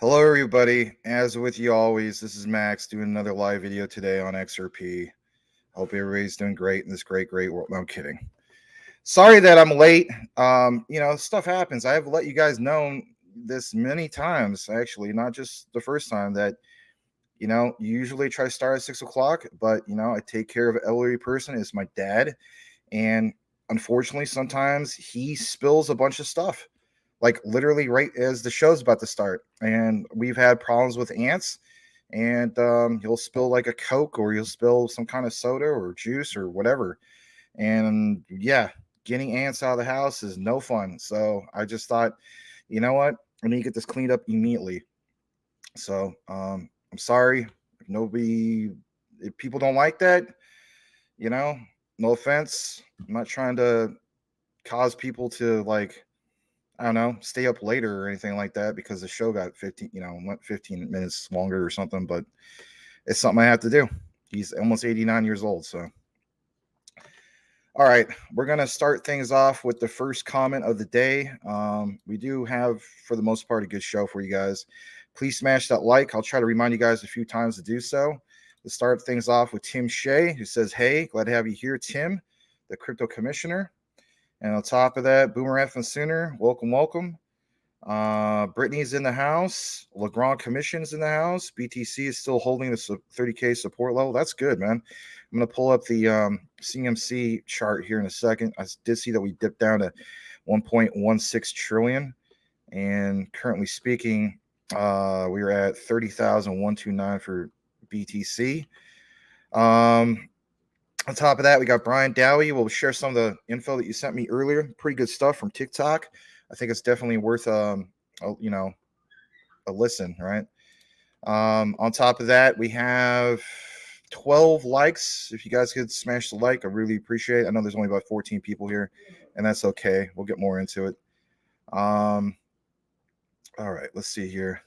Hello, everybody. As with you always, this is Max doing another live video today on XRP. Hope everybody's doing great in this great world. No, I'm kidding. Sorry that I'm late. Stuff happens. I have let you guys know this many times, actually, not just the first time that, you usually try to start at 6 o'clock, but, I take care of an elderly person. It's my dad. And unfortunately, sometimes he spills a bunch of stuff like literally right as the show's about to start. And we've had problems with ants, and he'll spill like a Coke or he'll spill some kind of soda or juice or whatever. And yeah, getting ants out of the house is no fun. So I just thought, you know what? I need to get this cleaned up immediately. So I'm sorry if people don't like that, you know, no offense. I'm not trying to cause people to like I don't know, stay up later or anything like that because the show got 15 minutes longer or something, but it's something I have to do. He's almost 89 years old. So, all right, we're going to start things off with the first comment of the day. We do have, for the most part, a good show for you guys. Please smash that like. I'll try to remind you guys a few times to do so. Let's start things off with Tim Shea, who says, "Hey, glad to have you here, Tim, the crypto commissioner." And on top of that, Boomer F and Sooner, welcome. Brittany's in the house. Legrand Commission's in the house. BTC is still holding the 30K support level. That's good, man. I'm going to pull up the CMC chart here in a second. I did see that we dipped down to 1.16 trillion. And currently speaking, we are at 30,129 for BTC. On top of that, we got Brian Dowie. We'll share some of the info that you sent me earlier. Pretty good stuff from TikTok. I think it's definitely worth a listen, right? On top of that, we have 12 likes. If you guys could smash the like, I really appreciate it. I know there's only about 14 people here, and that's okay. We'll get more into it. All right, let's see here.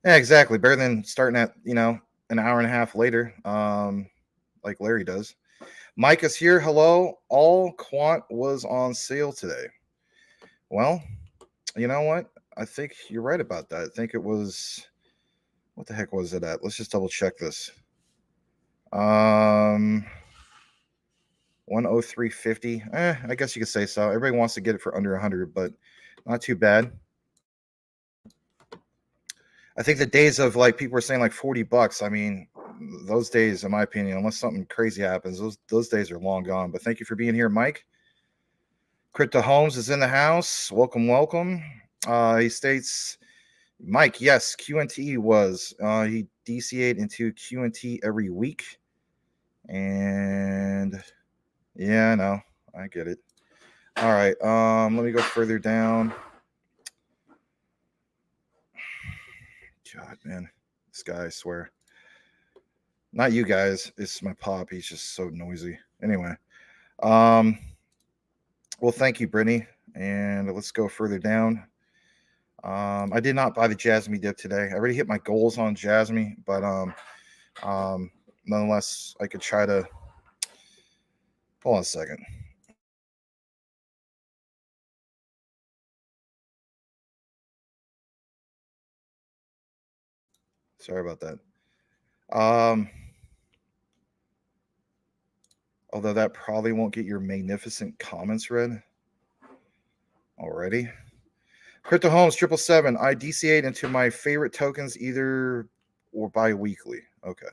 Yeah, exactly. Better than starting at an hour and a half later, like Larry does. Mike is here. Hello. All Quant was on sale today. Well, you know what? I think you're right about that. I think it was, what the heck was it at? Let's just double check this. 103.50. I guess you could say so. Everybody wants to get it for under 100, but not too bad. I think the days of like people were saying like $40. I mean, those days, in my opinion, unless something crazy happens, those days are long gone. But thank you for being here, Mike. Crypto Holmes is in the house. Welcome. He states, Mike, yes, QNT was. He DCA'd into QNT every week. And yeah, I know. I get it. All right. Let me go further down. God, man. This guy, I swear. Not you guys. It's my pop. He's just so noisy. Anyway. Well, thank you, Brittany. And let's go further down. I did not buy the Jasmy dip today. I already hit my goals on Jasmy, but nonetheless, I could try to. Hold on a second. Sorry about that. Although that probably won't get your magnificent comments read already. Crypto Homes 777. I DCA'd into my favorite tokens either or bi-weekly. Okay.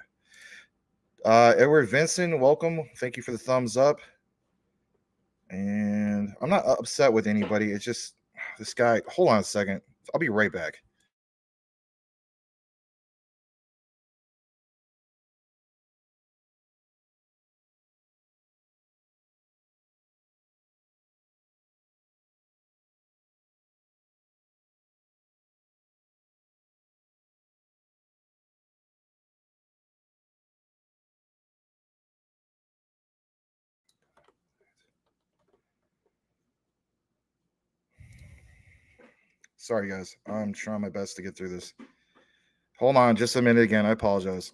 Edward Vincent, welcome. Thank you for the thumbs up. And I'm not upset with anybody. It's just this guy. Hold on a second. I'll be right back. Sorry, guys. I'm trying my best to get through this. Hold on just a minute again. I apologize.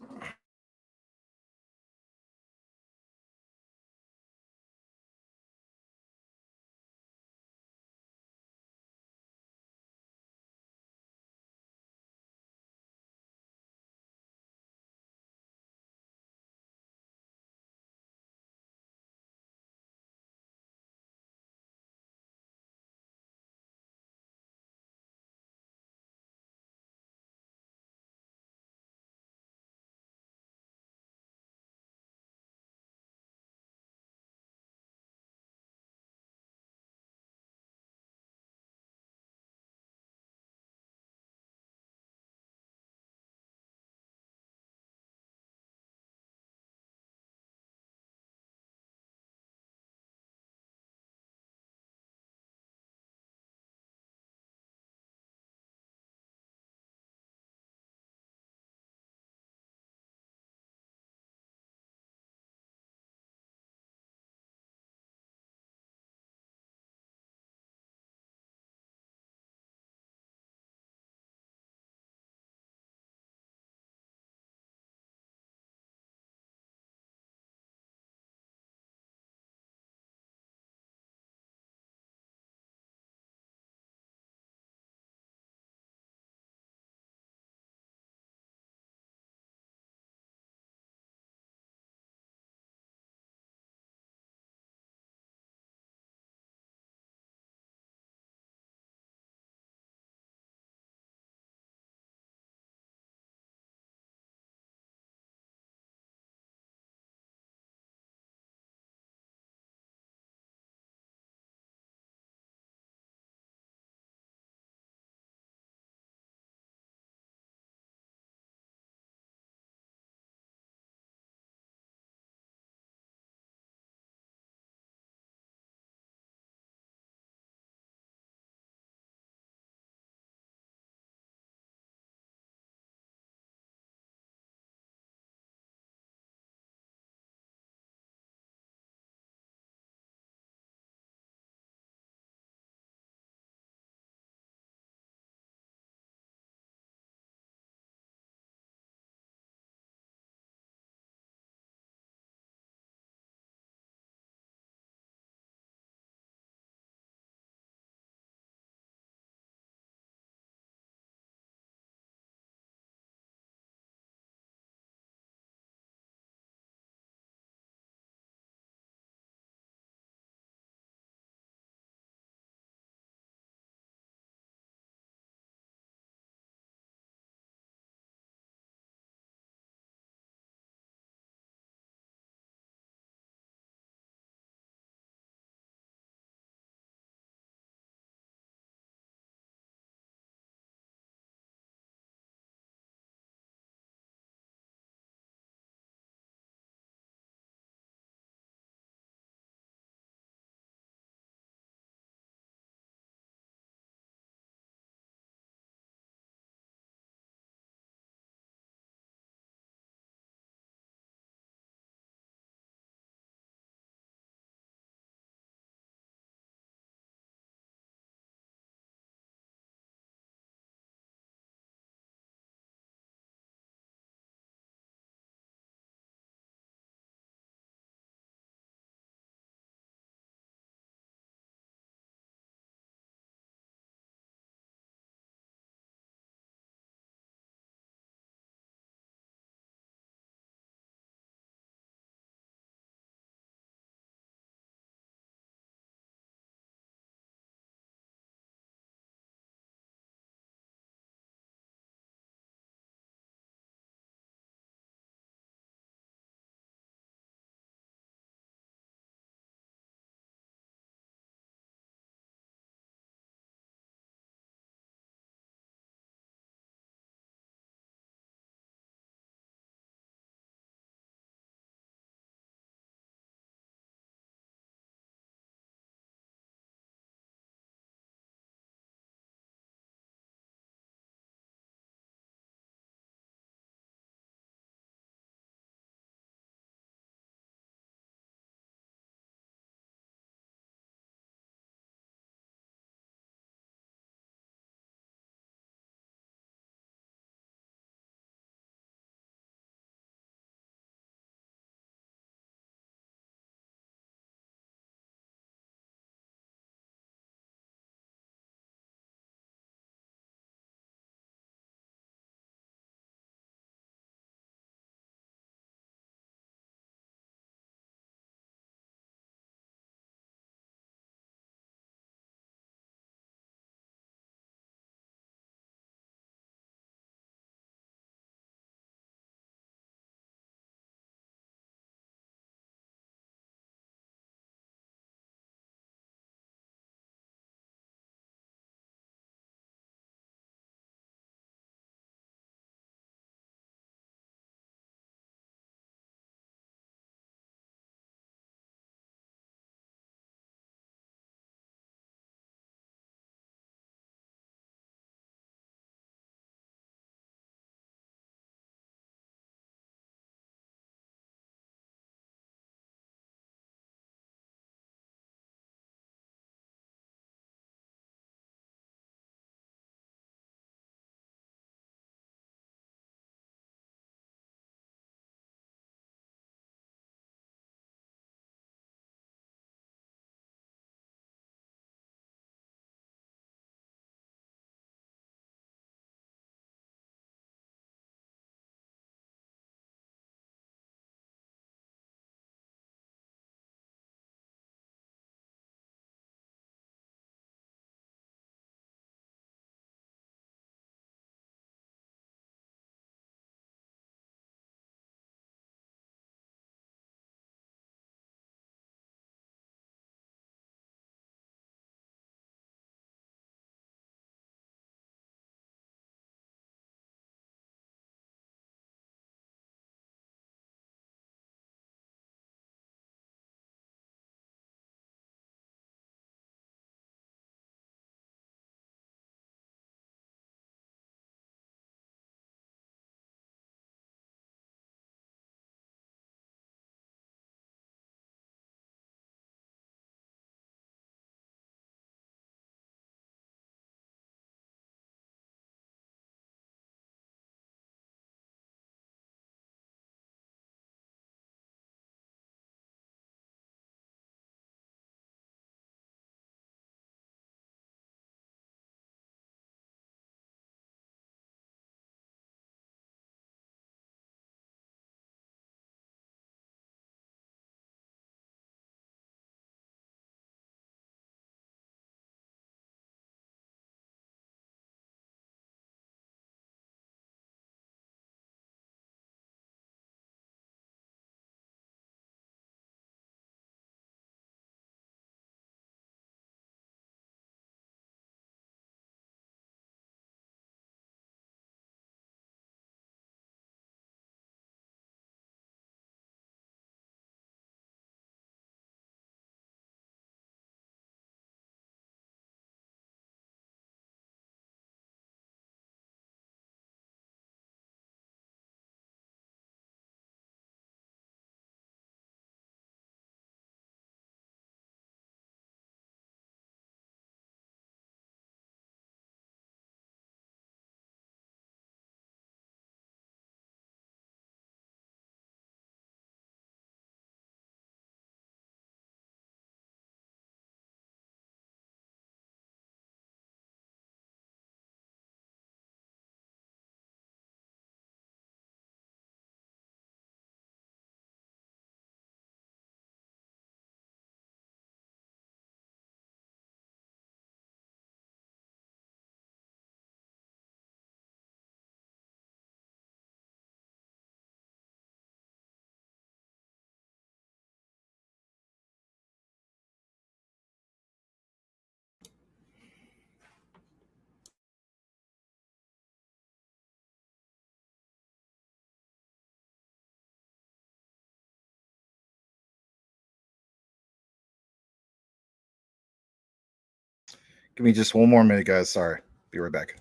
Give me just one more minute, guys. Sorry. Be right back.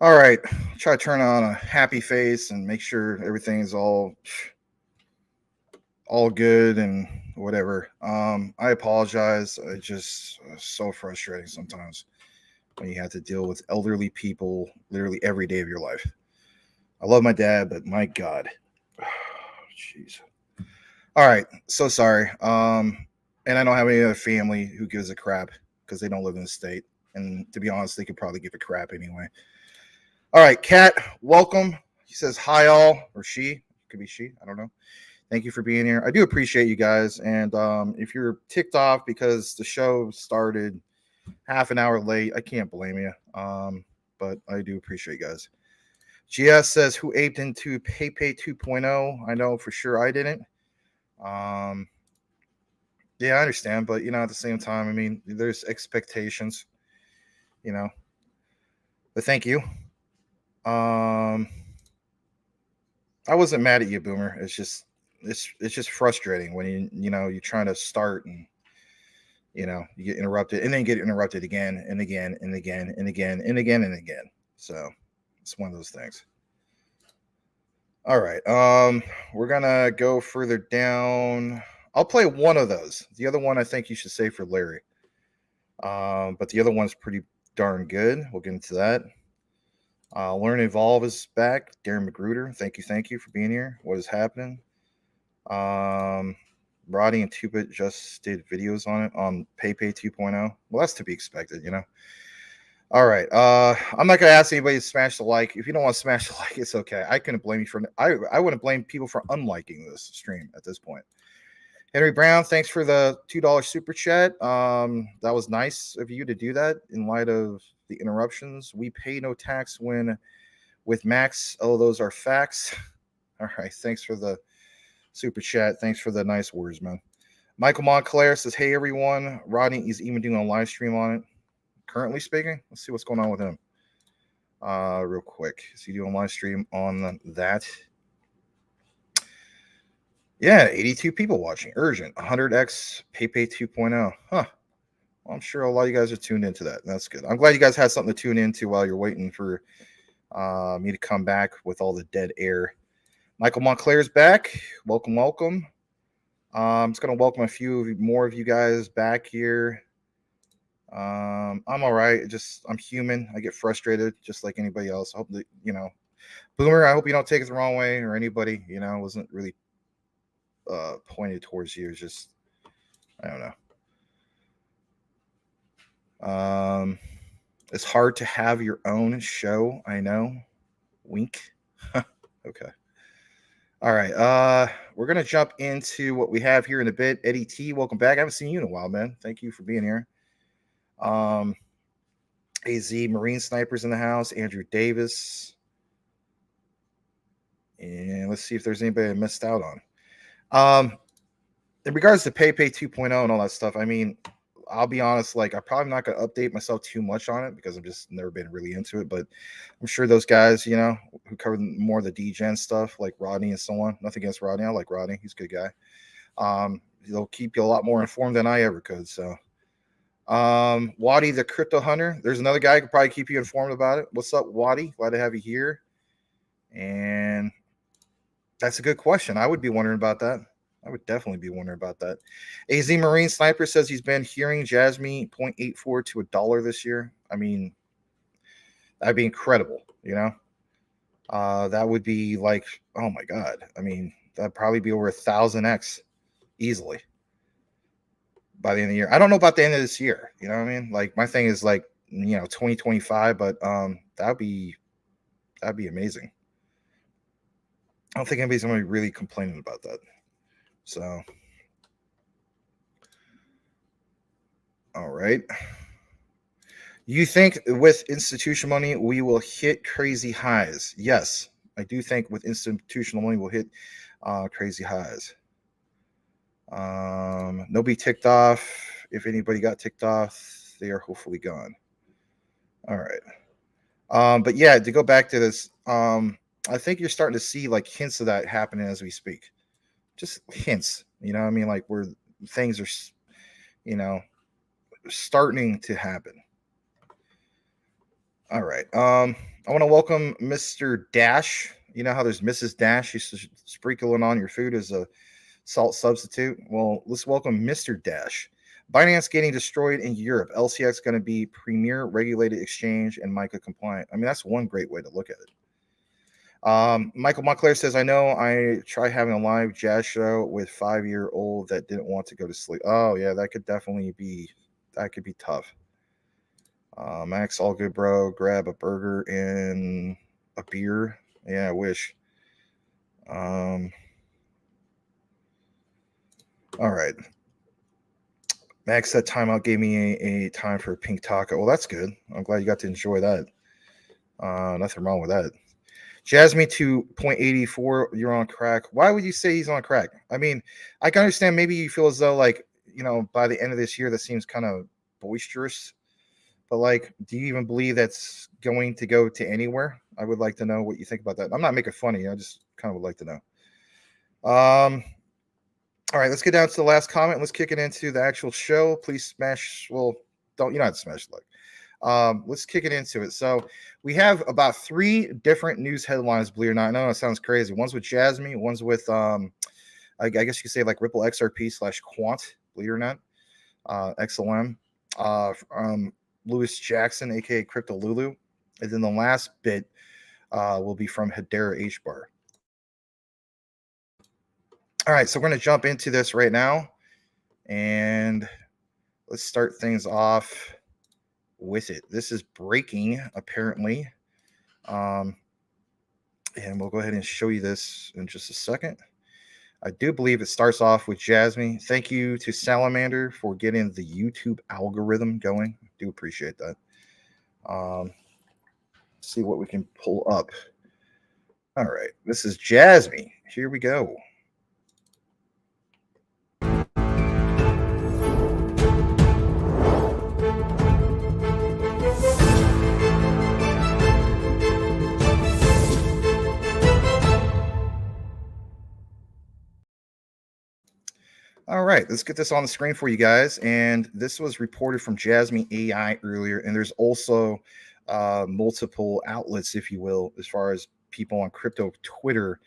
All right. Try to turn on a happy face and make sure everything is all good and whatever. I apologize. It just so frustrating sometimes when you have to deal with elderly people literally every day of your life. I love my dad, but my God. Jeez. All right. So sorry. And I don't have any other family who gives a crap because they don't live in the state. And to be honest, they could probably give a crap anyway. All right, Kat, welcome. He says hi all, or she. Could be she. I don't know. Thank you for being here. I do appreciate you guys. And if you're ticked off because the show started half an hour late, I can't blame you. But I do appreciate you guys. GS says, who aped into PayPay 2.0? I know for sure I didn't. Yeah, I understand. But, at the same time, I mean, there's expectations, But thank you. I wasn't mad at you, Boomer. It's just frustrating when you're trying to start and you get interrupted and then get interrupted again and again and again and again and again and again. So it's one of those things. All right. We're gonna go further down. I'll play one of those. The other one I think you should save for Larry. But the other one's pretty darn good. We'll get into that. Learn and Evolve is back. Darren Magruder, thank you for being here. What is happening? Roddy and 2-Bit just did videos on it on PayPay 2.0. Well, that's to be expected, All right. I'm not gonna ask anybody to smash the like. If you don't want to smash the like, it's okay. I couldn't blame you for. I wouldn't blame people for unliking this stream at this point. Henry Brown, thanks for the $2 super chat. That was nice of you to do that in light of the interruptions. We pay no tax when with Max. Oh, those are facts. All right. Thanks for the super chat. Thanks for the nice words, man. Michael Montclair says, hey, everyone. Rodney is even doing a live stream on it. Currently speaking. Let's see what's going on with him. Real quick. Is he doing a live stream on that? Yeah, 82 people watching. Urgent. 100x PayPay 2.0. Huh. Well, I'm sure a lot of you guys are tuned into that. That's good. I'm glad you guys had something to tune into while you're waiting for me to come back with all the dead air. Michael Montclair's back. Welcome, welcome. I'm just going to welcome a few more of you guys back here. I'm all right. I'm human. I get frustrated just like anybody else. I hope that, Boomer, I hope you don't take it the wrong way, or anybody, wasn't really pointed towards you. It's just, I don't know. It's hard to have your own show. I know. Wink. Okay. All right. We're going to jump into what we have here in a bit. Eddie T, welcome back. I haven't seen you in a while, man. Thank you for being here. AZ Marine Snipers in the house. Andrew Davis. And let's see if there's anybody I missed out on. In regards to PayPay 2.0 and all that stuff, I mean, I'll be honest, like, I'm probably not going to update myself too much on it because I've just never been really into it. But I'm sure those guys, who cover more of the D-Gen stuff, like Rodney and so on. Nothing against Rodney. I like Rodney. He's a good guy. They'll keep you a lot more informed than I ever could. So, Waddy, the crypto hunter. There's another guy who could probably keep you informed about it. What's up, Waddy? Glad to have you here. And that's a good question. I would be wondering about that. I would definitely be wondering about that. AZ Marine Sniper says he's been hearing Jasmy 0.84 to $1 this year. I mean, that'd be incredible, That would be like, oh my God. I mean, that'd probably be over 1,000x easily by the end of the year. I don't know about the end of this year. You know what I mean? Like, my thing is like, 2025, but that'd be amazing. I don't think anybody's going to be really complaining about that. So, all right. You think with institutional money we will hit crazy highs? Yes, I do think with institutional money we'll hit crazy highs. Nobody ticked off. If anybody got ticked off, they are hopefully gone. All right. But yeah, to go back to this, I think you're starting to see like hints of that happening as we speak. Just hints, you know what I mean? Like where things are, you know, starting to happen. All right. I want to welcome Mr. Dash. You know how there's Mrs. Dash used to sprinkle it on your food as a salt substitute? Well, let's welcome Mr. Dash. Binance getting destroyed in Europe. LCX going to be premier regulated exchange and MiCA compliant. I mean, that's one great way to look at it. Michael Montclair says, I know I tried having a live jazz show with 5-year-old that didn't want to go to sleep. Oh, yeah, that could definitely be, that could be tough. Max, all good, bro. Grab a burger and a beer. Yeah, I wish. All right. Max said timeout gave me a time for a pink taco. Well, that's good. I'm glad you got to enjoy that. Nothing wrong with that. Jasmy 2.84, you're on crack. Why would you say he's on crack? I mean, I can understand maybe you feel as though, like, you know, by the end of this year, that seems kind of boisterous. But, like, do you even believe that's going to go to anywhere? I would like to know what you think about that. I'm not making fun of you. I just kind of would like to know. All right, let's get down to the last comment. Let's kick it into the actual show. Please smash. Well, don't, you know how to smash the like. Let's kick it into it. So we have about 3 different news headlines, believe it or not. I know it sounds crazy. One's with Jasmy, one's with I guess you could say like Ripple XRP / Quant, believe it or not. XLM. Lewis Jackson, aka Crypto Lulu. And then the last bit will be from Hedera HBAR. All right, so we're going to jump into this right now. And let's start things off with it. This is breaking, apparently. And we'll go ahead and show you this in just a second. I do believe it starts off with Jasmy. Thank you to Salamander for getting the YouTube algorithm going. I do appreciate that. See what we can pull up. All right, this is Jasmy. Here we go. All right, let's get this on the screen for you guys. And this was reported from Jasmy AI earlier. And there's also multiple outlets, if you will, as far as people on crypto Twitter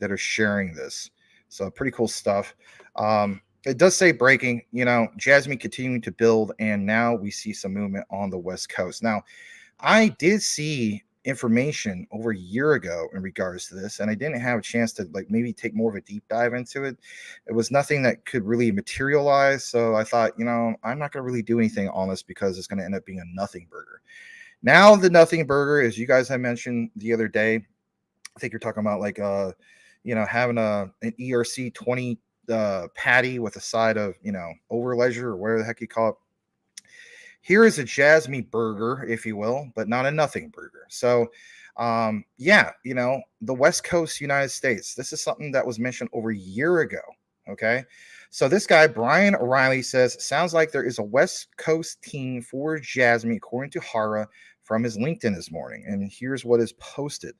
that are sharing this. So pretty cool stuff. It does say breaking, you know, Jasmy continuing to build. And now we see some movement on the West Coast. Now, I did see information over a year ago in regards to this, and I didn't have a chance to like maybe take more of a deep dive into it. It was nothing that could really materialize, so I thought, you know, I'm not going to really do anything on this because it's going to end up being a nothing burger. Now the nothing burger, as you guys have mentioned the other day, I think you're talking about like you know, having an ERC 20 patty with a side of, you know, over ledger or whatever the heck you call it. Here is a Jasmy burger, if you will, but not a nothing burger. So, yeah, you know, the West Coast United States, this is something that was mentioned over a year ago. Okay. So this guy, Brian O'Reilly, says, sounds like there is a West Coast team for Jasmy, according to Hara, from his LinkedIn this morning. And here's what is posted.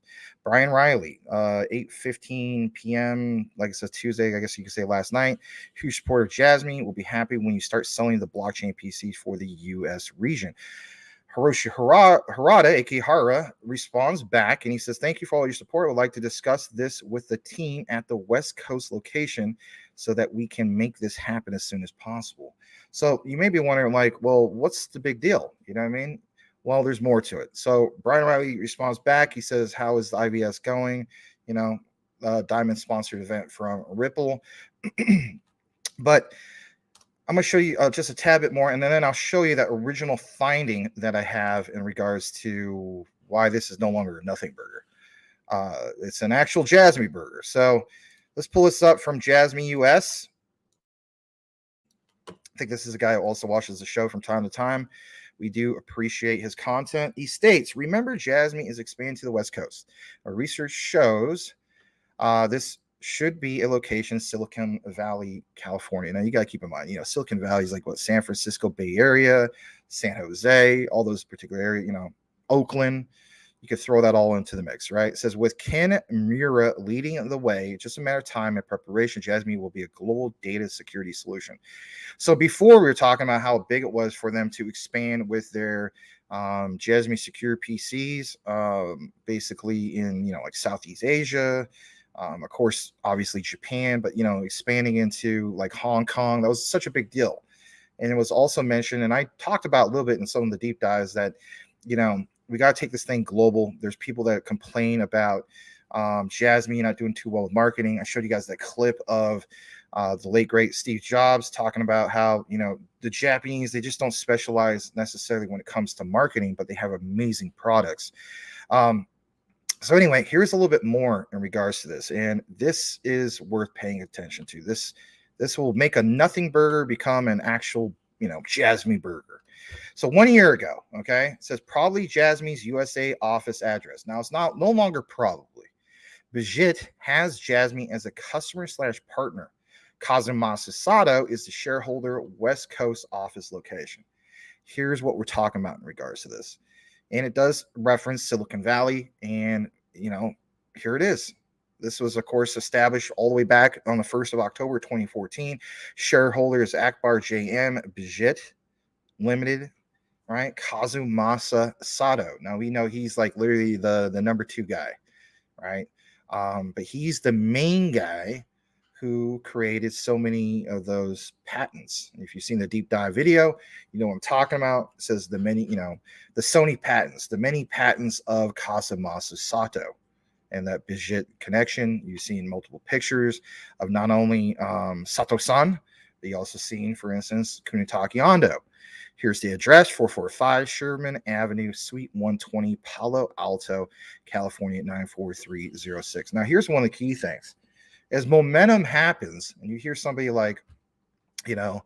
Brian Riley, 8:15 p.m., like I said, Tuesday, I guess you could say last night. Huge supporter of Jasmy. Will be happy when you start selling the blockchain PCs for the U.S. region. Hiroshi Harada, aka Hara, responds back and he says, thank you for all your support. I would like to discuss this with the team at the West Coast location so that we can make this happen as soon as possible. So you may be wondering, like, well, what's the big deal? You know what I mean? Well, there's more to it. So Brian Riley responds back. He says, how is the IVS going? You know, Diamond sponsored event from Ripple. But I'm going to show you just a tad bit more, and then I'll show you that original finding that I have in regards to why this is no longer a nothing burger. It's an actual Jasmy burger. So let's pull this up from Jasmy US. I think this is a guy who also watches the show from time to time. We do appreciate his content. He states, remember, Jasmy is expanding to the West Coast. Our research shows this should be a location, Silicon Valley, California. Now, you got to keep in mind, Silicon Valley is like what, San Francisco Bay Area, San Jose, all those particular areas, Oakland. You could throw that all into the mix, right? It says, with Ken Mura leading the way, just a matter of time and preparation, Jasmy will be a global data security solution. So before we were talking about how big it was for them to expand with their Jasmy secure PCs, basically in, like Southeast Asia, of course, obviously Japan, but, expanding into like Hong Kong, that was such a big deal. And it was also mentioned, and I talked about a little bit in some of the deep dives, that, we got to take this thing global. There's people that complain about Jasmy not doing too well with marketing. I showed you guys that clip of the late, great Steve Jobs talking about how, the Japanese, they just don't specialize necessarily when it comes to marketing, but they have amazing products. So anyway, here's a little bit more in regards to this. And this is worth paying attention to. This will make a nothing burger become an actual, Jasmy burger. So 1 year ago, okay, it says probably Jasmy's USA office address. Now it's no longer probably. Bijit has Jasmy as a customer/partner. Kazumasa Sato is the shareholder West Coast office location. Here's what we're talking about in regards to this. And it does reference Silicon Valley. And, here it is. This was, of course, established all the way back on the 1st of October, 2014. Shareholder is Akbar JM Bijit Limited, right? Kazumasa Sato. Now, we know he's like literally the number 2 guy, right? But he's the main guy who created so many of those patents. If you've seen the deep dive video, you know what I'm talking about. It says the many, the Sony patents, the many patents of Kazumasa Sato. And that Bijit connection, you've seen multiple pictures of not only Sato-san, but you also seen, for instance, Kunitake Ando. Here's the address, 445 Sherman Avenue, Suite 120, Palo Alto, California, 94306. Now, here's one of the key things. As momentum happens, and you hear somebody like, who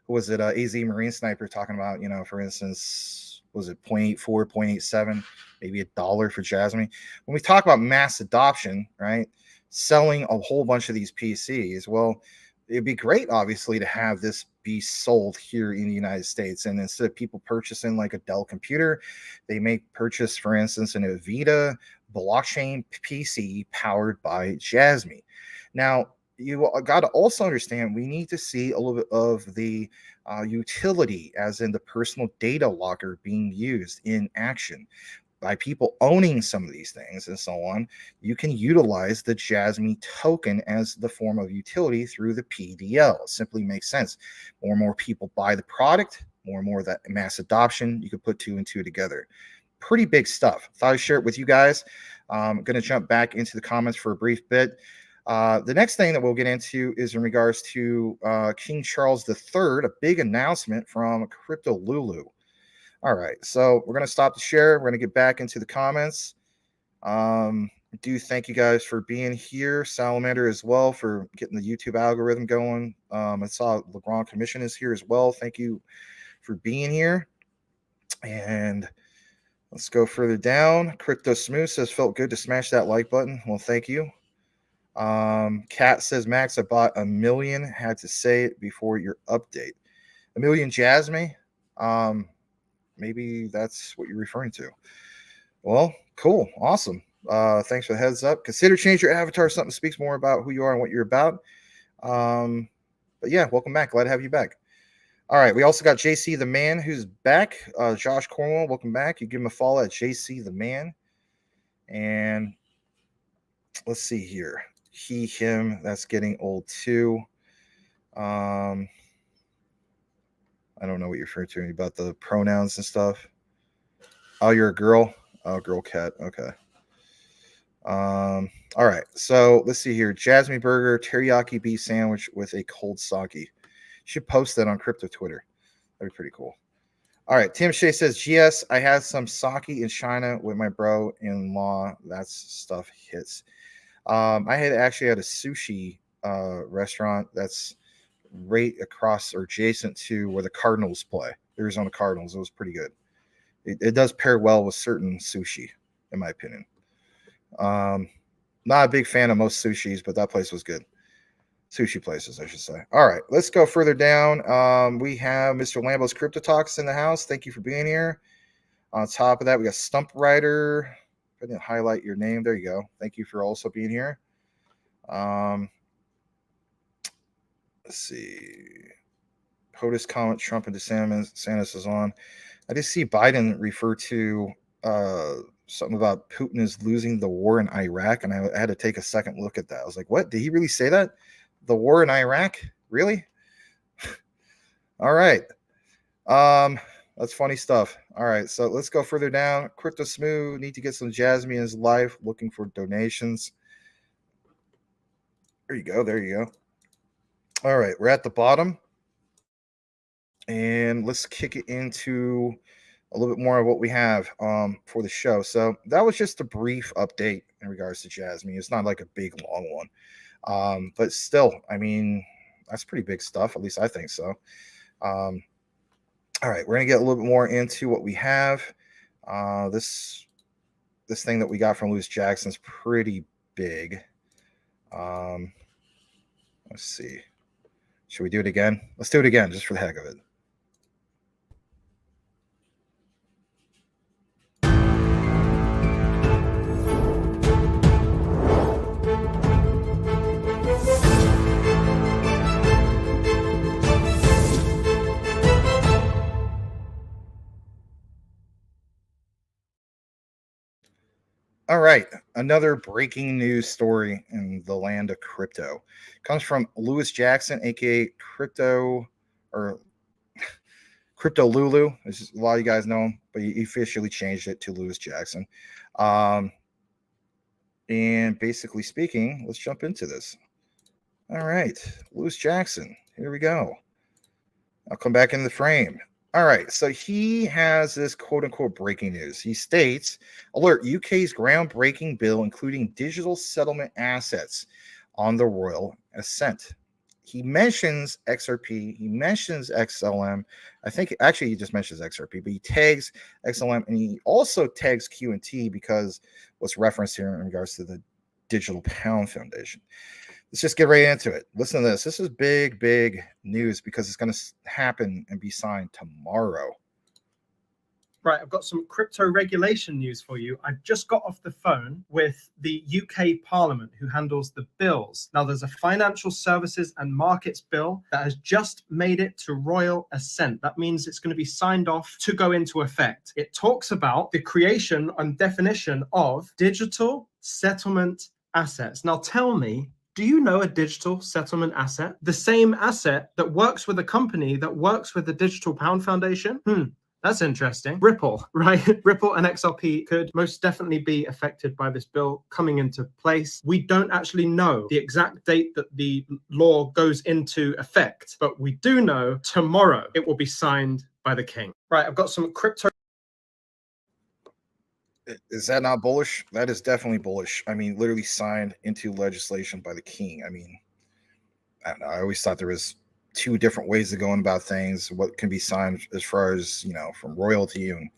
was it, AZ Marine Sniper talking about, for instance, was it 0.84, 0.87, maybe $1 for Jasmy? When we talk about mass adoption, right, selling a whole bunch of these PCs, well, it'd be great, obviously, to have this be sold here in the United States. And instead of people purchasing like a Dell computer, they may purchase, for instance, an Avita blockchain PC powered by Jasmy. Now, you got to also understand, we need to see a little bit of the utility, as in the personal data locker being used in action. By people owning some of these things and so on, you can utilize the Jasmy token as the form of utility through the PDL. It simply makes sense. More and more people buy the product, more and more of that mass adoption, you could put 2 and 2 together. Pretty big stuff. Thought I'd share it with you guys. I'm going to jump back into the comments for a brief bit. The next thing that we'll get into is in regards to King Charles III, a big announcement from Crypto Lulu. All right, so we're going to stop the share. We're going to get back into the comments. Do thank you guys for being here. Salamander as well for getting the YouTube algorithm going. I saw LeGrand Commission is here as well. Thank you for being here. And let's go further down. Crypto Smooth says, felt good to smash that like button. Well, thank you. Kat says, Max, I bought 1 million. Had to say it before your update. 1 million Jasmy. Maybe that's what you're referring to. Well, cool. Awesome. Thanks for the heads up. Consider change your avatar. Something speaks more about who you are and what you're about. But yeah, welcome back. Glad to have you back. All right. We also got JC the Man who's back. Josh Cornwall, welcome back. You give him a follow at JC the Man. And let's see here. He, him, that's getting old too. I don't know what you're referring to about the pronouns and stuff. Oh, you're a girl? Oh, girl cat. Okay. All right. So let's see here. Jasmy burger, teriyaki beef sandwich with a cold sake. You should post that on crypto Twitter. That'd be pretty cool. All right. Tim Shea says, yes, I had some sake in China with my bro-in-law. That stuff hits. I had actually had a sushi restaurant that's right across or adjacent to where the Cardinals play. Arizona Cardinals. It was pretty good. it does pair well with certain sushi, in my opinion. Not a big fan of most sushis, but that place was good. Sushi places, I should say. All right, let's go further down. We have Mr. Lambo's Crypto Talks in the house. Thank you for being here. On top of that, we got Stump Rider. I didn't highlight your name. There you go. Thank you for also being here. Let's see. POTUS comment Trump and DeSantis is on. I did see Biden refer to something about Putin is losing the war in Iraq, and I had to take a second look at that. I was like, what? Did he really say that? The war in Iraq? Really? All right. That's funny stuff. All right, so let's go further down. Crypto Smooth, need to get some Jasmy in his life, looking for donations. There you go. There you go. All right, we're at the bottom. And let's kick it into a little bit more of what we have for the show. So that was just a brief update in regards to Jasmy. It's not like a big, long one. But still, I mean, that's pretty big stuff. At least I think so. All right, we're going to get a little bit more into what we have. This thing that we got from Louis Jackson is pretty big. Let's see. Should we do it again? Let's do it again just for the heck of it. All right, another breaking news story in the land of crypto comes from Louis Jackson, aka Crypto Lulu. A lot of you guys know him, but he officially changed it to Louis Jackson. And basically speaking, let's jump into this. All right, Louis Jackson, here we go. I'll come back in the frame. All right, so he has this quote-unquote breaking news. He states, alert, UK's groundbreaking bill including digital settlement assets on the royal ascent. He mentions XRP, he mentions XLM. I think actually he just mentions XRP, but he tags XLM and he also tags Q&T because what's referenced here in regards to the Digital Pound Foundation. Let's just get right into it. Listen to this. This is big, big news because it's going to happen and be signed tomorrow. Right, I've got some crypto regulation news for you. I just got off the phone with the UK Parliament who handles the bills. Now, there's a Financial Services and Markets Bill that has just made it to royal assent. That means it's going to be signed off to go into effect. It talks about the creation and definition of digital settlement assets. Now, tell me, do you know a digital settlement asset? The same asset that works with a company that works with the Digital Pound Foundation? That's interesting. Ripple, right? Ripple and XRP could most definitely be affected by this bill coming into place. We don't actually know the exact date that the law goes into effect, but we do know tomorrow it will be signed by the king. Right, I've got some crypto. Is that not bullish? That is definitely bullish. I mean, literally signed into legislation by the king. I mean, I don't know. I always thought there was two different ways of going about things. What can be signed as far as, from royalty and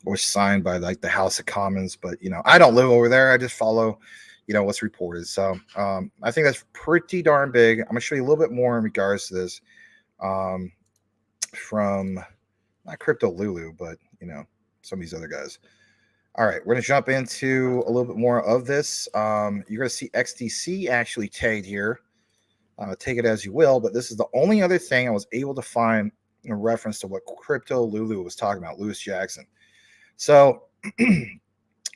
or signed by like the House of Commons. But, I don't live over there. I just follow, what's reported. So I think that's pretty darn big. I'm going to show you a little bit more in regards to this from not Crypto Lulu, but, some of these other guys. All right, we're going to jump into a little bit more of this. You're going to see XDC actually tagged here. Take it as you will, but this is the only other thing I was able to find in reference to what Crypto Lulu was talking about, Louis Jackson. So it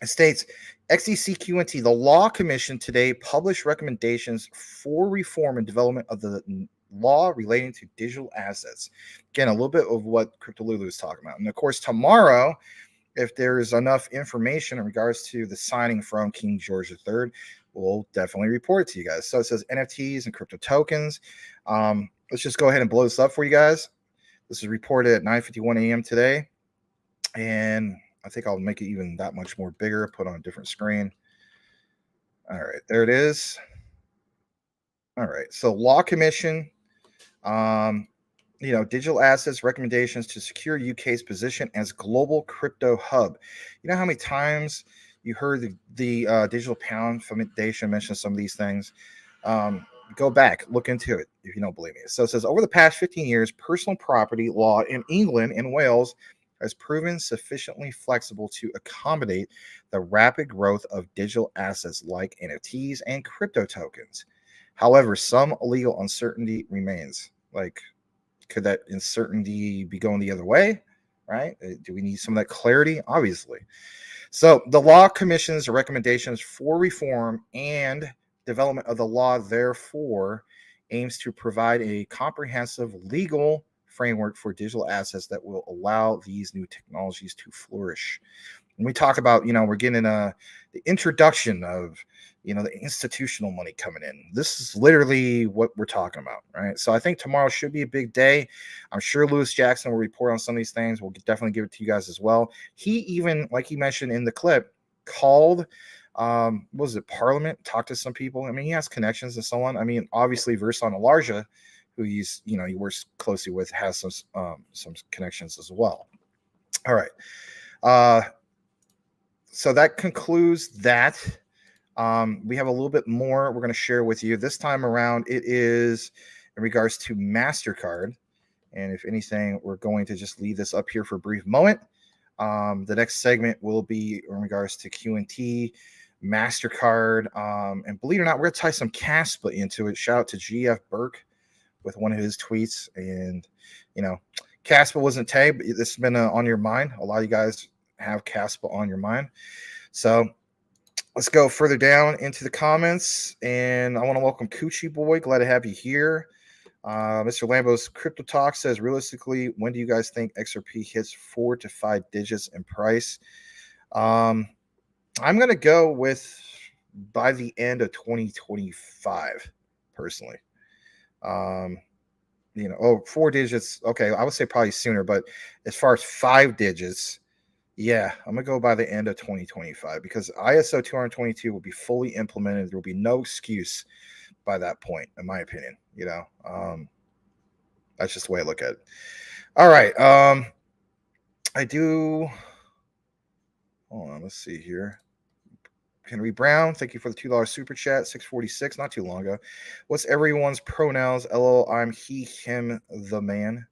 states, XDC Q&T, the Law Commission today published recommendations for reform and development of the law relating to digital assets. Again, a little bit of what Crypto Lulu is talking about. And of course, tomorrow, if there is enough information in regards to the signing from King George III, we'll definitely report it to you guys. So it says NFTs and crypto tokens. Let's just go ahead and blow this up for you guys. This is reported at 9:51 a.m. today. And I think I'll make it even that much more bigger, put on a different screen. All right, there it is. All right, so Law Commission digital assets recommendations to secure UK's position as global crypto hub. You know how many times you heard the Digital Pound Foundation mention some of these things? Go back, look into it if you don't believe me. So it says, over the past 15 years, personal property law in England and Wales has proven sufficiently flexible to accommodate the rapid growth of digital assets like NFTs and crypto tokens. However, some legal uncertainty remains. Like, could that uncertainty be going the other way? Right? Do we need some of that clarity? Obviously. So the law commissions recommendations for reform and development of the law, therefore, aims to provide a comprehensive legal framework for digital assets that will allow these new technologies to flourish. When we talk about, we're getting the introduction of, the institutional money coming in. This is literally what we're talking about, right? So I think tomorrow should be a big day. I'm sure Lewis Jackson will report on some of these things. We'll definitely give it to you guys as well. He even, like he mentioned in the clip, called, what was it, Parliament, talked to some people. I mean, he has connections and so on. I mean, obviously, Versan Elijah, who he works closely with, has some connections as well. All right. So that concludes that. We have a little bit more we're going to share with you. This time around, it is in regards to MasterCard. And if anything, we're going to just leave this up here for a brief moment. The next segment will be in regards to Q&T, MasterCard, and believe it or not, we're going to tie some Casper into it. Shout out to GF Burke with one of his tweets. And, Casper wasn't tagged, but this has been on your mind. A lot of you guys have Casper on your mind. So let's go further down into the comments. And I want to welcome Coochie Boy. Glad to have you here. Mr. Lambo's Crypto Talk says, realistically, when do you guys think XRP hits 4 to 5 digits in price? I'm going to go with by the end of 2025, personally. 4 digits. Okay, I would say probably sooner, but as far as 5 digits, yeah, I'm going to go by the end of 2025 because ISO 222 will be fully implemented. There will be no excuse by that point, in my opinion. That's just the way I look at it. All right. Hold on, let's see here. Henry Brown, thank you for the $2 super chat, 646, not too long ago. What's everyone's pronouns? LO, I'm he, him, the man.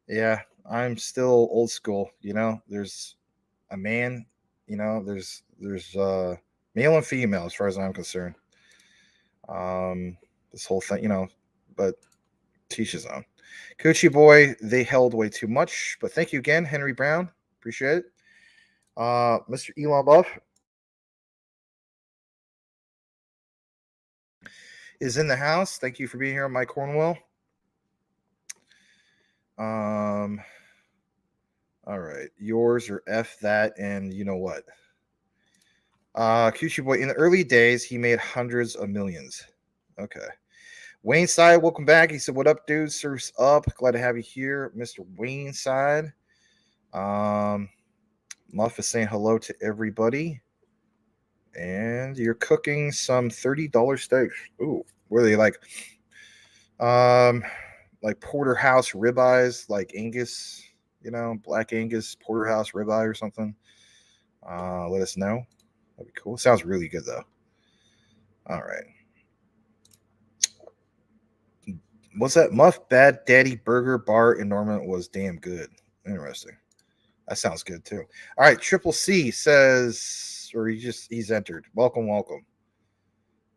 Yeah, I'm still old school. There's a man, there's male and female as far as I'm concerned. This whole thing, but teach his own. Coochie Boy, they held way too much, but thank you again, Henry Brown. Appreciate it. Mr. Elon Buff is in the house. Thank you for being here, Mike Cornwell. All right, yours or F that, and you know what? Coochie Boy, in the early days, he made hundreds of millions. Okay. Wayne Side, welcome back. He said, what up, dude? Surf's up. Glad to have you here, Mr. Wayne Side. Muff is saying hello to everybody. And you're cooking some $30 steaks. Ooh, were they like porterhouse ribeyes, like Angus, black Angus porterhouse ribeye or something? Let us know. That'd be cool. Sounds really good though. All right. What's that? Muff Bad Daddy Burger Bar in Norman was damn good. Interesting. That sounds good too. All right, Triple C says, or he's entered. Welcome. All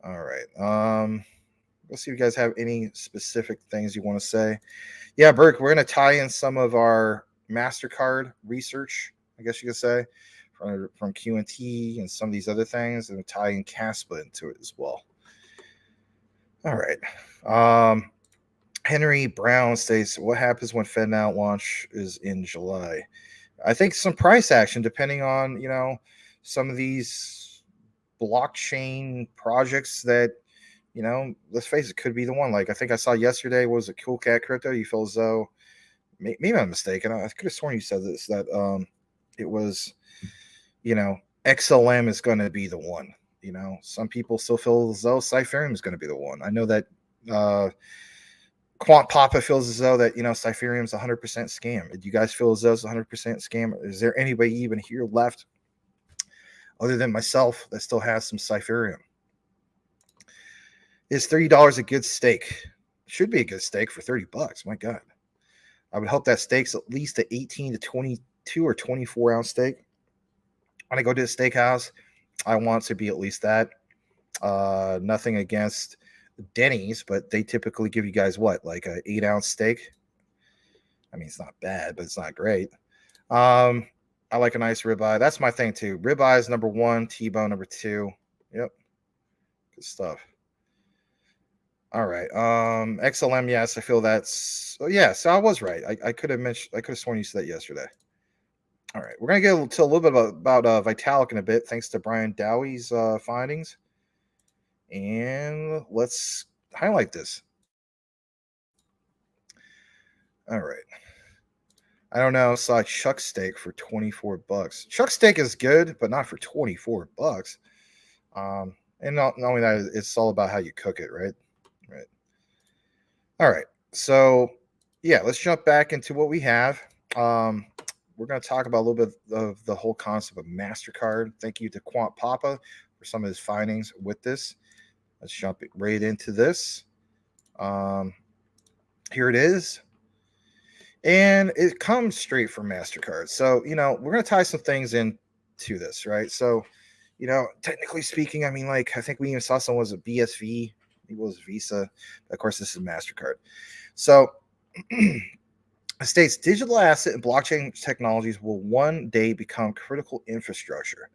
right. Let's see if you guys have any specific things you want to say. Yeah, Burke, we're gonna tie in some of our MasterCard research, I guess you could say, from Q&T and some of these other things, and tie in Casper into it as well. All right. Henry Brown states, what happens when FedNow launch is in July? I think some price action, depending on, some of these blockchain projects that, let's face it, could be the one. Like I think I saw yesterday, was it Cool Cat Crypto? You feel as though, maybe I'm mistaken. I could have sworn you said this, that it was, XLM is going to be the one. Some people still feel as though Cypherium is going to be the one. I know that Quant Papa feels as though that, Cypherium is 100% scam. Do you guys feel as though it's 100% scam? Is there anybody even here left other than myself that still has some Cypherium? Is $30 a good stake? Should be a good stake for $30. My God. I would hope that stake's at least an 18 to 22 or 24 ounce steak. When I go to the steakhouse, I want to be at least that. Nothing against Denny's, but they typically give you guys what, like an 8-ounce steak? I mean, it's not bad, but it's not great. I like a nice ribeye. That's my thing too. Ribeye is number 1, T-bone number 2. Yep, good stuff. All right. XLM, yes, I feel that's. Oh, yeah, so I was right. I could have mentioned. I could have sworn you said that yesterday. All right, we're gonna get to a little bit about Vitalik in a bit, thanks to Brian Dowie's findings, and let's highlight this. All right. I don't know. Saw chuck steak for $24. Chuck steak is good, but not for $24. And not only that, it's all about how you cook it, right? Right. All right. So, yeah, let's jump back into what we have. We're going to talk about a little bit of the whole concept of MasterCard. Thank you to Quant Papa for some of his findings with this. Let's jump right into this. Here it is. And it comes straight from MasterCard. So, we're going to tie some things into this, right? So, technically speaking, I mean, like, I think we even saw someone was a BSV. It was Visa. Of course, this is MasterCard. So it states digital asset and blockchain technologies will one day become critical infrastructure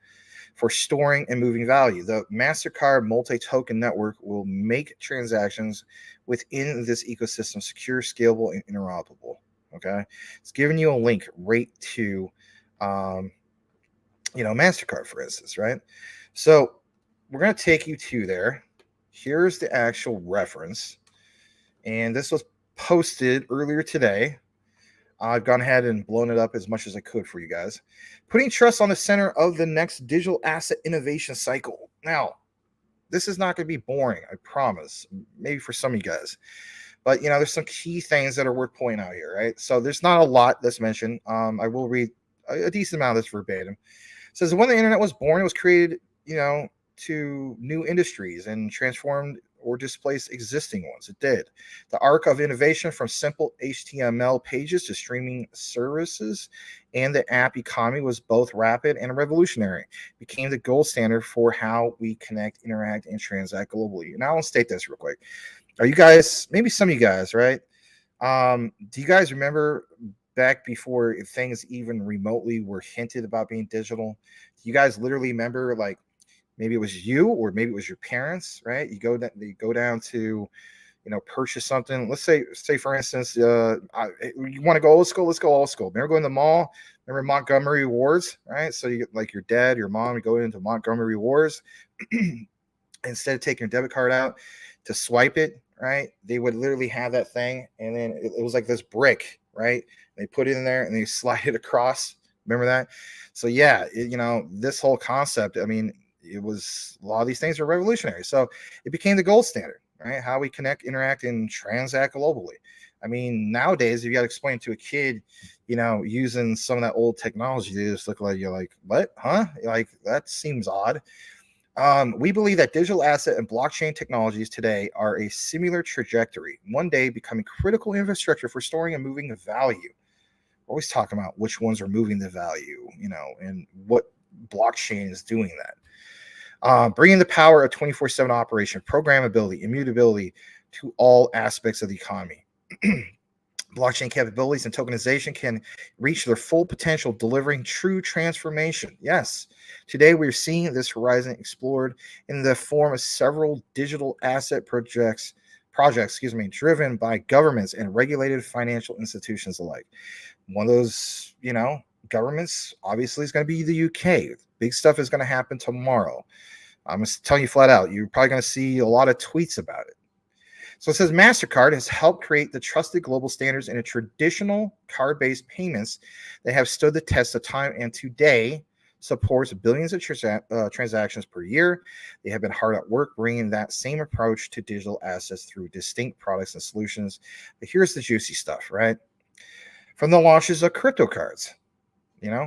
for storing and moving value. The MasterCard multi-token network will make transactions within this ecosystem secure, scalable, and interoperable. Okay. It's giving you a link right to, MasterCard, for instance, right? So we're going to take you to there. Here's the actual reference. And this was posted earlier today. I've gone ahead and blown it up as much as I could for you guys. Putting trust on the center of the next digital asset innovation cycle. Now, this is not going to be boring, I promise. Maybe for some of you guys. But, there's some key things that are worth pointing out here, right? So there's not a lot that's mentioned. I will read a decent amount of this verbatim. It says, when the internet was born, it was created, to new industries and transformed or displaced existing ones. It did. The arc of innovation from simple HTML pages to streaming services and the app economy was both rapid and revolutionary. It became the gold standard for how we connect, interact, and transact globally. Now I'll state this real quick. Are you guys, maybe some of you guys, right? Do you guys remember back before things even remotely were hinted about being digital? Do you guys literally remember, like, maybe it was you or maybe it was your parents, right? You go down to, purchase something. Let's say for instance, you want to go old school. Let's go old school. Remember going to the mall? Remember Montgomery Rewards, right? So you get like your dad, your mom, you go into Montgomery Rewards. Instead of taking your debit card out to swipe it, right? They would literally have that thing, and then it was like this brick, right? They put it in there and they slide it across. Remember that? So yeah, this whole concept. I mean, a lot of these things are revolutionary. So it became the gold standard, right? How we connect, interact, and transact globally. I mean, nowadays, if you got to explain to a kid, using some of that old technology, they just look like you're like, what? Huh? Like, that seems odd. We believe that digital asset and blockchain technologies today are a similar trajectory, one day becoming critical infrastructure for storing and moving the value. We're always talking about which ones are moving the value, and what blockchain is doing that. Bringing the power of 24/7 operation, programmability, immutability to all aspects of the economy. Blockchain capabilities and tokenization can reach their full potential, delivering true transformation. Yes, today we're seeing this horizon explored in the form of several digital asset projects, driven by governments and regulated financial institutions alike. One of those, governments obviously is going to be the UK. Big stuff is going to happen tomorrow. I'm just telling you flat out, you're probably going to see a lot of tweets about it. So it says MasterCard has helped create the trusted global standards in a traditional card-based payments that have stood the test of time, and today supports billions of transactions per year. They have been hard at work bringing that same approach to digital assets through distinct products and solutions. But here's the juicy stuff, right? From the launches of crypto cards,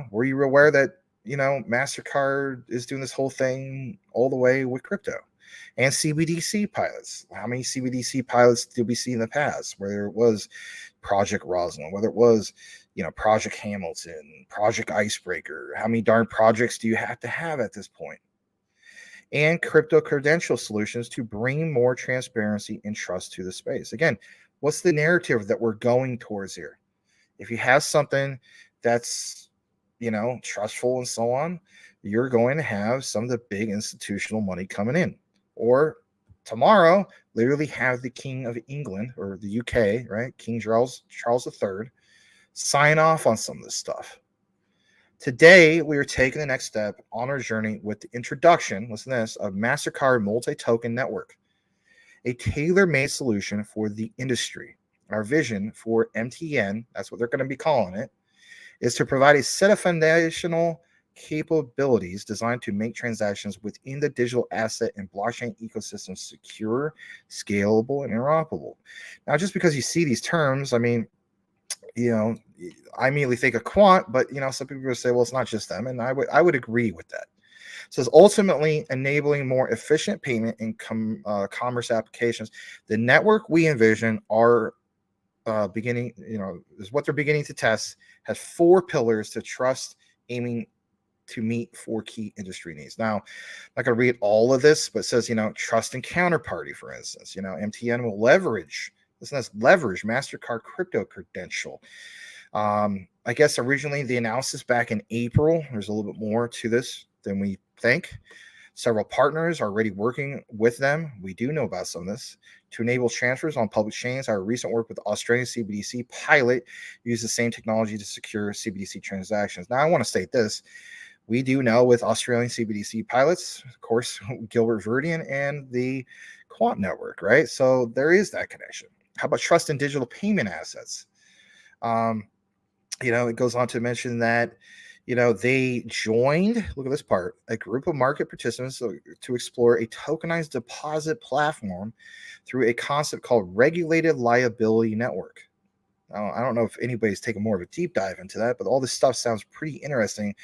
were you aware that, MasterCard is doing this whole thing all the way with crypto? And CBDC pilots. How many CBDC pilots did we see in the past? Whether it was Project Rosalind, whether it was, Project Hamilton, Project Icebreaker. How many darn projects do you have to have at this point? And crypto credential solutions to bring more transparency and trust to the space. Again, what's the narrative that we're going towards here? If you have something that's, trustful and so on, you're going to have some of the big institutional money coming in. Or tomorrow, literally have the King of England or the UK, right? King Charles III, sign off on some of this stuff. Today, we are taking the next step on our journey with the introduction, listen to this, of MasterCard Multi-Token Network, a tailor-made solution for the industry. Our vision for MTN, that's what they're going to be calling it, is to provide a set of foundational capabilities designed to make transactions within the digital asset and blockchain ecosystem secure, scalable, and interoperable. Now, just because you see these terms, I mean, I immediately think of Quant, but some people will say, well, it's not just them, and I would agree with that. So it's ultimately enabling more efficient payment and commerce applications. The network we envision are beginning, is what they're beginning to test, has 4 pillars to trust, aiming to meet 4 key industry needs. Now, I'm not going to read all of this, but it says, trust and counterparty, for instance. MTN will leverage MasterCard crypto credential. I guess originally they announced this back in April. There's a little bit more to this than we think. Several partners are already working with them. We do know about some of this to enable transfers on public chains. Our recent work with the Australian CBDC pilot used the same technology to secure CBDC transactions. Now, I want to state this. We do know with Australian CBDC pilots, of course, Gilbert Verdian and the Quant network, right? So there is that connection. How about trust in digital payment assets? It goes on to mention that, they joined, look at this part, a group of market participants to explore a tokenized deposit platform through a concept called regulated liability network. Now, I don't know if anybody's taken more of a deep dive into that, but all this stuff sounds pretty interesting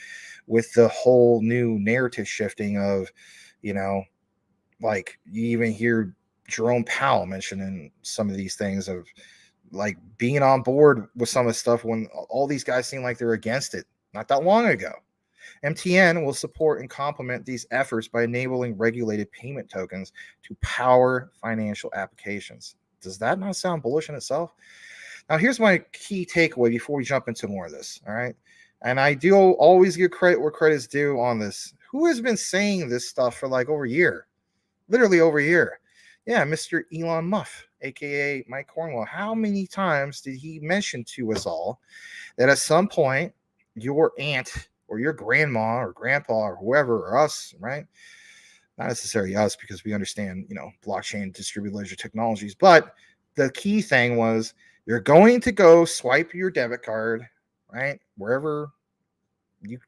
with the whole new narrative shifting of, like you even hear Jerome Powell mentioning some of these things of like being on board with some of the stuff when all these guys seem like they're against it not that long ago. MTN will support and complement these efforts by enabling regulated payment tokens to power financial applications. Does that not sound bullish in itself? Now, here's my key takeaway before we jump into more of this, all right? And I do always give credit where credit's due on this. Who has been saying this stuff for like over a year? Literally over a year. Yeah, Mr. Elon Musk, a.k.a. Mike Cornwell. How many times did he mention to us all that at some point your aunt or your grandma or grandpa or whoever or us, right? Not necessarily us because we understand, blockchain, distributed ledger technologies. But the key thing was you're going to go swipe your debit card, right? Wherever you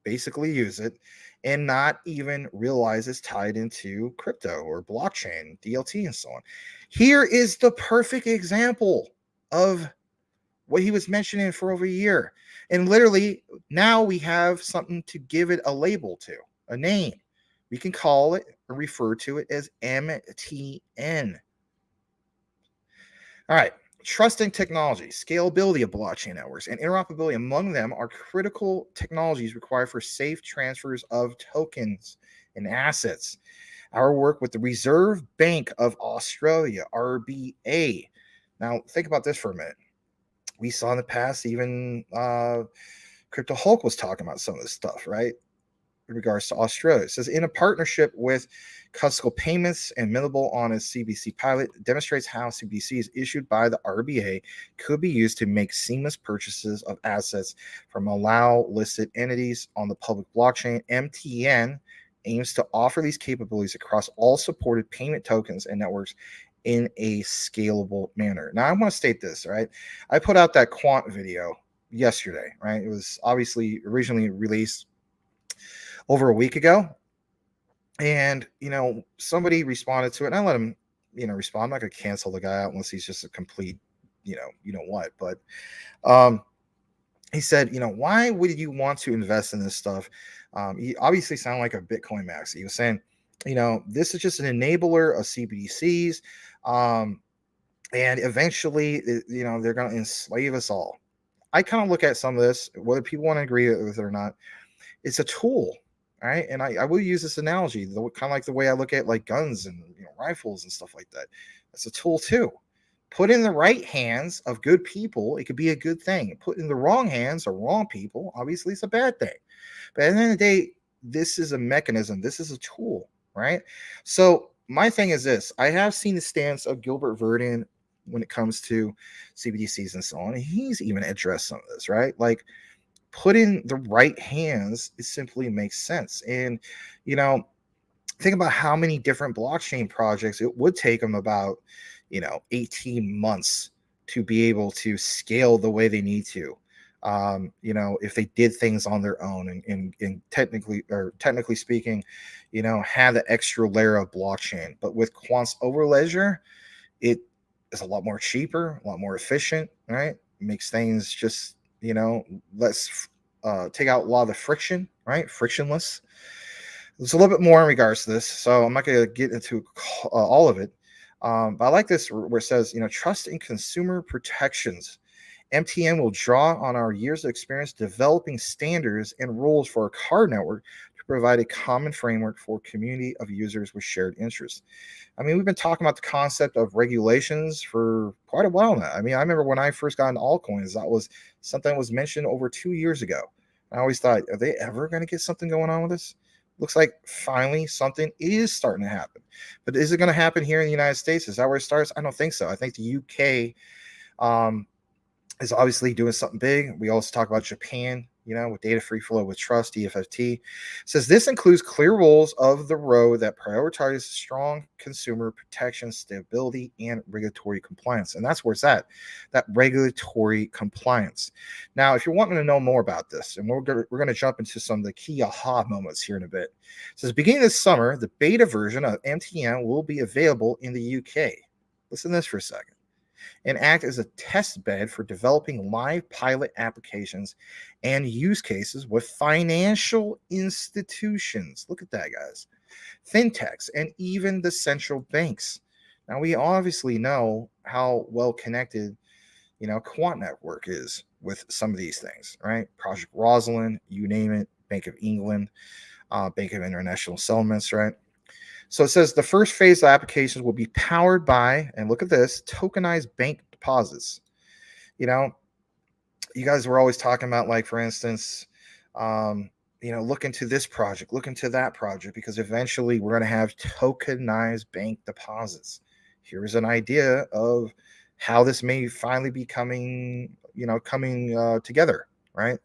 basically use it and not even realize it's tied into crypto or blockchain, DLT, and so on. Here is the perfect example of what he was mentioning for over a year. And literally, now we have something to give it a label to, a name. We can call it or refer to it as MTN. All right. Trusting technology, scalability of blockchain networks, and interoperability among them are critical technologies required for safe transfers of tokens and assets. Our work with the Reserve Bank of Australia, RBA. Now, think about this for a minute. We saw in the past, even Crypto Hulk was talking about some of this stuff, right? In regards to Australia. It says, in a partnership with Cuscal Payments and Minimal on a CBDC pilot, demonstrates how CBDCs issued by the RBA could be used to make seamless purchases of assets from allow listed entities on the public blockchain. MTN aims to offer these capabilities across all supported payment tokens and networks in a scalable manner. Now, I want to state this, right? I put out that Quant video yesterday, right? It was obviously originally released over a week ago. And, somebody responded to it, and I let him, respond. I'm not going to cancel the guy out unless he's just a complete, you know what. But he said, why would you want to invest in this stuff? He obviously sounded like a Bitcoin max. He was saying, this is just an enabler of CBDCs. And eventually, they're going to enslave us all. I kind of look at some of this, whether people want to agree with it or not. It's a tool, right? And I will use this analogy, kind of like the way I look at like guns and rifles and stuff like that. It's a tool too. Put in the right hands of good people, it could be a good thing. Put in the wrong hands of wrong people, obviously it's a bad thing. But at the end of the day, this is a mechanism. This is a tool, right? So my thing is this. I have seen the stance of Gilbert Verdin when it comes to CBDCs and so on. He's even addressed some of this, right? Like, put in the right hands, it simply makes sense. And, think about how many different blockchain projects it would take them about, 18 months to be able to scale the way they need to. If they did things on their own and technically speaking, had the extra layer of blockchain. But with Quant's Overledger, it is a lot more cheaper, a lot more efficient, right? Makes things just, let's take out a lot of the friction, right? Frictionless. There's a little bit more in regards to this, so I'm not going to get into all of it. But I like this where it says, trust in consumer protections. MTN will draw on our years of experience developing standards and rules for our card network to provide a common framework for a community of users with shared interests. I mean, we've been talking about the concept of regulations for quite a while now. I mean, I remember when I first got into altcoins, that was something that was mentioned over 2 years ago. I always thought, are they ever going to get something going on with this? Looks like finally something is starting to happen. But is it going to happen here in the United States? Is that where it starts? I don't think so. I think the UK is obviously doing something big. We also talk about Japan, with data free flow with trust, DFFT. It says this includes clear rules of the road that prioritize strong consumer protection, stability, and regulatory compliance. And that's where it's at, that regulatory compliance. Now, if you're wanting to know more about this, and we're going to jump into some of the key aha moments here in a bit. It says beginning this summer, the beta version of MTN will be available in the UK. Listen to this for a second. And act as a test bed for developing live pilot applications and use cases with financial institutions. Look at that, guys. Fintechs and even the central banks. Now, we obviously know how well connected, Quant Network is with some of these things, right? Project Rosalind, you name it, Bank of England, Bank of International Settlements, right? So it says the first phase of applications will be powered by, and look at this, tokenized bank deposits. You guys were always talking about, like, for instance, look into this project, look into that project, because eventually we're going to have tokenized bank deposits. Here's an idea of how this may finally be coming together, right?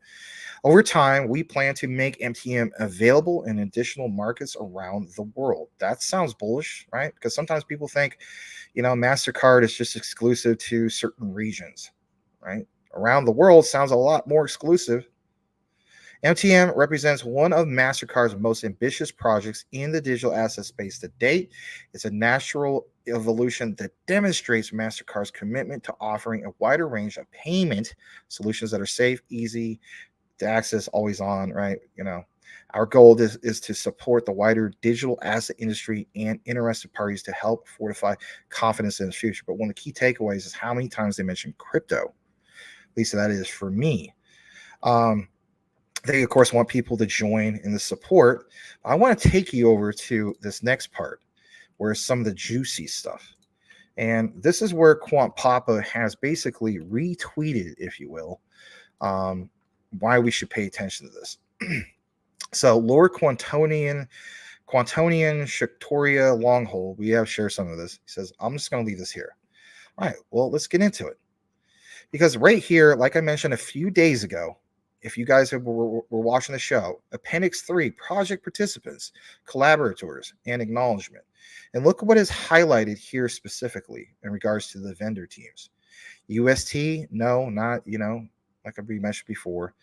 Over time, we plan to make MTN available in additional markets around the world. That sounds bullish, right? Because sometimes people think, MasterCard is just exclusive to certain regions, right? Around the world sounds a lot more exclusive. MTN represents one of MasterCard's most ambitious projects in the digital asset space to date. It's a natural evolution that demonstrates MasterCard's commitment to offering a wider range of payment solutions that are safe, easy to access, always on, right? Our goal is to support the wider digital asset industry and interested parties to help fortify confidence in the future. But one of the key takeaways is how many times they mention crypto. At least that is for me. They, of course, want people to join in the support. I want to take you over to this next part, where some of the juicy stuff. And this is where Quant Papa has basically retweeted, if you will, why we should pay attention to this. So Lord Quantonian Shaktoria Longhole, we have shared some of this. He says, I'm just going to leave this here. All right, well, let's get into it. Because right here, like I mentioned a few days ago, if you guys were watching the show, Appendix 3, project participants, collaborators, and acknowledgement. And look what is highlighted here specifically in regards to the vendor teams. UST, no, not, like I mentioned before.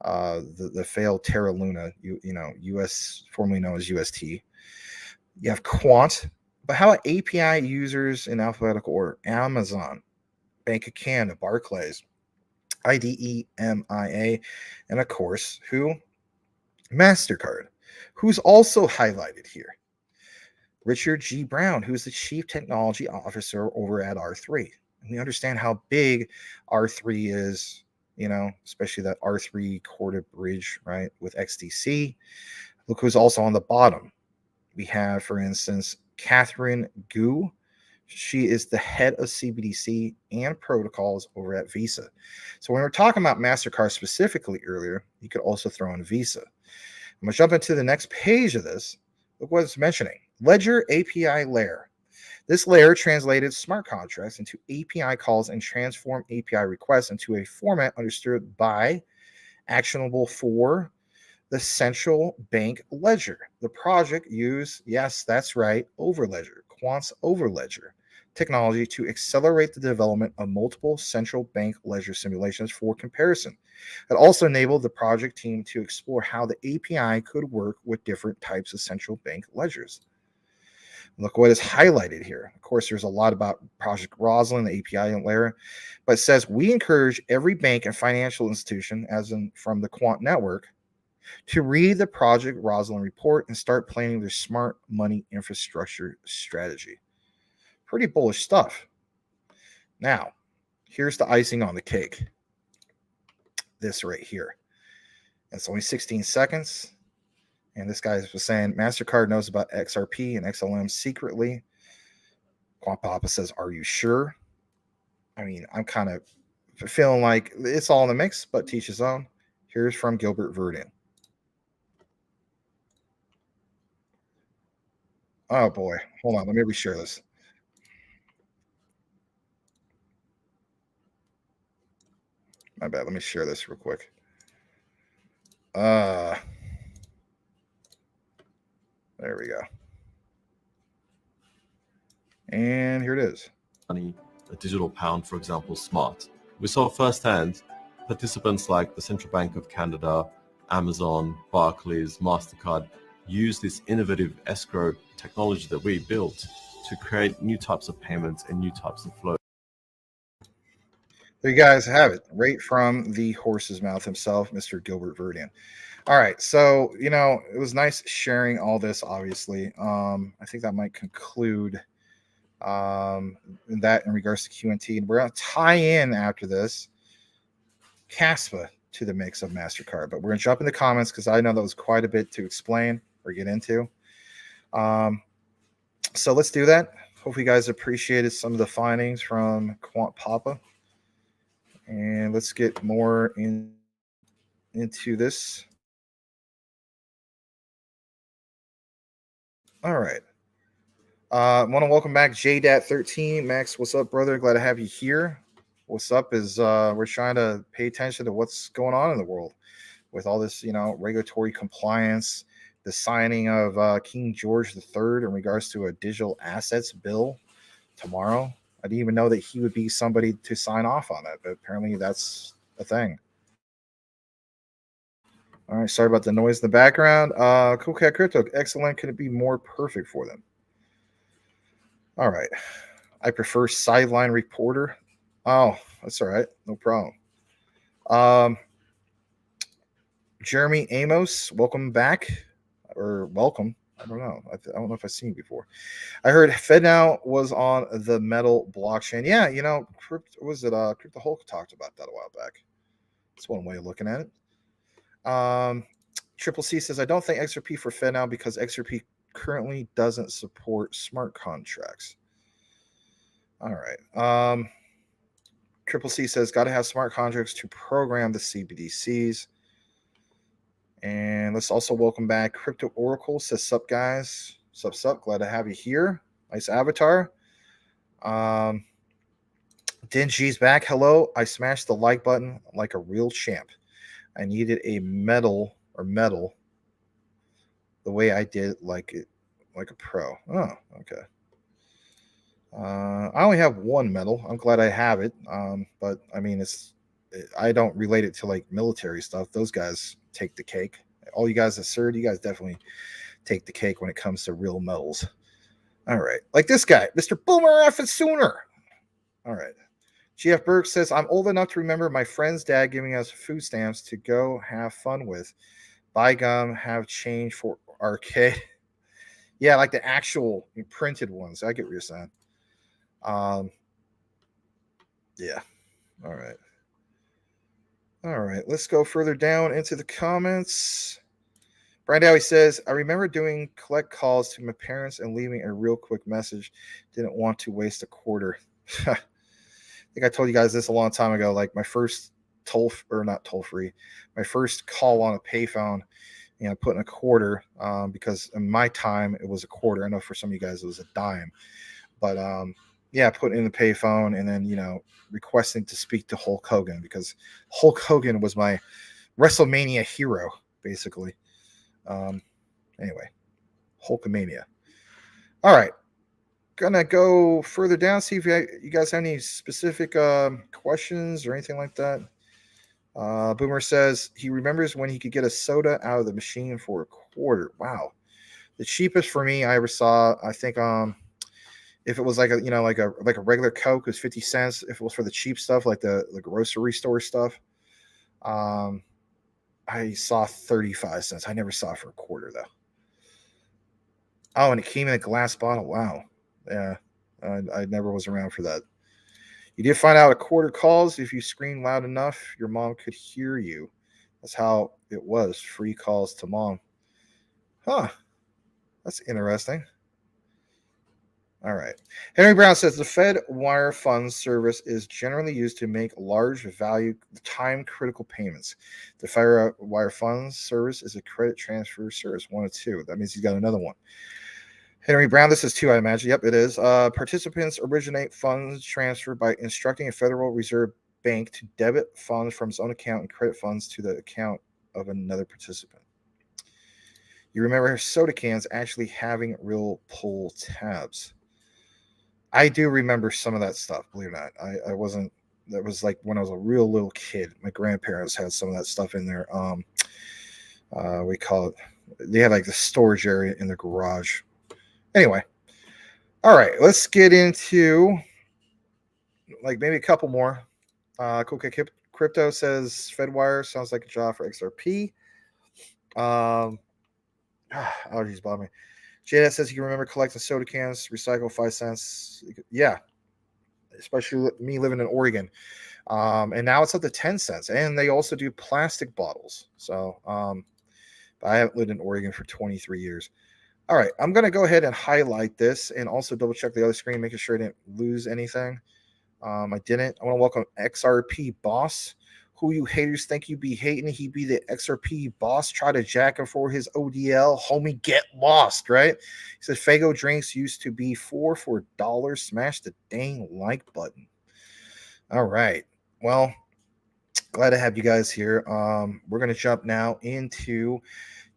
the failed Terra Luna, US, formerly known as UST. You have Quant, but how about API users in alphabetical order? Amazon, Bank of Canada, Barclays, IDEMIA, and of course, who? MasterCard, who's also highlighted here. Richard G. Brown, who's the Chief Technology Officer over at R3. And we understand how big R3 is, especially that R3 Corda bridge, right, with XDC. Look who's also on the bottom. We have, for instance, Catherine Gu. She is the head of CBDC and protocols over at Visa. So when we're talking about MasterCard specifically earlier, you could also throw in Visa. I'm going to jump into the next page of this. Look what it's mentioning. Ledger API layer. This layer translated smart contracts into API calls and transformed API requests into a format understood by actionable for the central bank ledger. The project used, yes, that's right, Overledger, Quant's Overledger technology to accelerate the development of multiple central bank ledger simulations for comparison. It also enabled the project team to explore how the API could work with different types of central bank ledgers. Look what is highlighted here. Of course, there's a lot about Project Rosalind, the API layer, but it says we encourage every bank and financial institution, as in from the Quant network, to read the Project Rosalind report and start planning their smart money infrastructure strategy. Pretty bullish stuff. Now, here's the icing on the cake. This right here. It's only 16 seconds. And this guy was saying MasterCard knows about XRP and XLM secretly. Quant Papa says, are you sure? I mean, I'm kind of feeling like it's all in the mix, but teach his own. Here's from Gilbert Verdin. Oh boy, hold on. Let me reshare this. My bad. Let me share this real quick. There we go. And here it is. Money, a digital pound, for example, smart. We saw firsthand participants like the Central Bank of Canada, Amazon, Barclays, MasterCard use this innovative escrow technology that we built to create new types of payments and new types of flow. There you guys have it, right from the horse's mouth himself, Mr. Gilbert Verdin. All right, so it was nice sharing all this. Obviously, I think that might conclude that in regards to QNT, and we're going to tie in after this Casper to the mix of MasterCard. But we're going to jump in the comments because I know that was quite a bit to explain or get into. So let's do that. Hope you guys appreciated some of the findings from Quant Papa. And let's get more into this. All right. I want to welcome back JDat13. Max, what's up, brother? Glad to have you here. What's up is we're trying to pay attention to what's going on in the world with all this, regulatory compliance, the signing of King George III in regards to a digital assets bill tomorrow. I didn't even know that he would be somebody to sign off on that, but apparently that's a thing. All right, sorry about the noise in the background. Cool Cat Crypto, excellent. Could it be more perfect for them? All right. I prefer sideline reporter. Oh, that's all right. No problem. Jeremy Amos, welcome back. Or welcome. I don't know. I don't know if I've seen you before. I heard FedNow was on the Metal blockchain. Yeah, Crypto Hulk talked about that a while back. That's one way of looking at it. Triple C says, I don't think XRP for FedNow because XRP currently doesn't support smart contracts. All right. Triple C says, got to have smart contracts to program the CBDCs. And let's also welcome back Crypto Oracle. Says, sup, guys. Sup. Glad to have you here. Nice avatar. Dingy's back. Hello. I smashed the like button like a real champ. I needed a medal the way I did like a pro. Oh, okay. I only have one medal. I'm glad I have it. But I mean, it's I don't relate it to like military stuff. Those guys take the cake. All you guys that served, you guys definitely take the cake when it comes to real metals. All right. Like this guy, Mr. Boomer F. Sooner. All right. GF Burke says, I'm old enough to remember my friend's dad giving us food stamps to go have fun with. Buy gum, have change for arcade. Yeah, like the actual printed ones. I get what you're saying. Yeah. All right. All right. Let's go further down into the comments. Brian Dowie says, I remember doing collect calls to my parents and leaving a real quick message. Didn't want to waste a quarter. I think I told you guys this a long time ago. Like my first my first call on a payphone, put in a quarter because in my time it was a quarter. I know for some of you guys it was a dime. But put in the payphone and then, requesting to speak to Hulk Hogan because Hulk Hogan was my WrestleMania hero, basically. Anyway, Hulkamania. All right. Gonna go further down, see if you guys have any specific questions or anything like that. Boomer says he remembers when he could get a soda out of the machine for a quarter. Wow. The cheapest for me I ever saw, I think if it was like a regular Coke, it was 50 cents. If it was for the cheap stuff, like the grocery store stuff, I saw 35 cents. I never saw it for a quarter though. Oh, and it came in a glass bottle. Wow. Yeah. I never was around for that. You did find out a quarter calls. If you screamed loud enough, your mom could hear you. That's how it was. Free calls to mom. Huh. That's interesting. All right. Henry Brown says the Fed wire funds service is generally used to make large value time critical payments. The Fed wire funds service is a credit transfer service. 1 or 2. That means he's got another one. Henry Brown, this is 2, I imagine. Yep, it is. Participants originate funds transfer by instructing a Federal Reserve Bank to debit funds from its own account and credit funds to the account of another participant. You remember soda cans actually having real pull tabs. I do remember some of that stuff, believe it or not. I wasn't, that was like when I was a real little kid. My grandparents had some of that stuff in there. We call it, they had like the storage area in the garage. Anyway, all right, let's get into like maybe a couple more. Cool Crypto says FedWire sounds like a job for XRP. Allergies bother me. JS says he can remember collecting soda cans, recycle 5 cents. Yeah, especially me living in Oregon. And now it's up to 10 cents. And they also do plastic bottles. So I haven't lived in Oregon for 23 years. All right, I'm going to go ahead and highlight this and also double check the other screen, making sure I didn't lose anything. I didn't. I want to welcome XRP Boss. Who you haters think you be hating? He be the XRP boss. Try to jack him for his ODL. Homie, get lost, right? He says, Fago drinks used to be $4 for $1. Smash the dang like button. All right. Well, glad to have you guys here. We're going to jump now into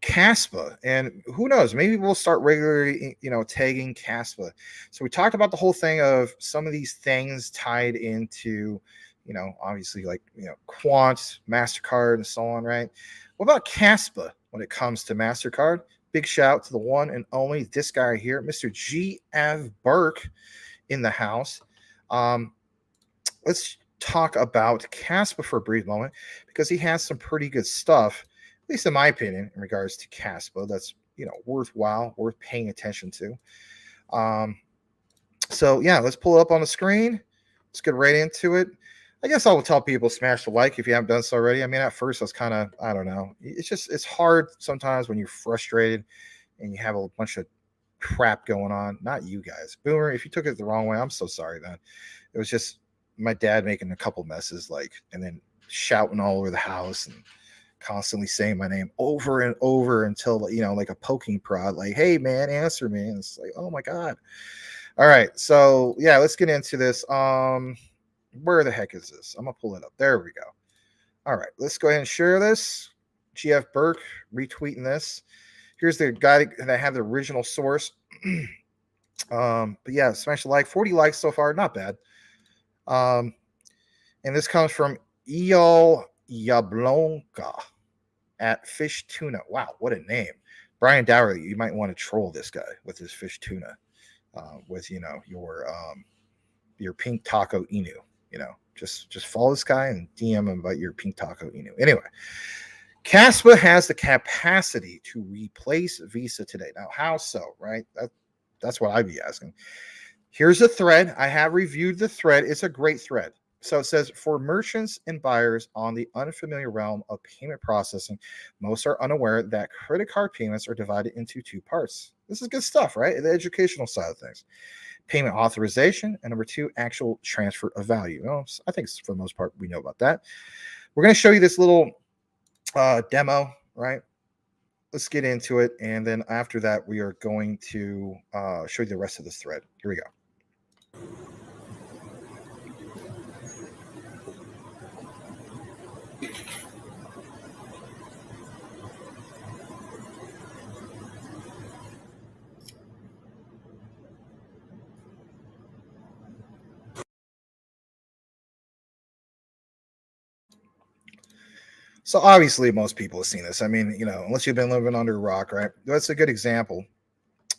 Casper, and who knows, maybe we'll start regularly tagging Casper. So we talked about the whole thing of some of these things tied into obviously like Quant, MasterCard, and so on, right? What about Casper when it comes to MasterCard? Big shout out to the one and only this guy here, Mr. G.F. Burke in the house. Let's talk about Casper for a brief moment because he has some pretty good stuff, at least in my opinion, in regards to Casper. That's worthwhile, worth paying attention to. So yeah, let's pull it up on the screen. Let's get right into it. I guess I will tell people smash the like if you haven't done so already. I mean, at first I was kind of, I don't know. It's hard sometimes when you're frustrated and you have a bunch of crap going on. Not you guys. Boomer, if you took it the wrong way, I'm so sorry, man. It was just my dad making a couple messes, and then shouting all over the house and constantly saying my name over and over until, like a poking prod, like, hey, man, answer me. And it's like, oh, my God. All right. So, yeah, let's get into this. Where the heck is this? I'm going to pull it up. There we go. All right. Let's go ahead and share this. GF Burke retweeting this. Here's the guy that had the original source. But, yeah, smash the like. 40 likes so far. Not bad. And this comes from Yablonka at Fish Tuna. Wow, what a name. Brian Dowry, you might want to troll this guy with his fish tuna, with your pink taco Inu. Just follow this guy and DM him about your pink taco Inu. Anyway, Casper has the capacity to replace Visa today. Now, how so? Right? That's what I'd be asking. Here's a thread. I have reviewed the thread. It's a great thread. So it says, for merchants and buyers on the unfamiliar realm of payment processing, most are unaware that credit card payments are divided into two parts. This is good stuff, right? The educational side of things. Payment authorization, and number two, actual transfer of value. Well, I think for the most part, we know about that. We're going to show you this little demo, right? Let's get into it. And then after that, we are going to show you the rest of this thread. Here we go. So obviously, most people have seen this. I mean, unless you've been living under a rock, right? That's a good example.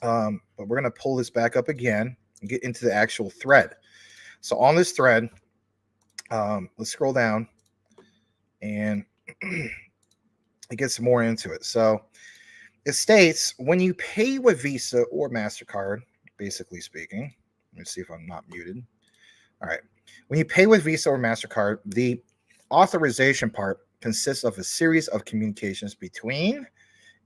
But we're going to pull this back up again and get into the actual thread. So on this thread, let's scroll down, and it gets more into it. So it states, when you pay with Visa or MasterCard, basically speaking, let me see if I'm not muted. All right. When you pay with Visa or MasterCard, the authorization part consists of a series of communications between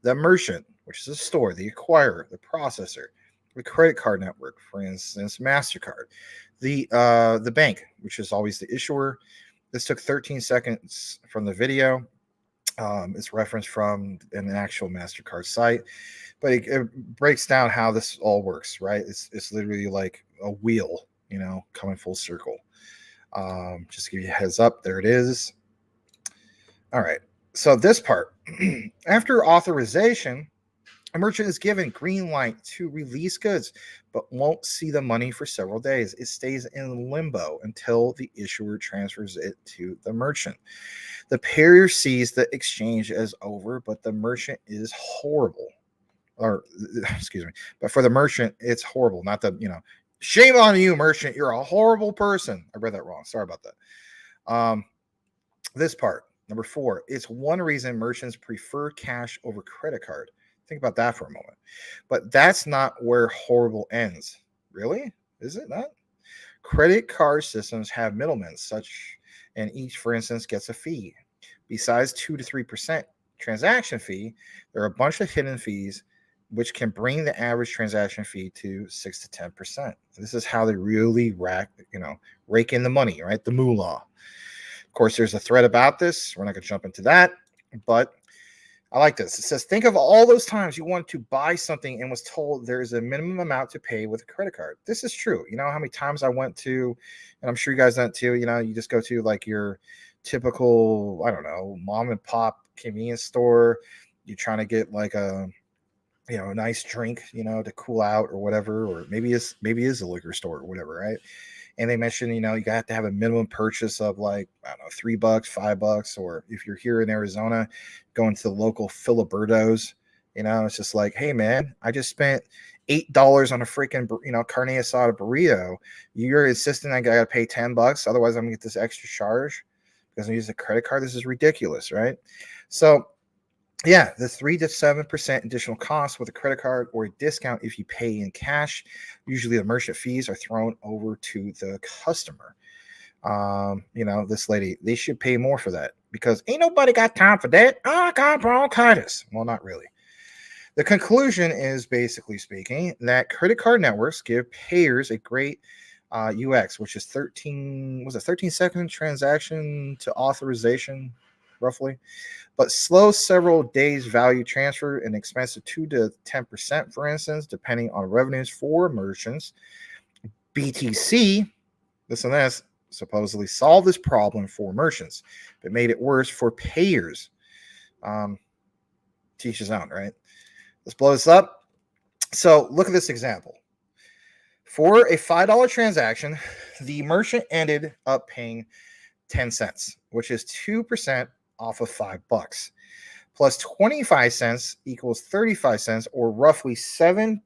the merchant, which is a store, the acquirer, the processor, the credit card network, for instance, MasterCard, the bank, which is always the issuer. This took 13 seconds from the video. It's referenced from an actual MasterCard site, but it breaks down how this all works, right? It's literally like a wheel, coming full circle. Just to give you a heads up, there it is. All right. So this part, after authorization, a merchant is given green light to release goods, but won't see the money for several days. It stays in limbo until the issuer transfers it to the merchant. The payer sees the exchange as over, but the merchant is horrible. Or, excuse me, but for the merchant, it's horrible. Not the, shame on you, merchant. You're a horrible person. I read that wrong. Sorry about that. This part. Number 4, it's one reason merchants prefer cash over credit card. Think about that for a moment. But that's not where horrible ends. Really? Is it not? Credit card systems have middlemen, and each, for instance, gets a fee. Besides 2 to 3% transaction fee, there are a bunch of hidden fees, which can bring the average transaction fee to 6 to 10%. This is how they really rake in the money, right? The moolah. Of course, there's a thread about this. We're not going to jump into that, but I like this. It says, think of all those times you wanted to buy something and was told there is a minimum amount to pay with a credit card. This is true. You know how many times I went to, and I'm sure you guys done too, you just go to like your typical, I don't know, mom and pop convenience store. You're trying to get like a nice drink, to cool out or whatever, or maybe it's a liquor store or whatever, right? And they mentioned, you have to have a minimum purchase of like, I don't know, $3, $5, or if you're here in Arizona, going to the local Filiberto's, it's just like, hey man, I just spent $8 on a freaking, carne asada burrito. You're insisting I gotta pay $10, otherwise I'm gonna get this extra charge because I'm using a credit card. This is ridiculous, right? So yeah, the 3 to 7% additional cost with a credit card, or a discount if you pay in cash. Usually the merchant fees are thrown over to the customer. This lady, they should pay more for that because ain't nobody got time for that. I got bronchitis. Well, not really. The conclusion is, basically speaking, that credit card networks give payers a great UX, which is 13-second transaction to authorization, roughly, but slow several days value transfer and expensive 2 to 10%, for instance, depending on revenues for merchants. BTC, listen to this, supposedly solved this problem for merchants, but made it worse for payers. Teach his own, right? Let's blow this up. So look at this example. For a $5 transaction, the merchant ended up paying 10 cents, which is 2% off of $5. Plus 25 cents equals 35 cents, or roughly 7%,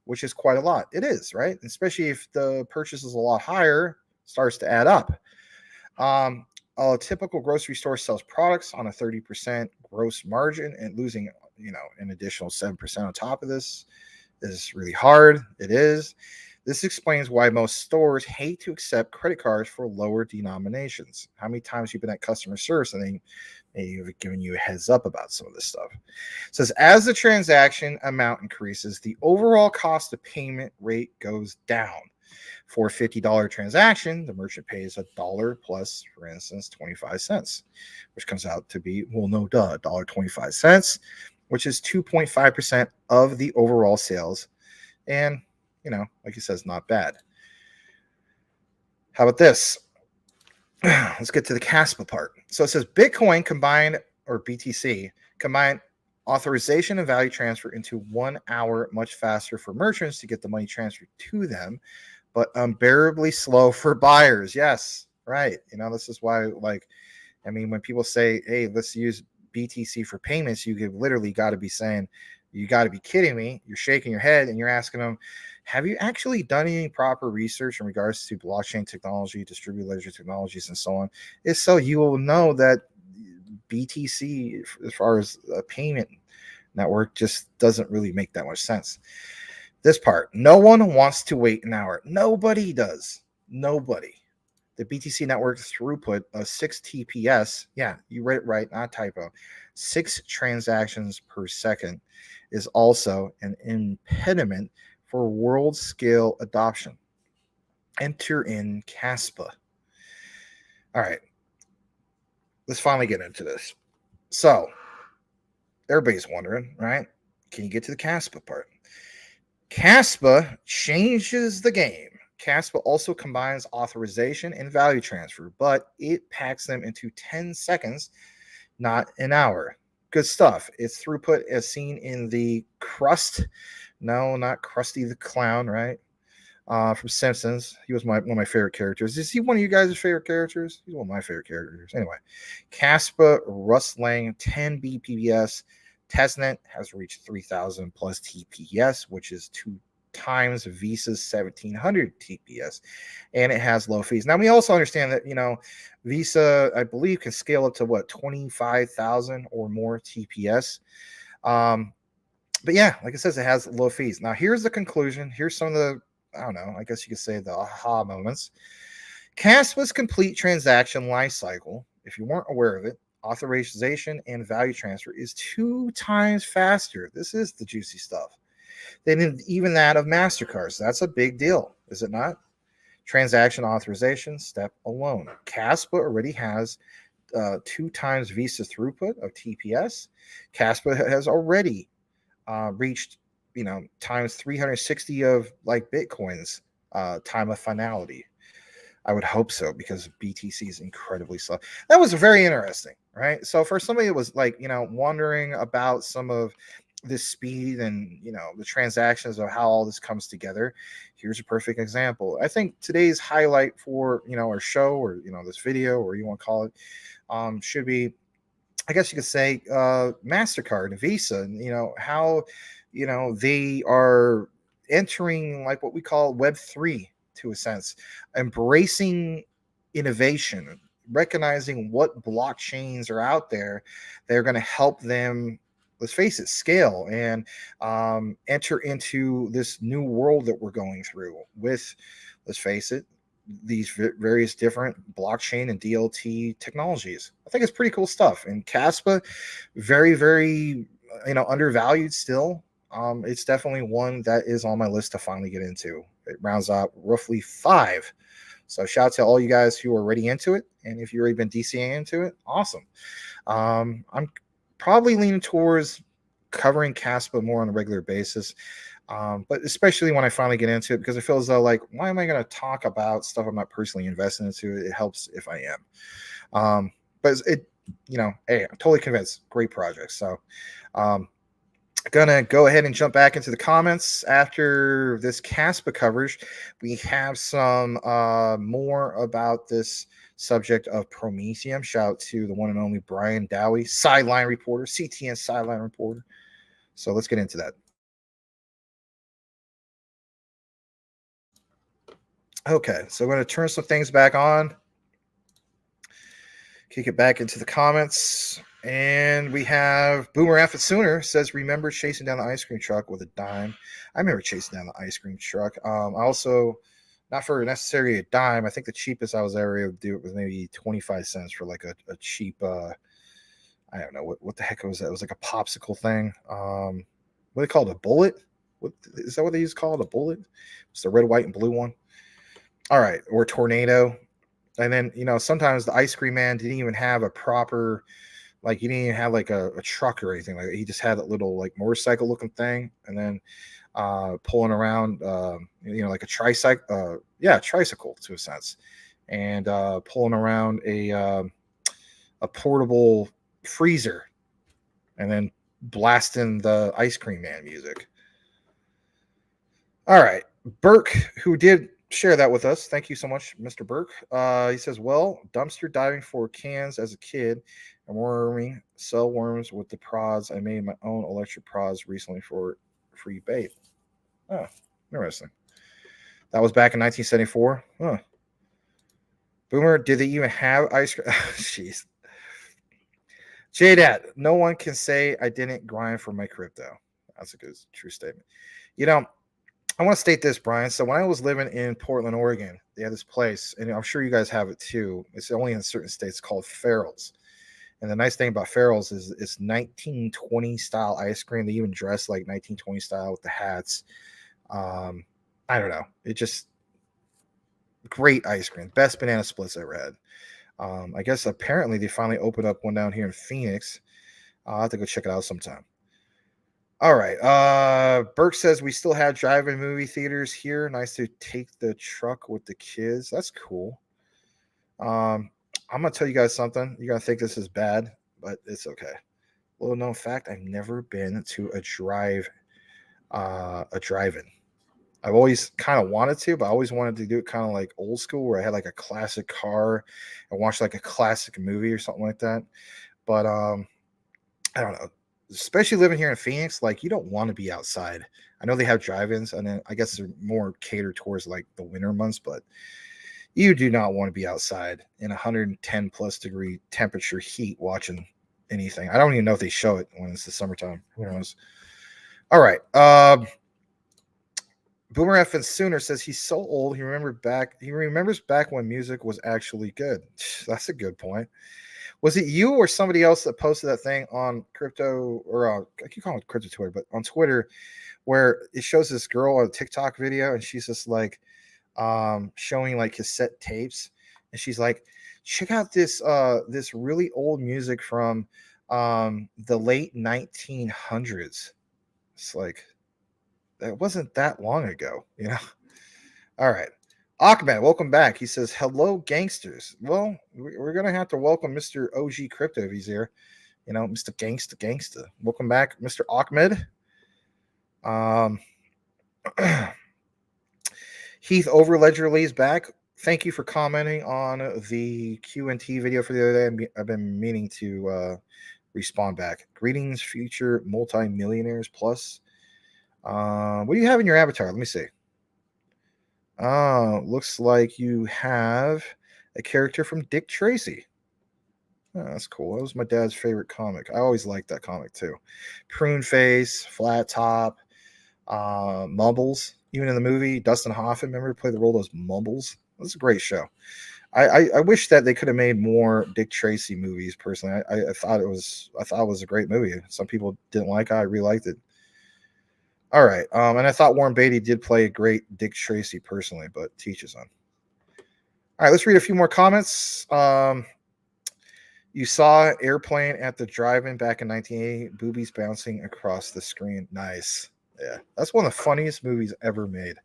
which is quite a lot. It is, right? Especially if the purchase is a lot higher, starts to add up. A typical grocery store sells products on a 30% gross margin, and losing, an additional 7% on top of this is really hard. It is. This explains why most stores hate to accept credit cards for lower denominations. How many times you've been at customer service and they've given you a heads up about some of this stuff? It says, as the transaction amount increases, the overall cost of payment rate goes down. For a $50 transaction, the merchant pays $1 plus, for instance, 25 cents, which comes out to be, $1.25, which is 2.5% of the overall sales. And, like he says, not bad. How about this? Let's get to the Casper part. So it says Bitcoin combined, or BTC, combined authorization and value transfer into 1 hour, much faster for merchants to get the money transferred to them, but unbearably slow for buyers. Yes, right. This is why, when people say, hey, let's use BTC for payments, you could literally got to be saying, you got to be kidding me. You're shaking your head and you're asking them, have you actually done any proper research in regards to blockchain technology, distributed ledger technologies, and so on? If so, you will know that BTC, as far as a payment network, just doesn't really make that much sense. This part, no one wants to wait an hour. Nobody does. Nobody. The BTC network throughput of 6 TPS, yeah, you read it right, not typo, 6 transactions per second, is also an impediment for world scale adoption. Enter in Casper. All right, let's finally get into this. So, everybody's wondering, right? Can you get to the Casper part? Casper changes the game. Casper also combines authorization and value transfer, but it packs them into 10 seconds, not an hour. Good stuff. Its throughput as seen in the Crust. No, not Krusty the Clown, right? From Simpsons. He was one of my favorite characters. Is he one of you guys' favorite characters? He's one of my favorite characters. Anyway, Casper Rustlang 10 Bpbs. Testnet has reached 3,000 plus TPS, which is 2 times Visa's 1,700 TPS, and it has low fees. Now, we also understand that, Visa, I believe, can scale up to 25,000 or more TPS. But yeah, like it says, it has low fees. Now, here's the conclusion. Here's some of the, I guess you could say the aha moments. Casper's complete transaction lifecycle, if you weren't aware of it, authorization and value transfer, is 2 times faster. This is the juicy stuff than even that of MasterCard. So that's a big deal, is it not? Transaction authorization step alone. Casper already has 2 times Visa throughput of TPS. Casper has already reached, times 360 of Bitcoin's time of finality. I would hope so, because BTC is incredibly slow. That was very interesting, right? So for somebody that was wondering about some of this speed and the transactions of how all this comes together, here's a perfect example. I think today's highlight for our show, or this video, or you want to call it, should be, I guess you could say, MasterCard and Visa, and how they are entering what we call Web3, to a sense, embracing innovation, recognizing what blockchains are out there. They're going to help them, let's face it, scale and enter into this new world that we're going through with, let's face it, these various different blockchain and DLT technologies. I think it's pretty cool stuff. And Casper, very, very, undervalued still. It's definitely one that is on my list to finally get into. It rounds out roughly 5. So shout out to all you guys who are already into it. And if you've already been DCA into it, awesome. I'm probably leaning towards covering Casper more on a regular basis. But especially when I finally get into it, because it feels though why am I going to talk about stuff I'm not personally invested into? It helps if I am. But it, hey, I'm totally convinced. Great project. So, Gonna go ahead and jump back into the comments after this Casper coverage. We have some more about this subject of Prometheium. Shout out to the one and only Brian Dowie, sideline reporter, CTN sideline reporter. So let's get into that. Okay, so I'm going to turn some things back on. Kick it back into the comments. And we have Boomer F. Sooner says, remember chasing down the ice cream truck with a dime. I remember chasing down the ice cream truck. I also, not for necessarily a dime, I think the cheapest I was ever able to do it was maybe 25 cents for like a cheap, I don't know, what the heck was that? It was like a popsicle thing. What do they call it? A bullet? What is that what they used to call it? A bullet? It's the red, white, and blue one. All right. Or tornado. And then, sometimes the ice cream man didn't even have a proper, like, he didn't even have like a truck or anything like that. He just had that little like motorcycle looking thing, and then pulling around, like a tricycle, tricycle to a sense, and pulling around a portable freezer, and then blasting the ice cream man music. All right, Burke, who did share that with us. Thank you so much, Mr. Burke. He says, well, dumpster diving for cans as a kid and worming cell worms with the prods. I made my own electric prods recently for free bait. Oh, interesting. That was back in 1974. Huh. Boomer, did they even have ice cream? Jeez. J-Dad, no one can say I didn't grind for my crypto. That's a good, true statement. I want to state this, Brian. So when I was living in Portland, Oregon, they had this place, and I'm sure you guys have it too. It's only in certain states, called Farrell's. And the nice thing about Farrell's is it's 1920 style ice cream. They even dress like 1920 style with the hats. I don't know. It just great ice cream. Best banana splits I ever had. I guess apparently they finally opened up one down here in Phoenix. I'll have to go check it out sometime. All right. Burke says we still have drive-in movie theaters here. Nice to take the truck with the kids. That's cool. I'm gonna tell you guys something. You're gonna think this is bad, but it's okay. Little known fact: I've never been to a drive-in. I've always kind of wanted to, but I always wanted to do it kind of like old school, where I had like a classic car and watch like a classic movie or something like that. But I don't know. Especially living here in Phoenix, like you don't want to be outside. I know they have drive-ins, and then I guess they're more catered towards like the winter months, but you do not want to be outside in 110 plus degree temperature heat watching anything. I don't even know if they show it when it's the summertime. Who knows? All right. Boomer F and Sooner says he's so old he remembers back when music was actually good. That's a good point. Was it you or somebody else that posted that thing on crypto, or I keep calling it crypto Twitter, but on Twitter, where it shows this girl on a TikTok video and she's just like showing like cassette tapes, and she's like, check out this this really old music from the late 1900s. It's like, that wasn't that long ago, All right. Ahmed, welcome back. He says, hello, gangsters. Well, we're going to have to welcome Mr. OG Crypto if he's here. Mr. Gangsta. Welcome back, Mr. Ahmed. Heath Overledgerly is back. Thank you for commenting on the QNT video for the other day. I've been meaning to respond back. Greetings, future multi-millionaires plus. What do you have in your avatar? Let me see. Looks like you have a character from Dick Tracy. Oh, that's cool. That was my dad's favorite comic. I always liked that comic too. Prune face, flat top, Mumbles. Even in the movie, Dustin Hoffman, remember, played the role as Mumbles. That's a great show. I wish that they could have made more Dick Tracy movies. Personally, I thought it was a great movie. Some people didn't like it. I really liked it. All right. And I thought Warren Beatty did play a great Dick Tracy personally, but teaches on. All right, let's read a few more comments. You saw Airplane at the drive-in back in 1980. Boobies bouncing across the screen. Nice. Yeah, that's one of the funniest movies ever made.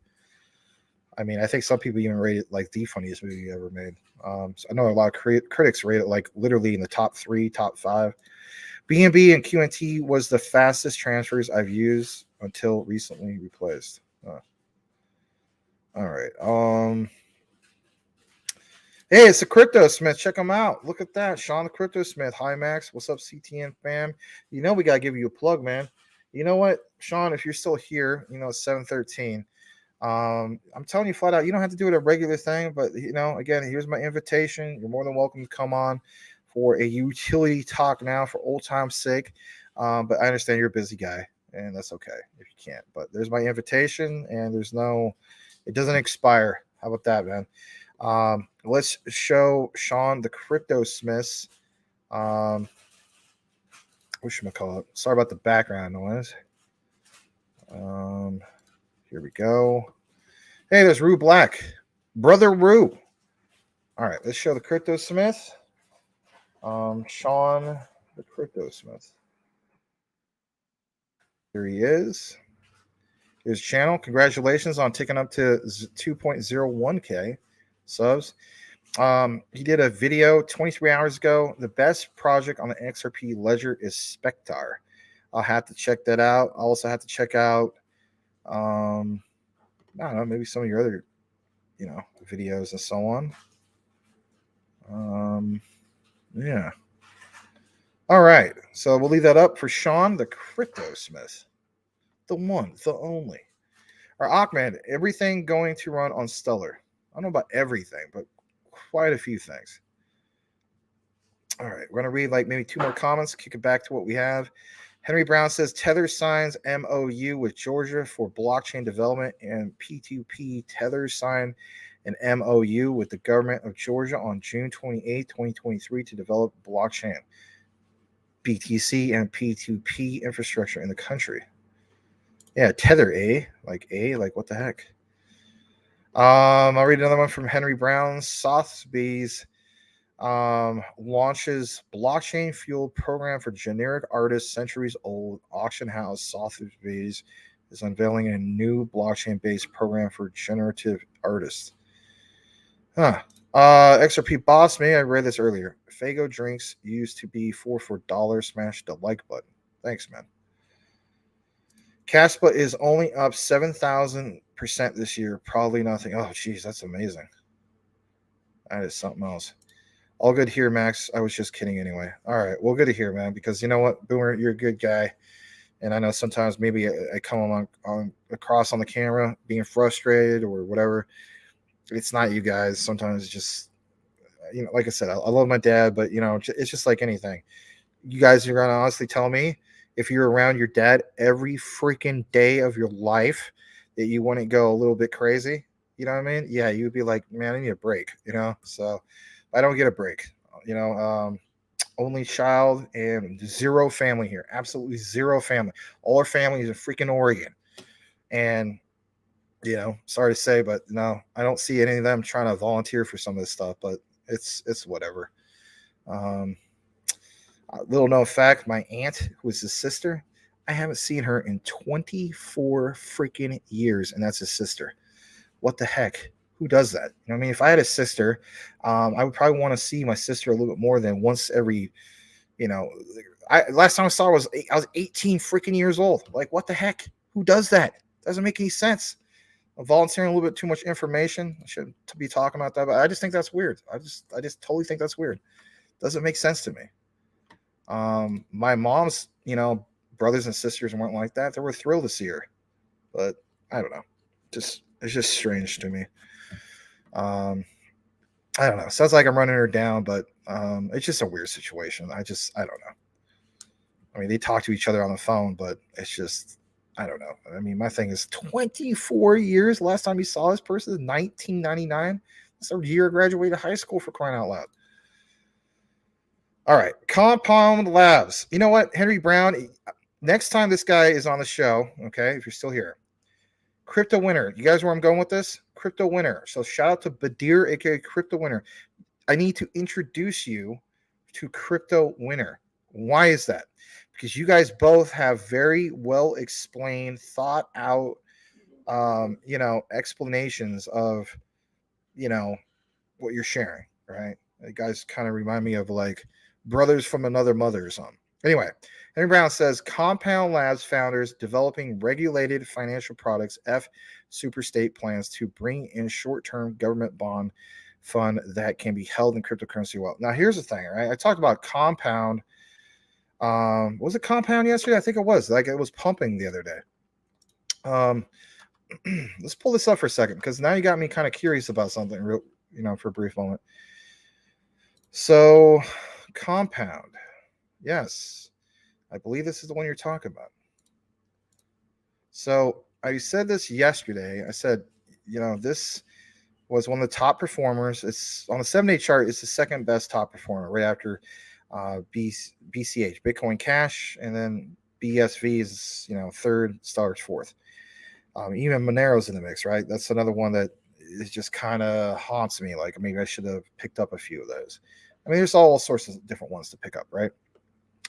I mean, I think some people even rate it like the funniest movie ever made. So I know a lot of critics rate it like literally in the top 3, top 5. BNB and QNT was the fastest transfers I've used until recently replaced. All right. Hey, it's the Crypto Smith. Check him out. Look at that. Sean the Crypto Smith. Hi, Max. What's up, CTN fam? You know we got to give you a plug, man. You know what, Sean, if you're still here, you know, it's 7:13. I'm telling you flat out, you don't have to do it a regular thing, but, you know, again, here's my invitation. You're more than welcome to come on for a utility talk now for old time's sake. But I understand you're a busy guy, and that's okay if you can't. But there's my invitation, and it doesn't expire. How about that, man? Let's show Sean the Crypto Smiths. Whatchamacallit? Sorry about the background noise. Here we go. Hey, there's Rue Black. Brother Rue. All right, let's show the Crypto Smith. Sean the Crypto Smith. Here he is. His channel. Congratulations on ticking up to 2.01K subs. He did a video 23 hours ago. The best project on the XRP ledger is Spectre. I'll have to check that out. I'll also have to check out I don't know, maybe some of your other, you know, videos and so on. Yeah. All right. So we'll leave that up for Sean, the Crypto Smith. The one, the only. Or Ahmed, everything going to run on Stellar. I don't know about everything, but quite a few things. All right. We're going to read like maybe 2 more comments, kick it back to what we have. Henry Brown says Tether signs MOU with Georgia for blockchain development, and P2P Tether signed an MOU with the government of Georgia on June 28, 2023 to develop blockchain, BTC, and P2P infrastructure in the country. Yeah, Tether, like what the heck? I'll read another one from Henry Brown. Sotheby's launches blockchain fueled program for generic artists. Centuries old auction house Sotheby's is unveiling a new blockchain based program for generative artists. XRP boss me. I read this earlier. Fago drinks used to be for $4. Smash the like button. Thanks, man. Casper is only up 7,000% this year. Probably nothing. Oh, geez, that's amazing. That is something else. All good here, Max. I was just kidding anyway. All right. Well, good to hear, man, because you know what, Boomer, you're a good guy. And I know sometimes maybe I come across on the camera being frustrated or whatever. It's not you guys. Sometimes it's just, you know, like I said, I love my dad, but, you know, it's just like anything. You guys are going to honestly tell me if you're around your dad every freaking day of your life that you wouldn't go a little bit crazy. You know what I mean? Yeah, you'd be like, man, I need a break, you know? So I don't get a break, you know. Only child and 0 family here. Absolutely 0 family. All our family is in freaking Oregon. And, you know, sorry to say, but no, I don't see any of them trying to volunteer for some of this stuff, but it's whatever. Little known fact, my aunt, who is his sister, I haven't seen her in 24 freaking years, and that's his sister. What the heck? Who does that? You know what I mean? If I had a sister, I would probably want to see my sister a little bit more than once every, you know, last time I saw her I was 18 freaking years old. Like, what the heck? Who does that? Doesn't make any sense. I'm volunteering a little bit too much information. I shouldn't be talking about that, but I just think that's weird. I just totally think that's weird. Doesn't make sense to me. My mom's, you know, brothers and sisters weren't like that. They were thrilled to see her, but I don't know. It's just strange to me. I don't know. Sounds like I'm running her down, but it's just a weird situation. I don't know. I mean, they talk to each other on the phone, but it's just, I don't know. I mean, my thing is 24 years. Last time you saw this person is 1999. That's the year I graduated high school, for crying out loud. All right. Compound Labs. You know what, Henry Brown, next time this guy is on the show, okay, if you're still here, Crypto Winner. You guys know where I'm going with this? Crypto Winner. So shout out to Badir, aka Crypto Winner. I need to introduce you to Crypto Winner. Why is that? Because you guys both have very well explained, thought out, you know, explanations of, you know, what you're sharing, right? You guys kind of remind me of like brothers from another mother or something. Anyway, Henry Brown says Compound Labs founders developing regulated financial products F super state plans to bring in short-term government bond fund that can be held in cryptocurrency wealth. Now, here's the thing, right? I talked about Compound. Was it Compound yesterday? I think it was. Like, it was pumping the other day. Let's pull this up for a second, because now you got me kind of curious about something real, for a brief moment. So, Compound. Yes, I believe this is the one you're talking about. So I said this yesterday. I said, this was one of the top performers. It's on the 7-day chart. It's the second best top performer, right after BCH, Bitcoin Cash, and then BSV is third, Stellar's fourth. Even Monero's in the mix, right? That's another one that is just kind of haunts me. Like, maybe I should have picked up a few of those. I mean, there's all sorts of different ones to pick up, right?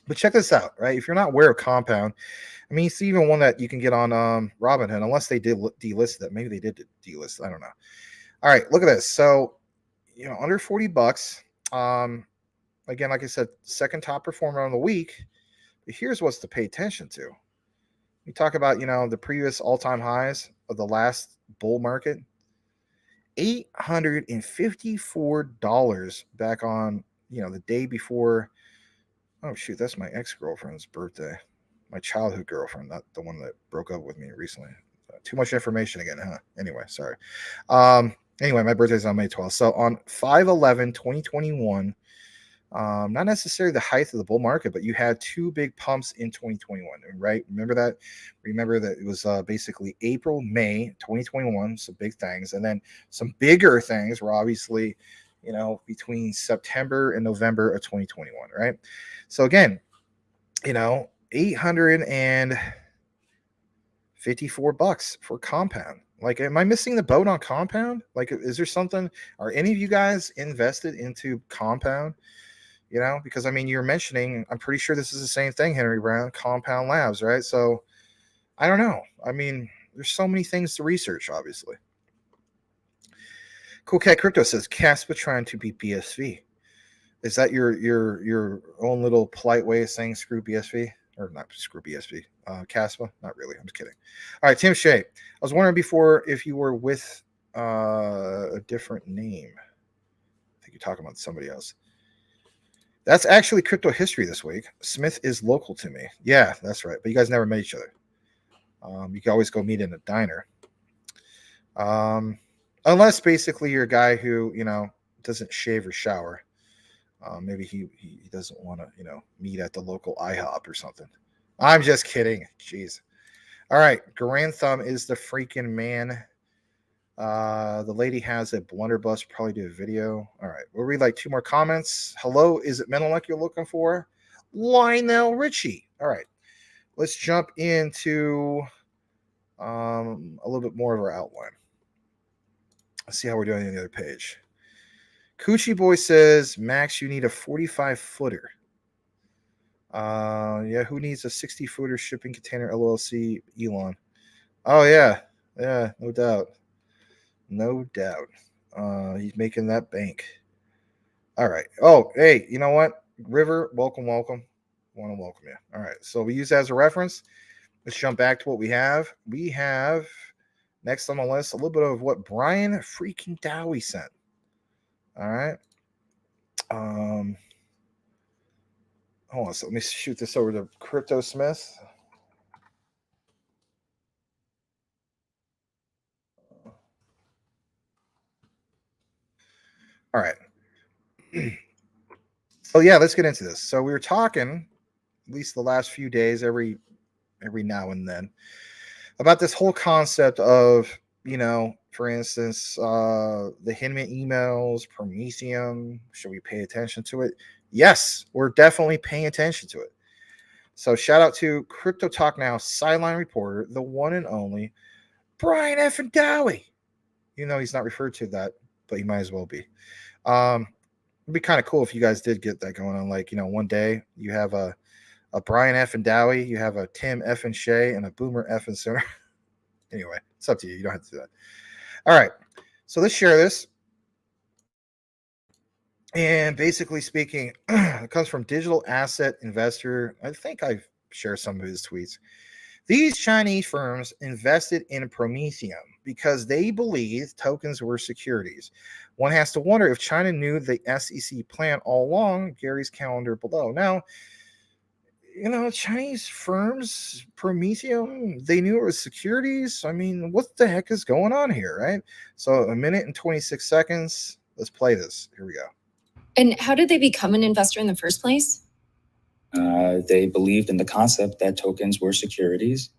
But check this out, right? If you're not aware of Compound, I mean, it's even one that you can get on Robinhood, unless they did delist it. Maybe they did delist. I don't know. All right, look at this. So, under $40. Again, like I said, second top performer on the week. But here's what's to pay attention to. We talk about, the previous all-time highs of the last bull market. $854 back on, the day before. Oh, shoot, that's my ex-girlfriend's birthday. My childhood girlfriend, not the one that broke up with me recently. Too much information again, huh? Anyway, sorry. Anyway, my birthday's on May 12th. So on 5/11/2021, not necessarily the height of the bull market, but you had two big pumps in 2021, right? Remember that? Remember that it was basically April, May 2021, some big things. And then some bigger things were obviously, between September and November of 2021, right? So again, $854 for Compound. Like, am I missing the boat on Compound? Like, is there something? Are any of you guys invested into Compound? Because I mean, you're mentioning, I'm pretty sure this is the same thing, Henry Brown, Compound Labs, right? So I don't know. I mean, there's so many things to research, obviously. Cool Cat Crypto says Casper trying to beat BSV. Is that your own little polite way of saying screw BSV? Or not screw BSV? Casper? Not really. I'm just kidding. All right, Tim Shea. I was wondering before if you were with a different name. I think you're talking about somebody else. That's actually crypto history this week. Smith is local to me. Yeah, that's right. But you guys never met each other. You can always go meet in a diner. Unless basically you're a guy who, doesn't shave or shower. Maybe he doesn't want to, meet at the local IHOP or something. I'm just kidding. Jeez. All right. Grand Thumb is the freaking man. The lady has a blunderbuss, probably do a video. All right. We'll read like two more comments. Hello. Is it Menelec you're looking for? Lionel Richie. All right. Let's jump into a little bit more of our outline. Let's see how we're doing on the other page. Coochie Boy says, Max, you need a 45-footer. Yeah, who needs a 60-footer shipping container LLC, Elon? Oh, yeah. Yeah, no doubt. No doubt. He's making that bank. All right. Oh, hey, you know what? River, welcome. Want to welcome you. All right. So we use that as a reference. Let's jump back to what we have. We have next on the list a little bit of what Brian freaking Dowie sent. All right. Hold on. So let me shoot this over to Crypto Smith. All right. So yeah, let's get into this. So we were talking, at least the last few days, every now and then, about this whole concept of, for instance, the Hinman emails, Prometheium. Should we pay attention to it? Yes, we're definitely paying attention to it. So shout out to Crypto Talk Now sideline reporter, the one and only Brian F. and Dowie. He's not referred to that, but he might as well be. It'd be kind of cool if you guys did get that going on. Like, one day you have a Brian F. and Dowie, you have a Tim F. and Shea, and a Boomer F. and Sooner. Anyway, it's up to you. You don't have to do that. All right. So let's share this. And basically speaking, it comes from Digital Asset Investor. I think I've shared some of his tweets. These Chinese firms invested in Prometheium because they believed tokens were securities. One has to wonder if China knew the SEC plan all along. Gary's calendar below. Now, Chinese firms, Prometheium, they knew it was securities. I mean, what the heck is going on here, right? So, a minute and 26 seconds. Let's play this. Here we go. And how did they become an investor in the first place? They believed in the concept that tokens were securities,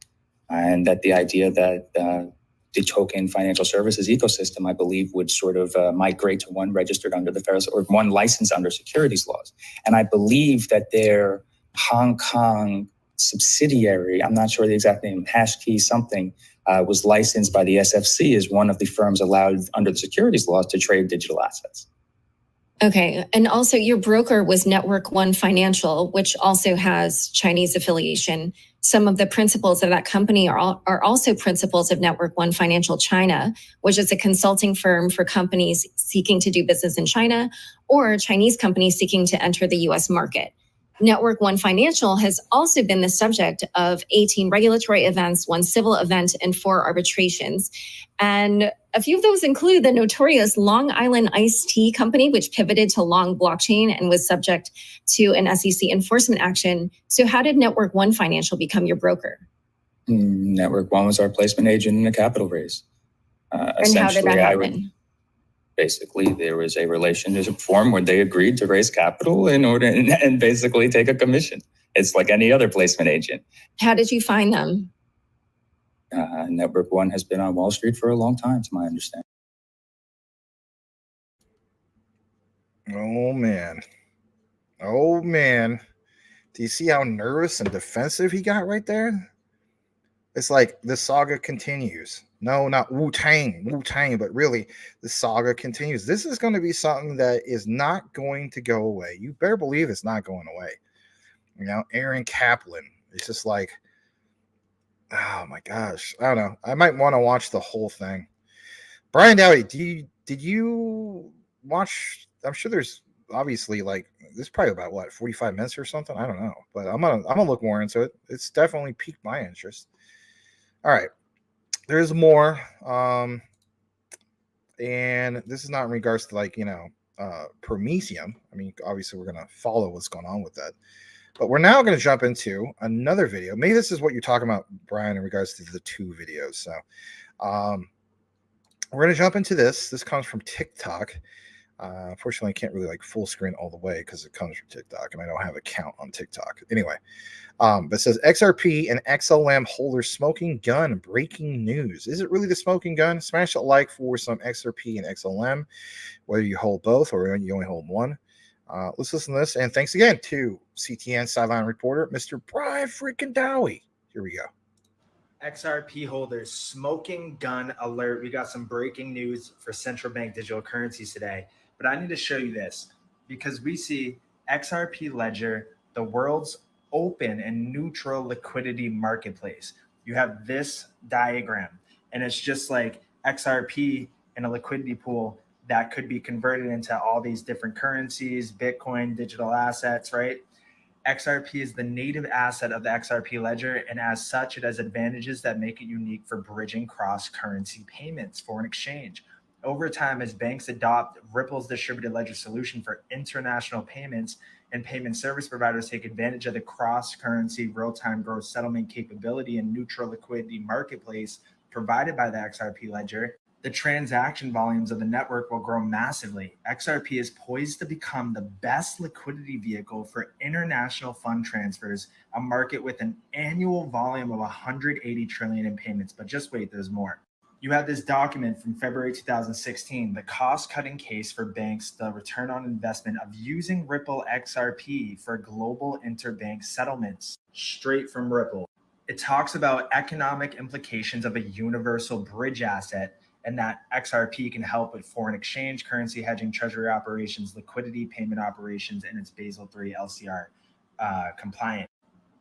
and that the idea that the token financial services ecosystem, I believe, would sort of migrate to one registered under the Federal or one licensed under securities laws. And I believe that their Hong Kong subsidiary, I'm not sure the exact name, Hashkey something, was licensed by the SFC as one of the firms allowed under the securities laws to trade digital assets. Okay. And also your broker was Network One Financial, which also has Chinese affiliation. Some of the principals of that company are also principals of Network One Financial China, which is a consulting firm for companies seeking to do business in China or Chinese companies seeking to enter the US market. Network One Financial has also been the subject of 18 regulatory events, 1 civil event, and 4 arbitrations. And a few of those include the notorious Long Island Iced Tea Company, which pivoted to Long blockchain and was subject to an SEC enforcement action. So how did Network One Financial become your broker? Network One was our placement agent in a capital raise. And how did that happen? Basically, there was a relationship form where they agreed to raise capital in order and basically take a commission. It's like any other placement agent. How did you find them? Network One has been on Wall Street for a long time, to my understanding. Oh, man. Oh, man. Do you see how nervous and defensive he got right there? It's like the saga continues. No, not Wu-Tang, but really the saga continues. This is going to be something that is not going to go away. You better believe it's not going away. Aaron Kaplan. It's just like, oh my gosh. I don't know. I might want to watch the whole thing. Brian Dowdy, did you watch? I'm sure there's obviously there's probably about 45 minutes or something. I don't know, but I'm gonna look more into it. It's definitely piqued my interest. All right. There's more. And this is not in regards to Prometheium. I mean, obviously we're gonna follow what's going on with that. But we're now going to jump into another video. Maybe this is what you're talking about, Brian, in regards to the 2 videos. So we're going to jump into this. This comes from TikTok. Unfortunately, I can't really full screen all the way because it comes from TikTok, and I don't have an account on TikTok. Anyway, but it says XRP and XLM holders smoking gun, breaking news. Is it really the smoking gun? Smash a like for some XRP and XLM, whether you hold both or you only hold one. Let's listen to this. And thanks again to CTN sideline reporter, Mr. Brian freaking Dowie. Here we go. XRP holders, smoking gun alert. We got some breaking news for central bank digital currencies today. But I need to show you this because we see XRP Ledger, the world's open and neutral liquidity marketplace. You have this diagram, and it's just like XRP in a liquidity pool that could be converted into all these different currencies, Bitcoin, digital assets, right? XRP is the native asset of the XRP ledger, and as such, it has advantages that make it unique for bridging cross-currency payments, foreign exchange. Over time, as banks adopt Ripple's distributed ledger solution for international payments and payment service providers take advantage of the cross-currency real-time gross settlement capability and neutral liquidity marketplace provided by the XRP ledger, the transaction volumes of the network will grow massively. XRP is poised to become the best liquidity vehicle for international fund transfers, a market with an annual volume of 180 trillion in payments. But just wait, there's more. You have this document from February 2016, the cost-cutting case for banks, the return on investment of using Ripple XRP for global interbank settlements, straight from Ripple. It talks about economic implications of a universal bridge asset, and that XRP can help with foreign exchange, currency hedging, treasury operations, liquidity, payment operations, and it's Basel III LCR compliant.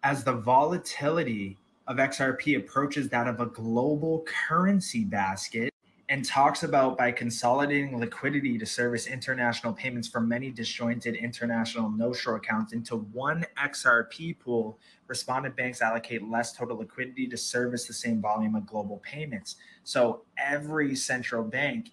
As the volatility of XRP approaches that of a global currency basket, and talks about by consolidating liquidity to service international payments from many disjointed international no-shore accounts into one XRP pool, respondent banks allocate less total liquidity to service the same volume of global payments. So every central bank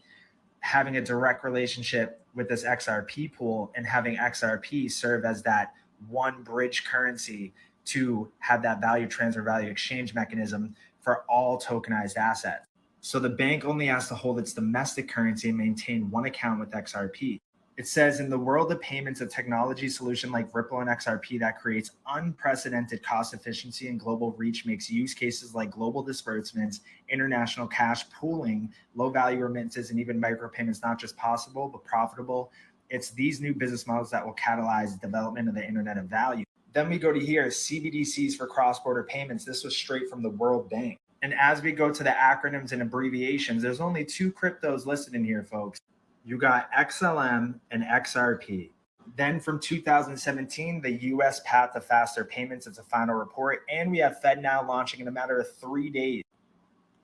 having a direct relationship with this XRP pool and having XRP serve as that one bridge currency to have that value transfer, value exchange mechanism for all tokenized assets. So the bank only has to hold its domestic currency and maintain one account with XRP. It says, in the world of payments, a technology solution like Ripple and XRP that creates unprecedented cost efficiency and global reach makes use cases like global disbursements, international cash pooling, low value remittances, and even micropayments not just possible, but profitable. It's these new business models that will catalyze the development of the Internet of Value. Then we go to here, CBDCs for cross-border payments. This was straight from the World Bank. And as we go to the acronyms and abbreviations, there's only two cryptos listed in here, folks. You got XLM and XRP. Then from 2017, the US Path to Faster Payments, it's a final report. And we have FedNow launching in a matter of 3 days.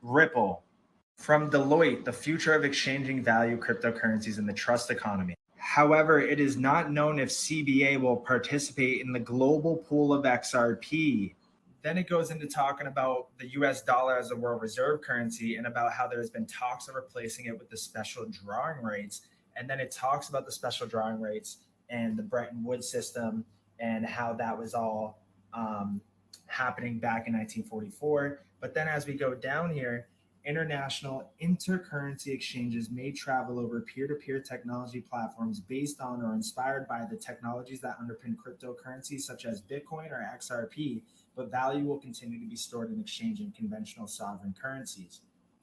Ripple. From Deloitte, the future of exchanging value cryptocurrencies in the trust economy. However, it is not known if CBA will participate in the global pool of XRP. Then it goes into talking about the US dollar as a world reserve currency and about how there's been talks of replacing it with the special drawing rates. And then it talks about the special drawing rates and the Bretton Woods system and how that was all happening back in 1944. But then as we go down here, international intercurrency exchanges may travel over peer-to-peer technology platforms based on or inspired by the technologies that underpin cryptocurrencies such as Bitcoin or XRP, but value will continue to be stored in exchange in conventional sovereign currencies.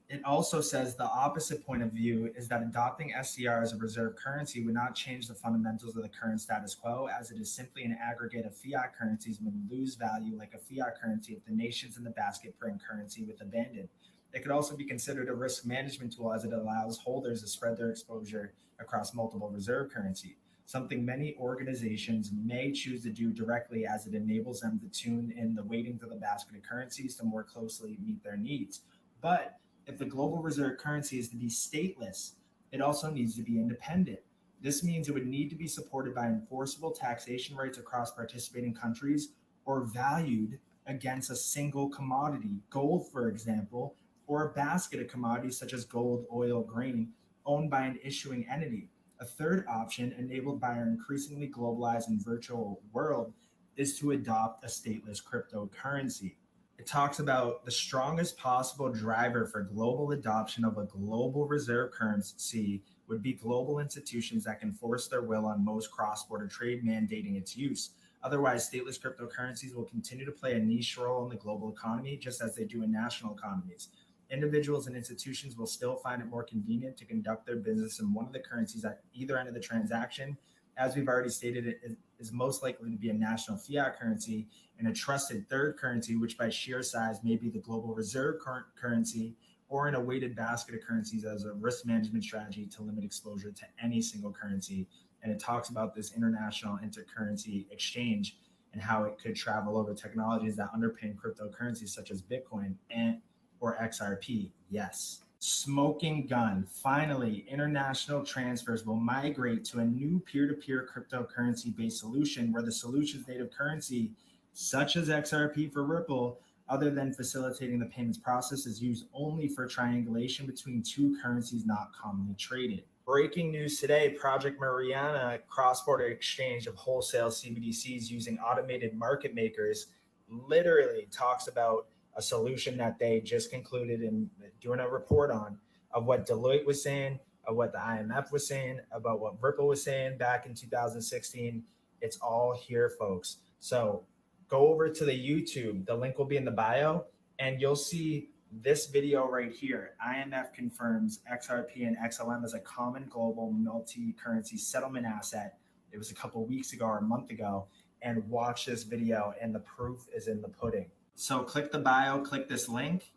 It also says the opposite point of view is that adopting SDR as a reserve currency would not change the fundamentals of the current status quo, as it is simply an aggregate of fiat currencies and would lose value like a fiat currency if the nations in the basket print currency with abandoned. It could also be considered a risk management tool as it allows holders to spread their exposure across multiple reserve currency, something many organizations may choose to do directly as it enables them to tune in the weightings of the basket of currencies to more closely meet their needs. But if the global reserve currency is to be stateless, it also needs to be independent. This means it would need to be supported by enforceable taxation rates across participating countries or valued against a single commodity, gold, for example, or a basket of commodities such as gold, oil, grain, owned by an issuing entity. A third option, enabled by our increasingly globalized and virtual world, is to adopt a stateless cryptocurrency. It talks about the strongest possible driver for global adoption of a global reserve currency would be global institutions that can force their will on most cross-border trade, mandating its use. Otherwise, stateless cryptocurrencies will continue to play a niche role in the global economy, just as they do in national economies. Individuals and institutions will still find it more convenient to conduct their business in one of the currencies at either end of the transaction. As we've already stated, it is most likely to be a national fiat currency and a trusted third currency, which by sheer size may be the global reserve currency, or in a weighted basket of currencies as a risk management strategy to limit exposure to any single currency. And it talks about this international intercurrency exchange and how it could travel over technologies that underpin cryptocurrencies such as Bitcoin or XRP. Yes. Smoking gun. Finally, international transfers will migrate to a new peer-to-peer cryptocurrency-based solution where the solution's native currency, such as XRP for Ripple, other than facilitating the payments process, is used only for triangulation between two currencies not commonly traded. Breaking news today, Project Mariana cross-border exchange of wholesale CBDCs using automated market makers literally talks about a solution that they just concluded in doing a report on of what Deloitte was saying, of what the IMF was saying, about what Ripple was saying back in 2016. It's all here, folks. So go over to the YouTube. The link will be in the bio, and you'll see this video right here. IMF confirms XRP and XLM as a common global multi-currency settlement asset. It was a couple weeks ago or a month ago, and watch this video, and the proof is in the pudding. So click the bio, click this link,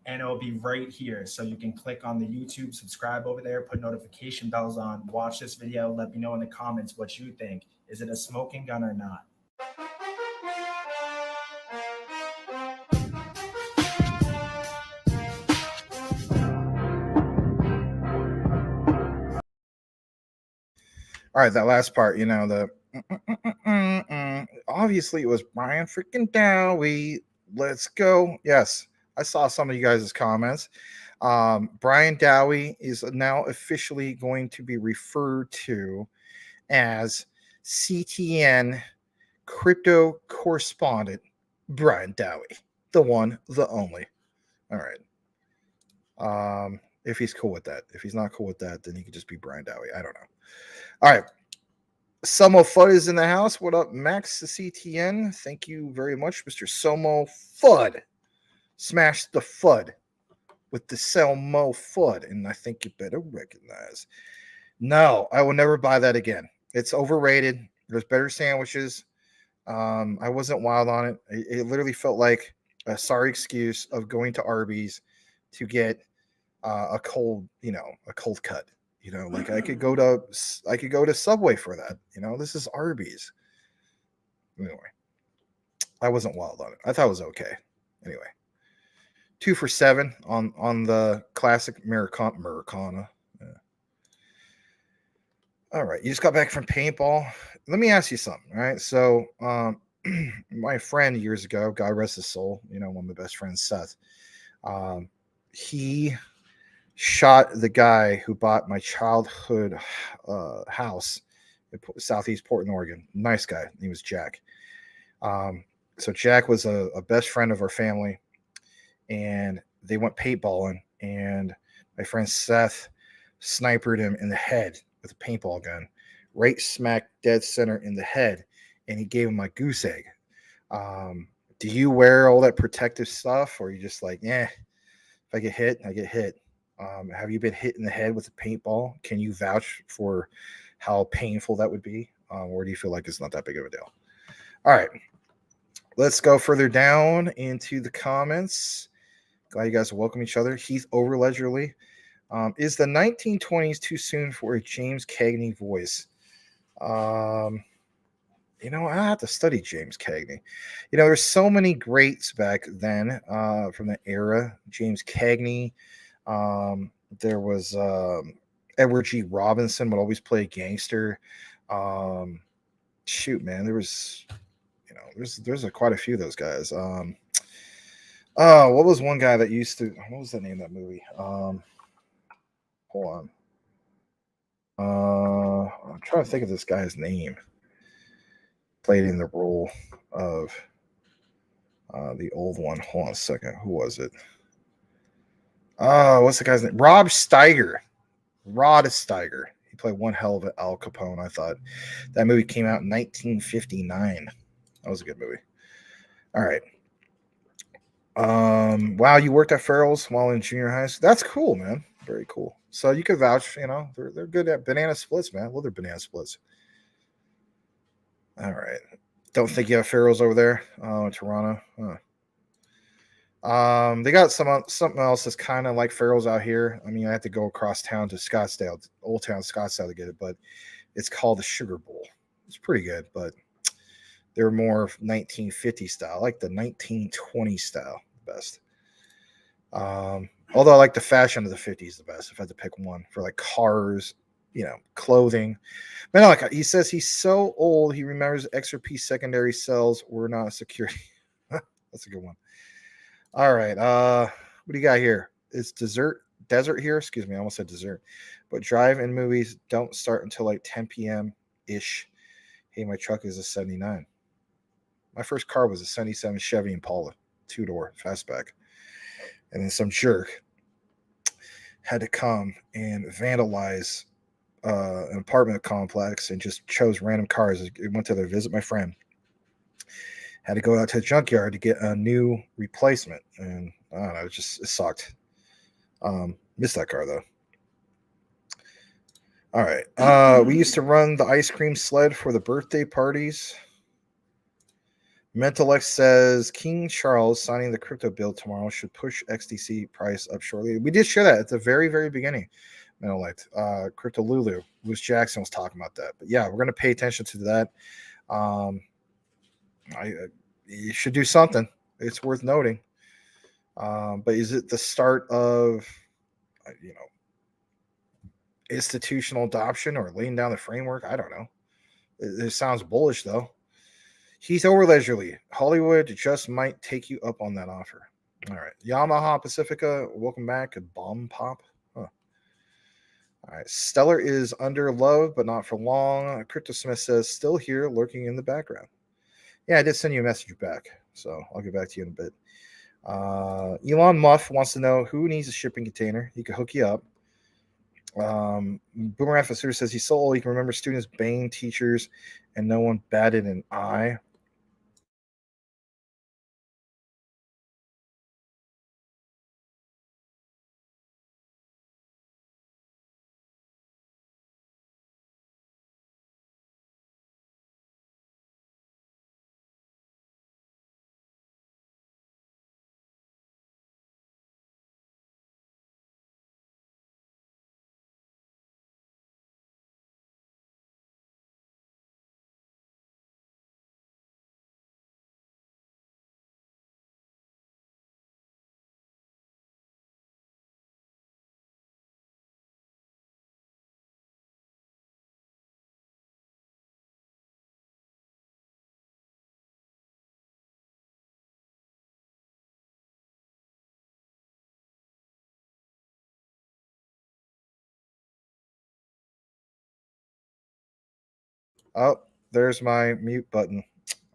and it'll be right here. So you can click on the YouTube, subscribe over there, put notification bells on, watch this video, let me know in the comments what you think. Is it a smoking gun or not? All right, that last part, the obviously it was Brian freaking Dowie. Let's go. Yes, I saw some of you guys' comments. Brian Dowie is now officially going to be referred to as CTN crypto correspondent Brian Dowie, the one, the only. All right. If he's cool with that. If he's not cool with that, then he could just be Brian Dowie. I don't know. All right. Somo Fudd is in the house. What up, Max the CTN? Thank you very much, Mr. Somo Fudd. Smash the Fudd with the Selmo Fudd, and I think you better recognize. No, I will never buy that again. It's overrated. There's better sandwiches. I wasn't wild on it. It literally felt like a sorry excuse of going to Arby's to get a cold cut. Like I could go to Subway for that. This is Arby's. Anyway, I wasn't wild on it. I thought it was okay. Anyway, 2 for $7 on the classic Americana. Yeah. All right, you just got back from paintball. Let me ask you something. All right, so my friend years ago, God rest his soul, one of my best friends, Seth. He shot the guy who bought my childhood house in Southeast Portland, Oregon. Nice guy. He was Jack. So Jack was a best friend of our family, and they went paintballing, and my friend Seth sniped him in the head with a paintball gun, right smack dead center in the head, and he gave him my goose egg. Do you wear all that protective stuff, or are you just like, if I get hit, I get hit? Have you been hit in the head with a paintball? Can you vouch for how painful that would be? Or do you feel like it's not that big of a deal? All right. Let's go further down into the comments. Glad you guys welcome each other. Heath Overledgerly. Is the 1920s too soon for a James Cagney voice? I have to study James Cagney. There's so many greats back then from the era. James Cagney. There was Edward G. Robinson would always play a gangster. Shoot, man, there was, there's quite a few of those guys. What was one guy that used to? What was the name of that movie? Hold on. I'm trying to think of this guy's name. Played in the role of the old one. Hold on a second. Who was it? What's the guy's name? Rod Steiger. He played one hell of an Al Capone. I thought that movie came out in 1959. That was a good movie. All right. Wow, you worked at Farrell's while in junior high school. That's cool, man. Very cool. So you could vouch. They're good at banana splits, man. Well, they're banana splits. All right. Don't think you have Farrell's over there. In Toronto. Huh. They got something else that's kind of like Farrell's out here. I mean, I had to go across town to Scottsdale, Old Town Scottsdale, to get it, but it's called the Sugar Bowl. It's pretty good, but they're more 1950 style. I like the 1920 style the best. Although I like the fashion of the 50s the best. If I had to pick one for like cars, clothing. Man, like he says, he's so old he remembers XRP secondary sales were not a security. That's a good one. All right. What do you got here? It's desert here. Excuse me. I almost said dessert. But drive-in movies don't start until like 10 p.m. ish. Hey, my truck is a 79. My first car was a 77 Chevy Impala, 2-door fastback. And then some jerk had to come and vandalize an apartment complex and just chose random cars. I went to there to visit my friend. Had to go out to the junkyard to get a new replacement, and I don't know, it sucked. Missed that car though. All right, we used to run the ice cream sled for the birthday parties. Mental X says King Charles signing the crypto bill tomorrow should push XDC price up shortly. We did share that at the very, very beginning. Mental X, Crypto Lulu, Bruce Jackson was talking about that. But yeah, we're going to pay attention to that. You should do something. It's worth noting. But is it the start of, institutional adoption or laying down the framework. I don't know. It sounds bullish though. He's over leisurely. Hollywood just might take you up on that offer. All right. Yamaha Pacifica, welcome back. Bomb Pop. Huh. All right. Stellar is under love, but not for long. CryptoSmith says, still here, lurking in the background. Yeah, I did send you a message back, so I'll get back to you in a bit. Elon Muff wants to know who needs a shipping container. He could hook you up. Boomer Officer says he's so old he can remember students banging teachers and no one batted an eye. Oh, there's my mute button.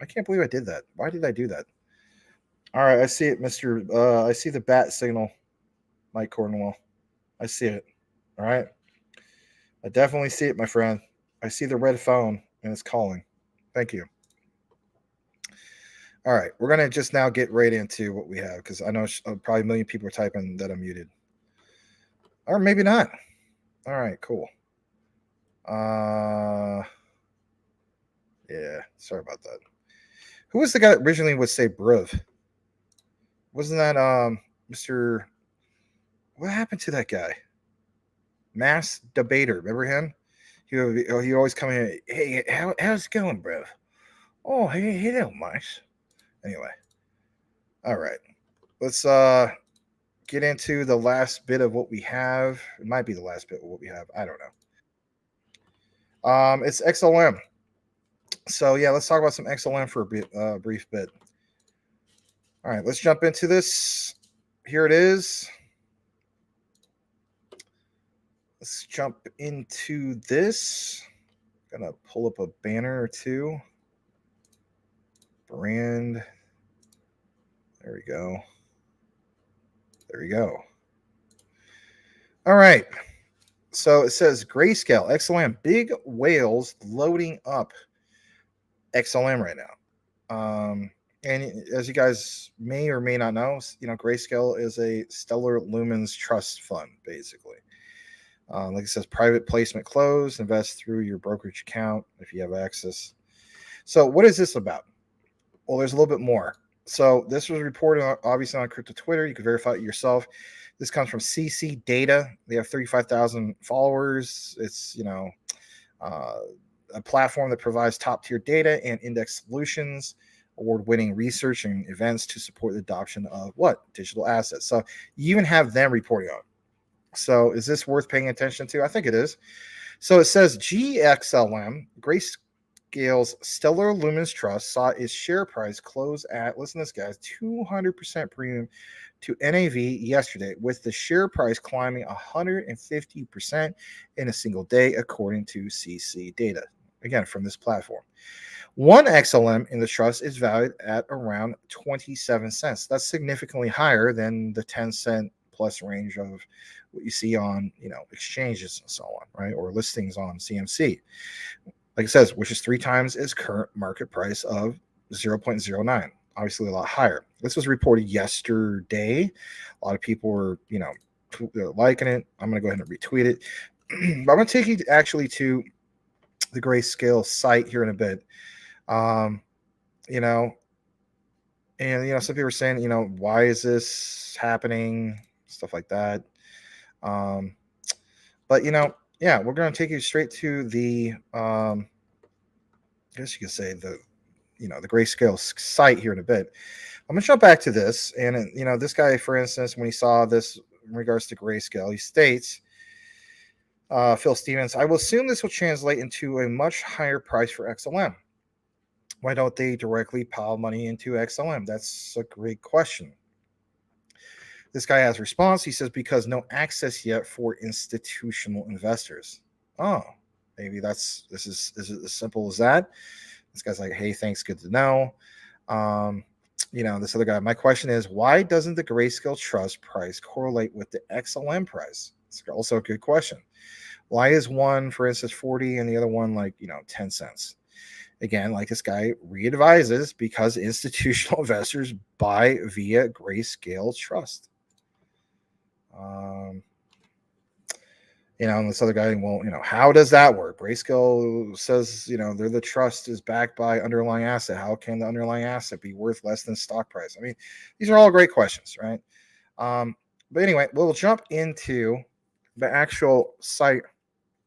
I can't believe I did that. Why did I do that? All right, I see it, Mr. I see the bat signal, Mike Cornwall. I see it. All right. I definitely see it, my friend. I see the red phone and it's calling. Thank you. All right, we're gonna just now get right into what we have because I know probably a million people are typing that I'm muted, or maybe not. All right, cool. Yeah, sorry about that. Who was the guy that originally would say bruv? Wasn't that Mr. What happened to that guy? Mass Debater, remember him? He always come in. Hey, how's it going, bro? Oh, hey, hello, Max. Anyway, all right. Let's get into the last bit of what we have. It might be the last bit of what we have. I don't know. It's XLM. So yeah, let's talk about some XLM for a brief bit. All right, let's jump into this. Here it is. Let's jump into this. Gonna pull up a banner or two. Brand. There we go. There we go. All right. So it says Grayscale, XLM, big whales loading up XLM right now. And as you guys may or may not know, Grayscale is a Stellar Lumens trust fund, basically. Like it says, private placement closed, invest through your brokerage account if you have access. So what is this about? Well, there's a little bit more. So this was reported obviously on Crypto Twitter. You can verify it yourself. This comes from CC Data. They have 35,000 followers. It's, a platform that provides top-tier data and index solutions, award-winning research and events to support the adoption of digital assets. So you even have them reporting on it. So is this worth paying attention to? I think it is. So it says GXLM, Grayscale's Stellar Lumens Trust, saw its share price close at, listen to this, guys, 200% premium to NAV yesterday, with the share price climbing 150% in a single day, according to CC Data. Again, from this platform. One XLM in the trust is valued at around 27 cents. That's significantly higher than the 10-cent plus range of what you see on, exchanges and so on, right? Or listings on CMC. Like it says, which is 3 times its current market price of 0.09. Obviously a lot higher. This was reported yesterday. A lot of people were, liking it. I'm going to go ahead and retweet it. But I'm going to take you actually to the Grayscale site here in a bit. And some people are saying, why is this happening? Stuff like that. But we're going to take you straight to the, I guess you could say the Grayscale site here in a bit. I'm going to jump back to this. And, this guy, for instance, when he saw this in regards to Grayscale, he states, Phil Stevens, I will assume this will translate into a much higher price for XLM. Why don't they directly pile money into XLM? That's a great question. This guy has a response. He says, because no access yet for institutional investors. Oh, maybe this is as simple as that. This guy's like, hey, thanks, good to know. This other guy, my question is, why doesn't the Grayscale Trust price correlate with the XLM price? It's also a good question. Why is one, for instance, 40 and the other one 10 cents? Again, like this guy readvises, because institutional investors buy via Grayscale Trust. And this other guy, well, how does that work? Grayscale says, they're the trust is backed by underlying asset. How can the underlying asset be worth less than stock price? I mean, these are all great questions, right? But anyway, we'll jump into the actual site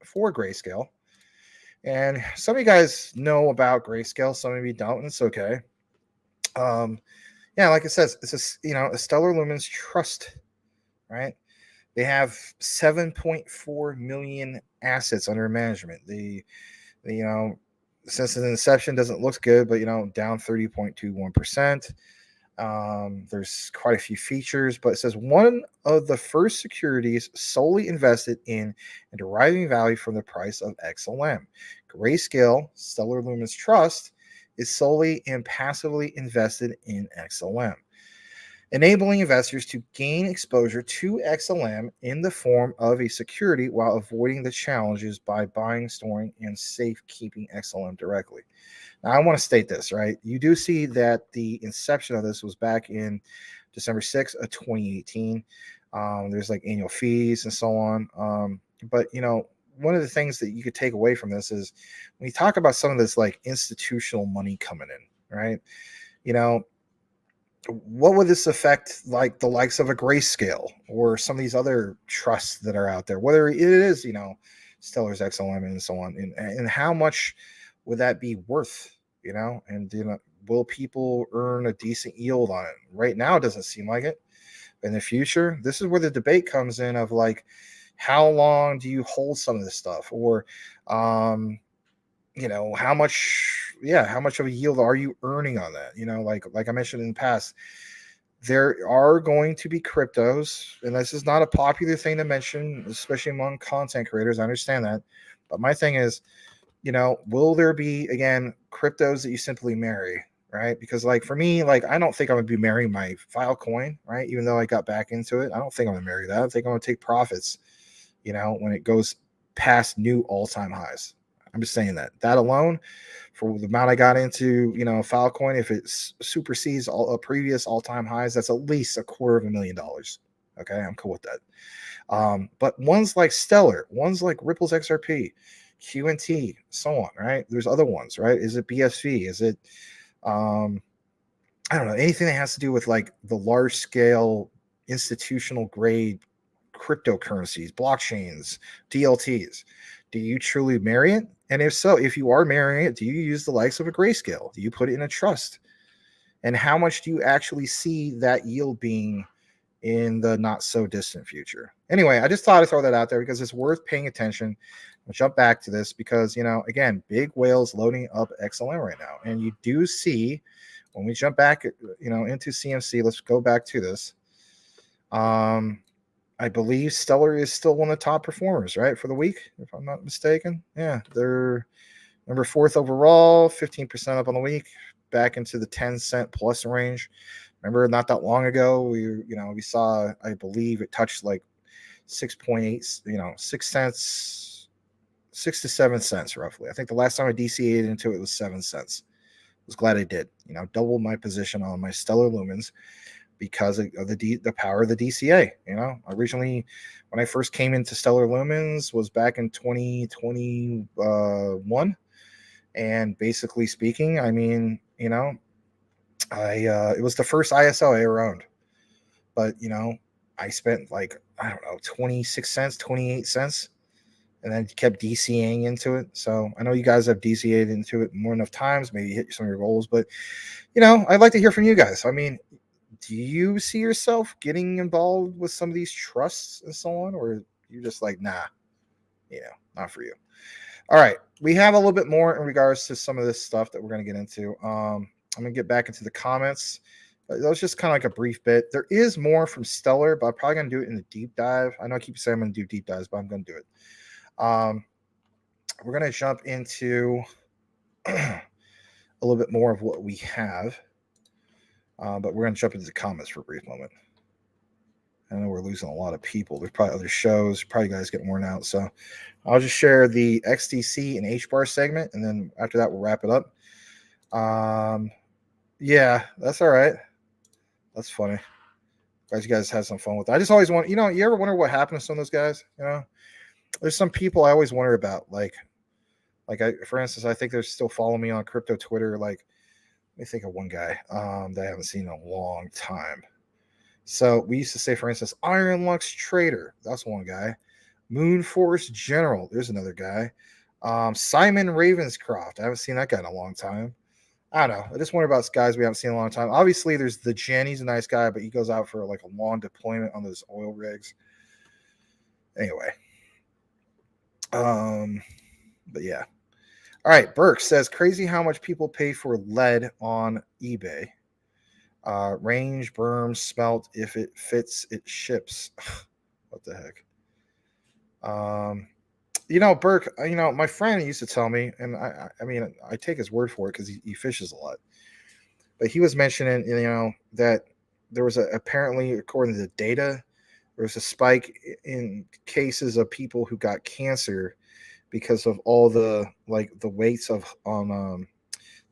for Grayscale. And some of you guys know about Grayscale, some of you don't, and it's okay. Like it says, it's a Stellar Lumens Trust, right? They have 7.4 million assets under management. Since the inception doesn't look good, but down 30.21%. There's quite a few features, but it says one of the first securities solely invested in and deriving value from the price of XLM. Grayscale Stellar Lumens Trust is solely and passively invested in XLM, enabling investors to gain exposure to XLM in the form of a security while avoiding the challenges by buying, storing, and safekeeping XLM directly. Now, I want to state this, right? You do see that the inception of this was back in December 6th of 2018. There's annual fees and so on. But one of the things that you could take away from this is when you talk about some of this institutional money coming in, right? What would this affect the likes of a Grayscale or some of these other trusts that are out there, whether it is, Stellar's XLM and so on, and how much would that be worth, and will people earn a decent yield on it? Right now, it doesn't seem like it. In the future, this is where the debate comes in of how long do you hold some of this stuff, or how much of a yield are you earning on that? Like I mentioned in the past, there are going to be cryptos, and this is not a popular thing to mention, especially among content creators. I understand that. But my thing is, will there be, again, cryptos that you simply marry, right? Because for me, I don't think I'm going to be marrying my Filecoin, right? Even though I got back into it, I don't think I'm going to marry that. I think I'm going to take profits, when it goes past new all-time highs. I'm just saying that alone, for the amount I got into, Filecoin, if it supersedes all previous all-time highs, that's at least $250,000. Okay, I'm cool with that. But ones like Stellar, ones like Ripple's XRP, QNT, so on, right? There's other ones, right? Is it BSV? Is it, I don't know, anything that has to do with the large scale institutional grade cryptocurrencies, blockchains, DLTs. Do you truly marry it? And if so, if you are marrying it, do you use the likes of a Grayscale? Do you put it in a trust? And how much do you actually see that yield being in the not so distant future? Anyway, I just thought I'd throw that out there because it's worth paying attention. I'll jump back to this because, again, big whales loading up XLM right now. And you do see when we jump back, into CMC, let's go back to this. I believe Stellar is still one of the top performers, right, for the week, if I'm not mistaken. Yeah, they're number 4th overall, 15% up on the week, back into the 10-cent plus range. Remember, not that long ago, we saw, I believe it touched 6.8, 6 cents, 6 to 7 cents roughly. I think the last time I DCA'd into it was 7 cents. I was glad I did. Doubled my position on my Stellar Lumens because of the power of the DCA. Originally, when I first came into Stellar Lumens was back in 2021, and basically speaking, I mean, it was the first ISO I ever owned, but I spent 26 cents, 28 cents, and then kept DCAing into it. So I know you guys have DCA'd into it more enough times, maybe hit some of your goals, but I'd like to hear from you guys. I mean, do you see yourself getting involved with some of these trusts and so on, or you just nah? not for you. All right, we have a little bit more in regards to some of this stuff that we're going to get into. I'm going to get back into the comments. That was just kind of like a brief bit. There is more from Stellar, but I'm probably going to do it in the deep dive. I know I keep saying I'm going to do deep dives, but I'm going to do it. We're going to jump into a little bit more of what we have, but we're going to jump into the comments for a brief moment. I know we're losing a lot of people. There's probably other shows, probably guys getting worn out. So I'll just share the XDC and HBAR segment, and then after that, we'll wrap it up. Yeah, that's all right. That's funny. Glad you guys had some fun with it. I just always want, you ever wonder what happened to some of those guys? There's some people I always wonder about. For instance, I think they're still following me on crypto Twitter. Let me think of one guy that I haven't seen in a long time. So we used to say, for instance, Iron Lux Trader. That's one guy. Moonforce General. There's another guy. Simon Ravenscroft. I haven't seen that guy in a long time. I don't know. I just wonder about guys we haven't seen in a long time. Obviously, there's the Jen. He's a nice guy, but he goes out for a long deployment on those oil rigs. Anyway. But yeah. All right. Burke says, crazy how much people pay for lead on eBay. Range, berm, smelt. If it fits, it ships. What the heck? Burke, my friend used to tell me, and I take his word for it because he fishes a lot. But he was mentioning, that there was apparently, according to the data, there was a spike in cases of people who got cancer because of all the the weights on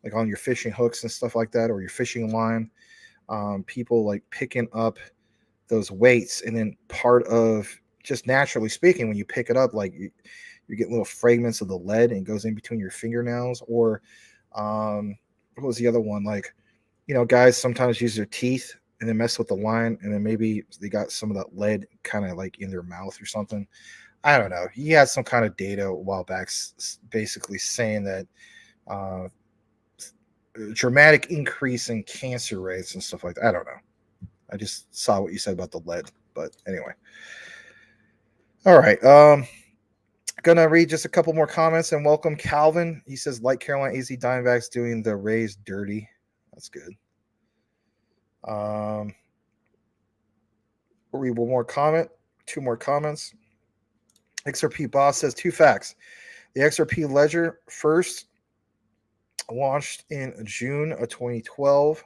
your fishing hooks and stuff like that, or your fishing line. People picking up those weights, and then part of, just naturally speaking, when you pick it up, you get little fragments of the lead and it goes in between your fingernails. Or what was the other one? Guys sometimes use their teeth and then mess with the line, and then maybe they got some of that lead kind of in their mouth or something. I don't know. He had some kind of data a while back basically saying that dramatic increase in cancer rates and stuff like that. I don't know. I just saw what you said about the lead, but anyway. All right. Gonna read just a couple more comments and welcome Calvin. He says, like Carolina AZ Diamondbacks doing the Rays dirty. That's good. We'll read one more comment, two more comments. XRP Boss says, 2 facts. The XRP ledger first launched in June of 2012.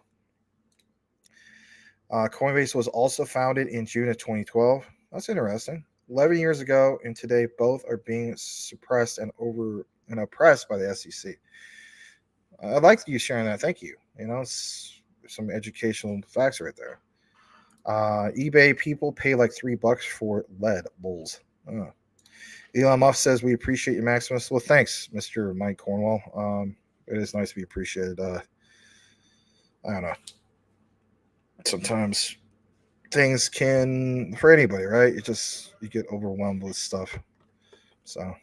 Coinbase was also founded in June of 2012. That's interesting. 11 years ago and today, both are being suppressed and oppressed by the SEC. I'd like you sharing that. Thank you. It's some educational facts right there. eBay people pay $3 for lead bulls. Elon Musk says, we appreciate you, Maximus. Well, thanks, Mr. Mike Cornwall. It is nice to be appreciated. I don't know. Sometimes things can, for anybody, right? You get overwhelmed with stuff. So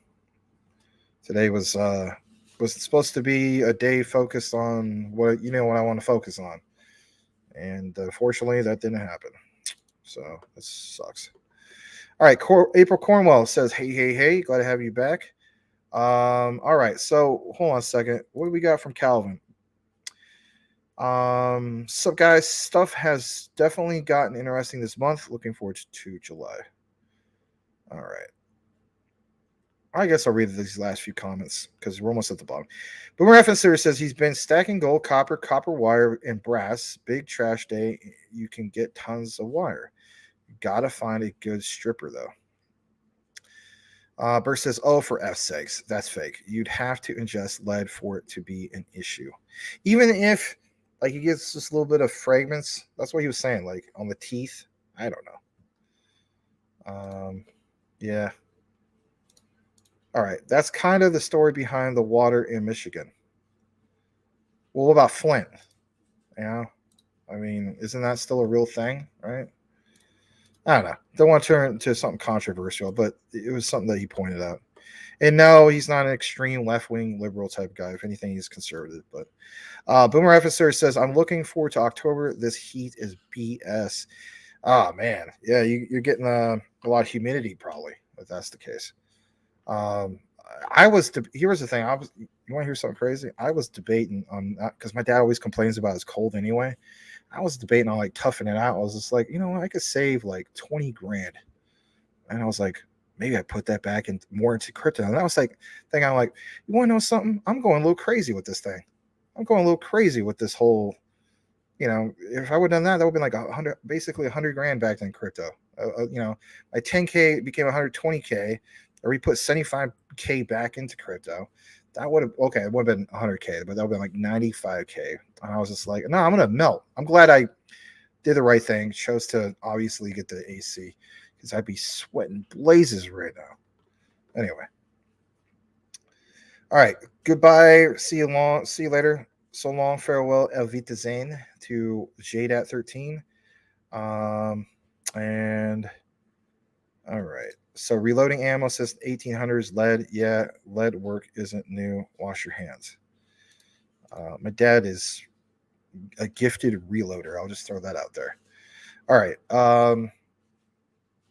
today was supposed to be a day focused on what I want to focus on, and unfortunately that didn't happen. So this sucks. All right, April Cornwell says, hey, glad to have you back. All right, so hold on a second. What do we got from Calvin? So guys, stuff has definitely gotten interesting this month. Looking forward to July. All right. I guess I'll read these last few comments because we're almost at the bottom. Boomer F&Sir says he's been stacking gold, copper wire, and brass. Big trash day. You can get tons of wire. You gotta find a good stripper though. Burke says, oh, for F's sakes, that's fake. You'd have to ingest lead for it to be an issue. Even if he gets just a little bit of fragments. That's what he was saying, on the teeth. I don't know. Yeah. All right. That's kind of the story behind the water in Michigan. Well, what about Flint? Isn't that still a real thing, right? I don't know. Don't want to turn it into something controversial, but it was something that he pointed out. And no, he's not an extreme left-wing liberal type guy. If anything, he's conservative. But Boomer Officer says, I'm looking forward to October. This heat is BS. Oh, man. Yeah, you're getting a lot of humidity probably, if that's the case. I was here was the thing. You want to hear something crazy? I was debating on that because my dad always complains about his cold anyway. I was debating on like toughing it out. I was just like, you know what, I could save like 20 grand. And I was like, maybe I put that back in more into crypto. And I was like, thinking, I'm like, you want to know something? I'm going a little crazy with this thing. I'm going a little crazy with this whole, if I would have done that, that would have been like basically 100 grand back in crypto. My 10K became 120K, or we put 75K back into crypto. That would have, okay, it would have been 100K, but that would have been like 95K. And I was just like, no, I'm going to melt. I'm glad I did the right thing. Chose to obviously get the AC because I'd be sweating blazes right now. Anyway. All right. Goodbye. See you later. So long. Farewell. El Wiedersehen to JDAT13. And all right. So reloading ammo says 1800s lead. Yeah, lead work isn't new. Wash your hands. My dad is a gifted reloader. I'll just throw that out there. All right.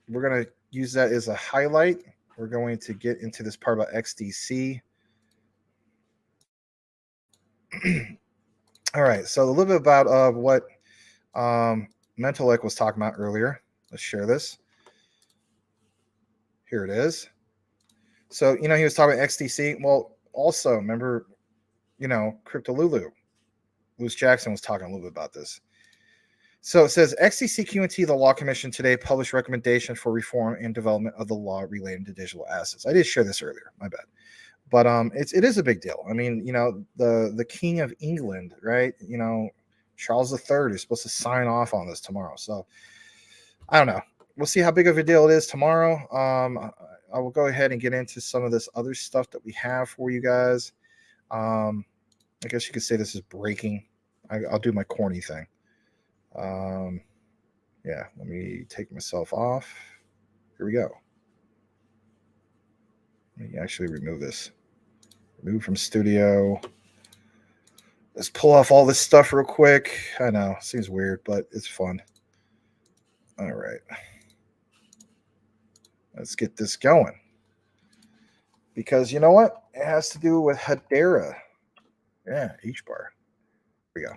We're going to use that as a highlight. We're going to get into this part about XDC. All right. So a little bit about what Mentellec was talking about earlier. Let's share this. Here it is. So, he was talking about XDC. Well, also, remember, Crypto Lulu. Lewis Jackson was talking a little bit about this. So it says XDC QNT, the Law Commission today published recommendation for reform and development of the law relating to digital assets. I did share this earlier, my bad. But it is a big deal. I mean, the King of England, right? Charles III is supposed to sign off on this tomorrow. So I don't know. We'll see how big of a deal it is tomorrow. I will go ahead and get into some of this other stuff that we have for you guys. I guess you could say this is breaking. I'll do my corny thing. Yeah, let me take myself off. Here we go. Let me actually remove this. Remove from studio. Let's pull off all this stuff real quick. I know, seems weird, but it's fun. All right. Let's get this going. Because you know what? It has to do with Hedera. Yeah, H bar. Here we go.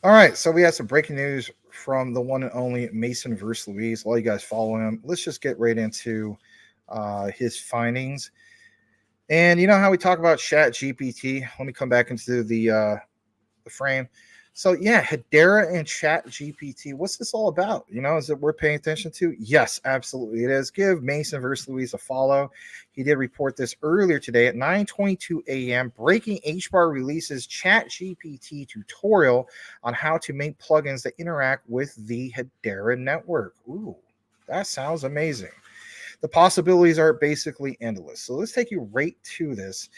All right, so we have some breaking news from the one and only Mason versus Louise. While you guys follow him, let's just get right into his findings. And you know how we talk about Chat GPT? Let me come back into the frame. So yeah, Hedera and Chat GPT. What's this all about? Is it worth paying attention to? Yes, absolutely it is. Give Mason versus Louise a follow. He did report this earlier today at 9:22 a.m. Breaking HBAR releases Chat GPT tutorial on how to make plugins that interact with the Hedera network. Ooh, that sounds amazing. The possibilities are basically endless. So let's take you right to this.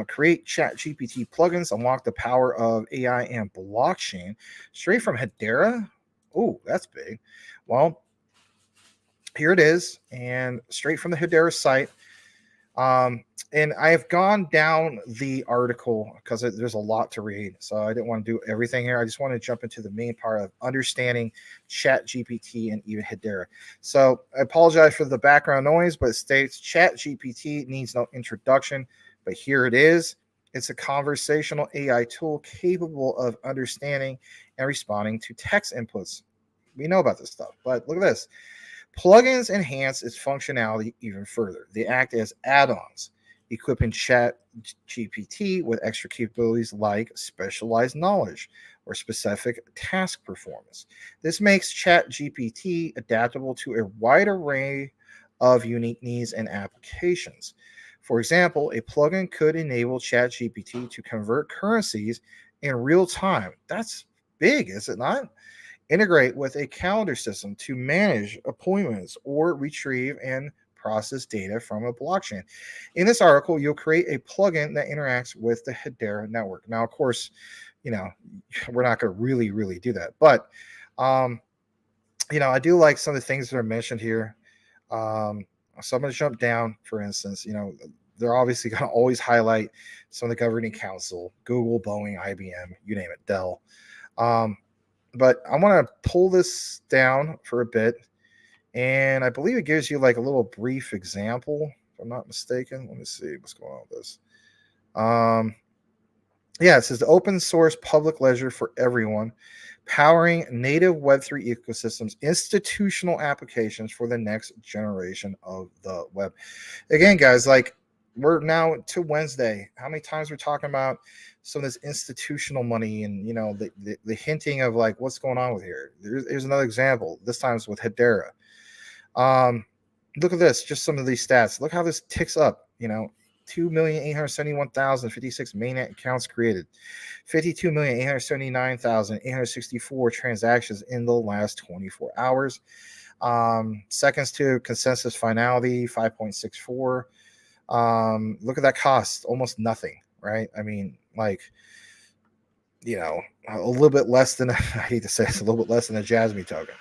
Create Chat GPT plugins, unlock the power of AI and blockchain straight from Hedera. Oh, that's big. Well, here it is, and straight from the Hedera site. And I have gone down the article because there's a lot to read. So I didn't want to do everything here. I just want to jump into the main part of understanding Chat GPT and even Hedera. So I apologize for the background noise, but it states Chat GPT needs no introduction. But here it is. It's a conversational AI tool capable of understanding and responding to text inputs. We know about this stuff, but look at this. Plugins enhance its functionality even further. They act as add-ons, equipping Chat GPT with extra capabilities like specialized knowledge or specific task performance. This makes Chat GPT adaptable to a wide array of unique needs and applications. For example, a plugin could enable ChatGPT to convert currencies in real time. That's big, is it not? Integrate with a calendar system to manage appointments or retrieve and process data from a blockchain. In this article, you'll create a plugin that interacts with the Hedera network. Now, of course, we're not going to really do that. But, I do like some of the things that are mentioned here. So I'm going to jump down, for instance. They're obviously going to always highlight some of the governing council, Google, Boeing, IBM, you name it, Dell. But I want to pull this down for a bit. And I believe it gives you like a little brief example, if I'm not mistaken. Let me see what's going on with this. Yeah, it says the open source public ledger for everyone, powering native Web3 ecosystems, institutional applications for the next generation of the web. Again, guys, like we're now to Wednesday. How many times we're talking about some of this institutional money and, the hinting of like what's going on with here. Here's another example. This time it's with Hedera. Look at this, just some of these stats. Look how this ticks up, 2,871,056 mainnet accounts created, 52,879,864 transactions in the last 24 hours. Seconds to consensus finality, 5.64. Look at that cost, almost nothing, right? I mean, like, a little bit less than, I hate to say it's a little bit less than a Jasmy token.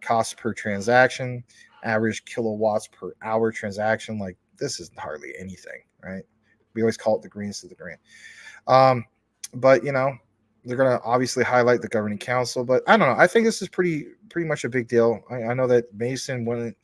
Cost per transaction, average kilowatts per hour transaction, like this is hardly anything, right? We always call it the greens to the green. But they're going to obviously highlight the governing council, but I don't know. I think this is pretty much a big deal. I know that Mason wouldn't,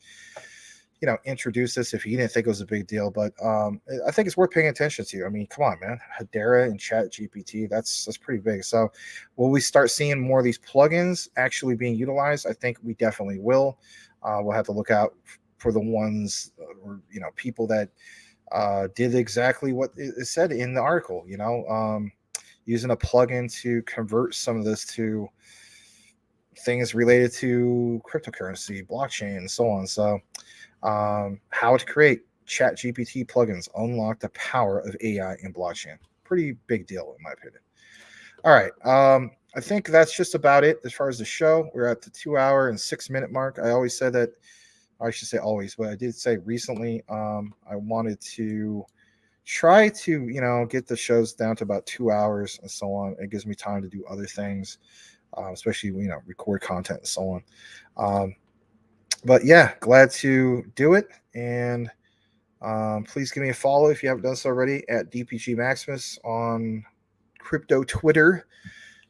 introduce this if he didn't think it was a big deal, but I think it's worth paying attention to. I mean, come on, man. Hedera and Chat GPT, that's pretty big. So will we start seeing more of these plugins actually being utilized? I think we definitely will. We'll have to look out for the ones or people that did exactly what it said in the article, using a plugin to convert some of this to things related to cryptocurrency, blockchain, and so on. So how to create Chat GPT plugins, unlock the power of AI in blockchain. Pretty big deal in my opinion. All right. I think that's just about it as far as the show. We're at the 2 hour and 6 minute mark. I always said that, I should say always, but I did say recently I wanted to try to, get the shows down to about 2 hours and so on. It gives me time to do other things, especially, record content and so on. But yeah, glad to do it. And please give me a follow if you haven't done so already at DPG Maximus on crypto Twitter.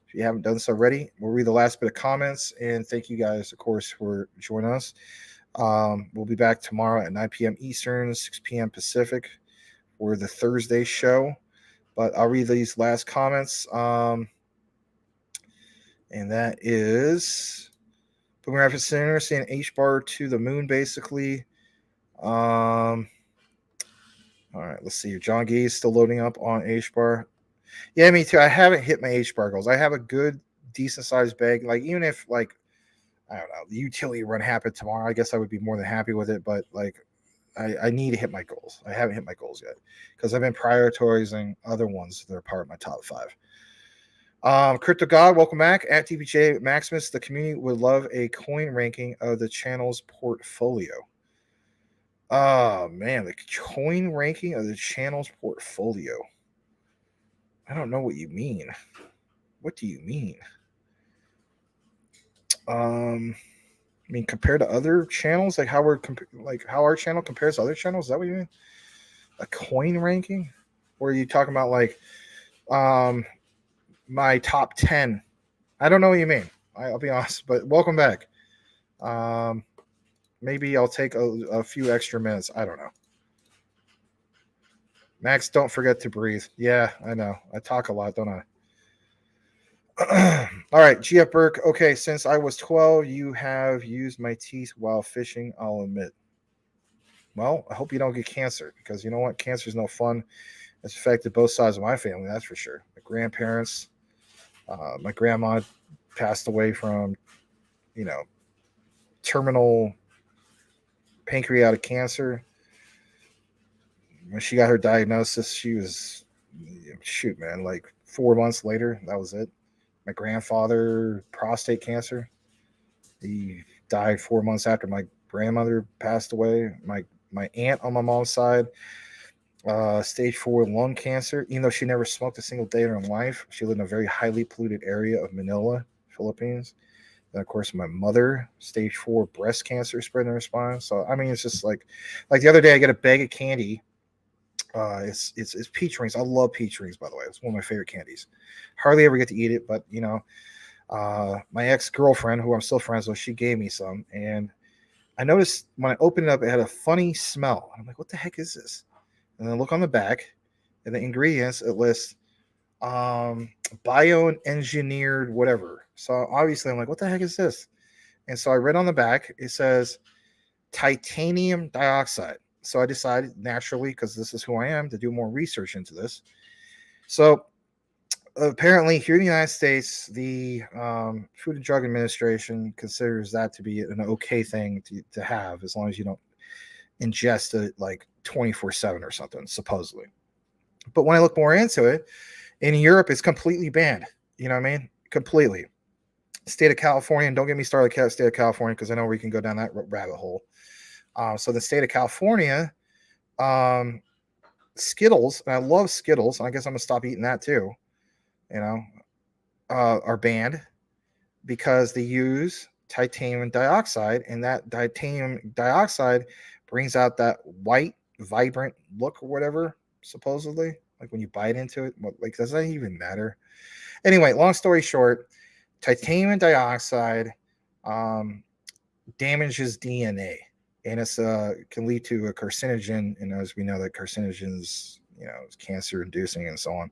If you haven't done so already, we'll read the last bit of comments. And thank you guys, of course, for joining us. We'll be back tomorrow at 9 p.m. Eastern, 6 p.m. Pacific for the Thursday show. But I'll read these last comments. And that is Boomerang Center saying H-bar to the moon, basically. All right, let's see. John Gee is still loading up on H-bar. Yeah, me too. I haven't hit my H-bar goals. I have a good, decent-sized bag. Like, even if, like, I don't know, the utility run happened tomorrow, I guess I would be more than happy with it. But, like, I need to hit my goals. I haven't hit my goals yet because I've been prioritizing other ones that are part of my top 5. Crypto God, welcome back. At DPJ Maximus, the community would love a coin ranking of the channel's portfolio. Oh, man, the coin ranking of the channel's portfolio. I don't know what you mean. What do you mean? I mean, compared to other channels, like how how our channel compares to other channels. Is that what you mean? A coin ranking? Or are you talking about like my top 10? I don't know what you mean. I'll be honest, but welcome back. Maybe I'll take a few extra minutes. I don't know. Max, don't forget to breathe. Yeah, I know. I talk a lot, don't I? All right, GF Burke. Okay, since I was 12, you have used my teeth while fishing, I'll admit. Well, I hope you don't get cancer because you know what? Cancer is no fun. It's affected both sides of my family, that's for sure. My grandparents, my grandma passed away from, terminal pancreatic cancer. When she got her diagnosis, she was, like 4 months later, that was it. My grandfather, prostate cancer. He died 4 months after my grandmother passed away. My aunt on my mom's side, stage 4 lung cancer. Even though she never smoked a single day in her life, she lived in a very highly polluted area of Manila, Philippines. And of course, my mother, stage 4 breast cancer spread in her spine. So I mean, it's just like the other day, I get a bag of candy. It's peach rings. I love peach rings, by the way. It's one of my favorite candies. Hardly ever get to eat it, but you know, my ex-girlfriend, who I'm still friends with, she gave me some, and I noticed when I opened it up, it had a funny smell. I'm like, what the heck is this? And then I look on the back, and the ingredients, it lists bioengineered whatever. So obviously I'm like, what the heck is this? And so I read on the back, it says titanium dioxide. So I decided naturally, because this is who I am, to do more research into this. So apparently here in the United States, the Food and Drug Administration considers that to be an okay thing to have, as long as you don't ingest it like 24/7 or something, supposedly. But when I look more into it, in Europe, it's completely banned. You know what I mean? Completely. State of California, and don't get me started with state of California, because I know we can go down that rabbit hole. So the state of California, Skittles, and I love Skittles, and I guess I'm gonna stop eating that too. You know, are banned because they use titanium dioxide, and that titanium dioxide brings out that white, vibrant look or whatever, supposedly. Like when you bite into it, like, does that even matter? Anyway, long story short, titanium dioxide damages DNA, and it's can lead to a carcinogen. And as we know, that carcinogens, you know, is cancer inducing and so on.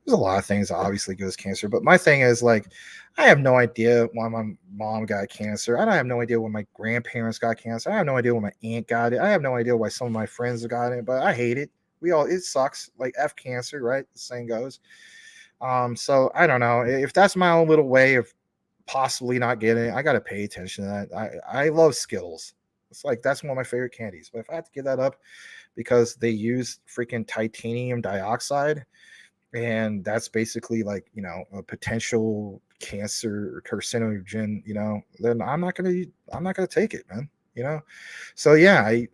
There's a lot of things that obviously cause cancer, but my thing is, like, I have no idea why my mom got cancer. I don't have no idea when my grandparents got cancer. I have no idea when my aunt got it. I have no idea why some of my friends got it, but I hate it. It sucks. Like, F cancer, right? The saying goes. So I don't know if that's my own little way of possibly not getting it. I got to pay attention to that. I love Skittles. It's like, that's one of my favorite candies. But if I have to give that up because they use freaking titanium dioxide, and that's basically like, you know, a potential cancer or carcinogen, you know, then I'm not gonna take it, man. You know, so yeah, I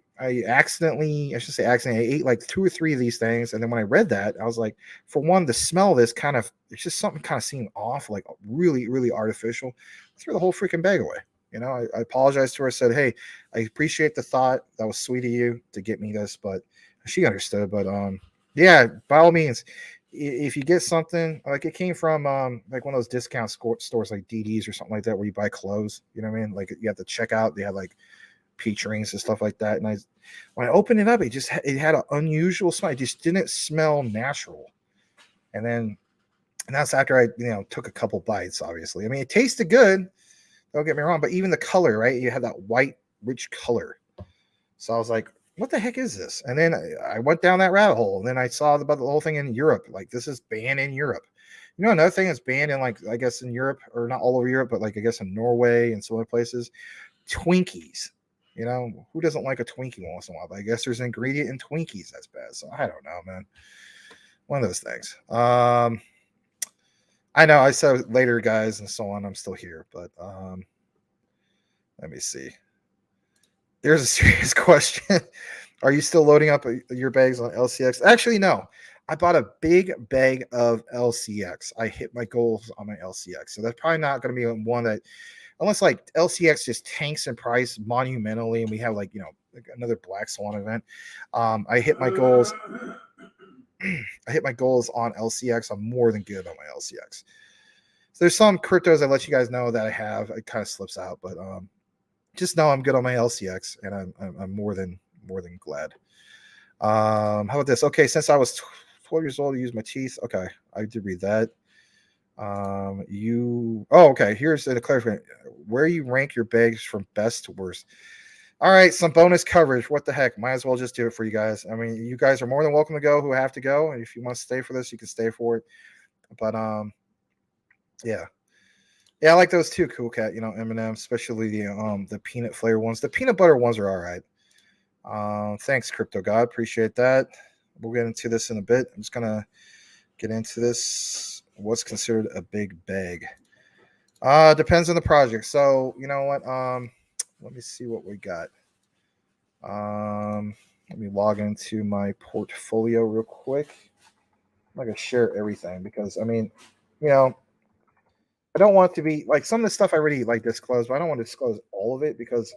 accidentally, I should say accidentally, I ate like 2 or 3 of these things. And then when I read that, I was like, for one, the smell of this kind of, it's just something kind of seemed off, like really, really artificial. I threw the whole freaking bag away. You know, I apologized to her. I said, hey, I appreciate the thought. That was sweet of you to get me this, but she understood. But yeah, by all means, if you get something, like, it came from like one of those discount stores like DD's or something like that, where you buy clothes, you know what I mean? Like, you have to check out, they had like peach rings and stuff like that. And when I opened it up, it had an unusual smell. It just didn't smell natural. And that's after I, you know, took a couple bites, obviously. I mean, it tasted good, don't get me wrong, but even the color, right? You had that white, rich color. So I was like, what the heck is this? And then I went down that rabbit hole, and then I saw about the whole thing in Europe. Like, this is banned in Europe. You know, another thing that's banned in, like, I guess in Europe, or not all over Europe, but like, I guess in Norway and some other places, Twinkies. You know, who doesn't like a Twinkie once in a while? But I guess there's an ingredient in Twinkies that's bad. So I don't know, man. One of those things. I know I said later, guys, and so on. I'm still here, but let me see. There's a serious question. Are you still loading up your bags on LCX? Actually, no. I bought a big bag of LCX. I hit my goals on my LCX. So that's probably not going to be one that, unless like LCX just tanks in price monumentally, and we have, like, you know, like another Black Swan event. I hit my goals. I hit my goals on LCX. I'm more than good on my LCX. So there's some cryptos I let you guys know that I have. It kind of slips out, but just know I'm good on my LCX, and I'm more than glad. How about this? Okay, since I was 12 years old, I used my teeth. Okay, I did read that. Okay, here's the clarification. Where you rank your bags from best to worst. All right, some bonus coverage. What the heck? Might as well just do it for you guys. I mean, you guys are more than welcome to go who have to go. And if you want to stay for this, you can stay for it. But yeah. Yeah, I like those too, Cool Cat, you know, M&M, especially the peanut flavor ones. The peanut butter ones are all right. Thanks, Crypto God. Appreciate that. We'll get into this in a bit. I'm just gonna get into this. What's considered a big bag? Depends on the project. So you know what? Let me see what we got. Let me log into my portfolio real quick. I'm not gonna share everything because, I mean, you know, I don't want to be like some of the stuff I already like disclosed, but I don't want to disclose all of it because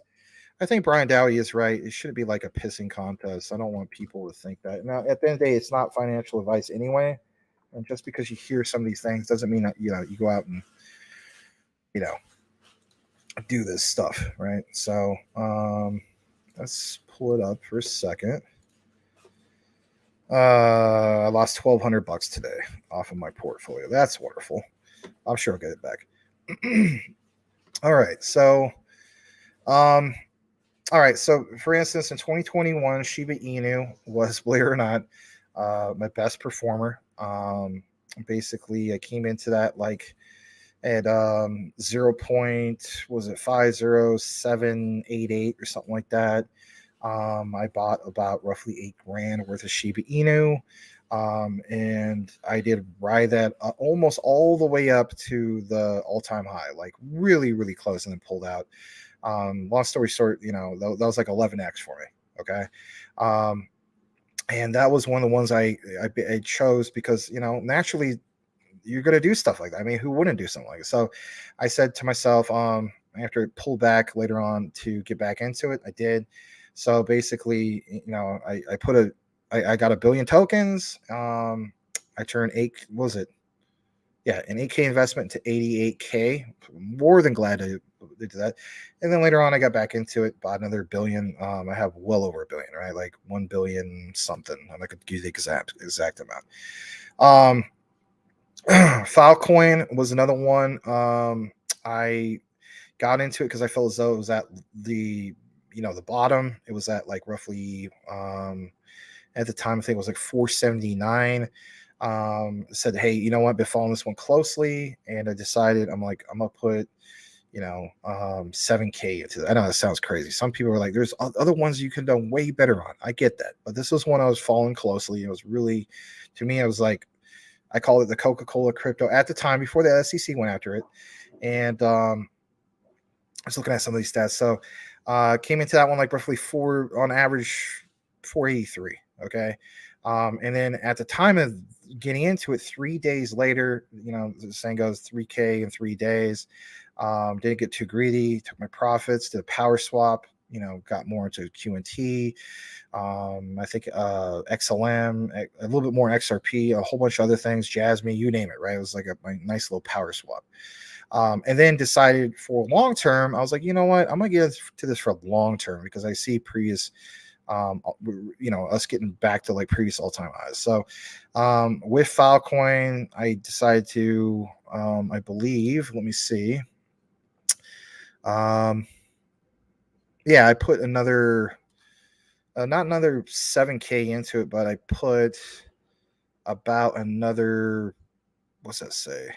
I think Brian Dowie is right. It shouldn't be like a pissing contest. I don't want people to think that. Now, at the end of the day, it's not financial advice anyway. And just because you hear some of these things doesn't mean that, you know, you go out and, you know, do this stuff, right? So let's pull it up for a second. I lost $1,200 today off of my portfolio. That's wonderful. I'm sure I'll get it back. All right. So, all right. So, for instance, in 2021, Shiba Inu was, believe it or not, my best performer. Basically, I came into that like at 50788 or something like that. I bought about roughly $8,000 worth of Shiba Inu. And I did ride that almost all the way up to the all-time high, like really, really close, and then pulled out. Long story short, you know, that was like 11x for me. Okay. And that was one of the ones I chose because, you know, naturally you're going to do stuff like that. I mean, who wouldn't do something like it? So I said to myself, after it pulled back later on to get back into it, I did. So basically, you know, I got 1 billion tokens. I turned an 8K investment to 88K. More than glad to do that. And then later on, I got back into it, bought another billion. I have well over 1 billion, right? Like 1 billion something. I could give the exact amount. Filecoin was another one. I got into it because I felt as though it was at the, you know, the bottom. It was at like roughly at the time, I think it was like 479. Said, hey, you know what? I've been following this one closely, and I decided I'm gonna put, you know, 7K into that. I know that sounds crazy. Some people are like, there's other ones you could do way better on. I get that, but this was one I was following closely. It was really, to me, I was like, I call it the Coca-Cola crypto at the time before the SEC went after it, and I was looking at some of these stats. So came into that one like roughly on average 483. Okay. And then at the time of getting into it, 3 days later, you know, the saying goes 3K in 3 days. Didn't get too greedy, took my profits, did a power swap, you know, got more into QNT. I think XLM, a little bit more XRP, a whole bunch of other things, Jasmy, you name it, right? It was like a nice little power swap. And then decided for long term, I was like, you know what, I'm gonna get to this for long term because I see previous, you know, us getting back to like previous all-time highs. So with Filecoin, I decided to, I believe, let me see. Yeah, I put another, not another 7K into it, but I put about another, what's that say?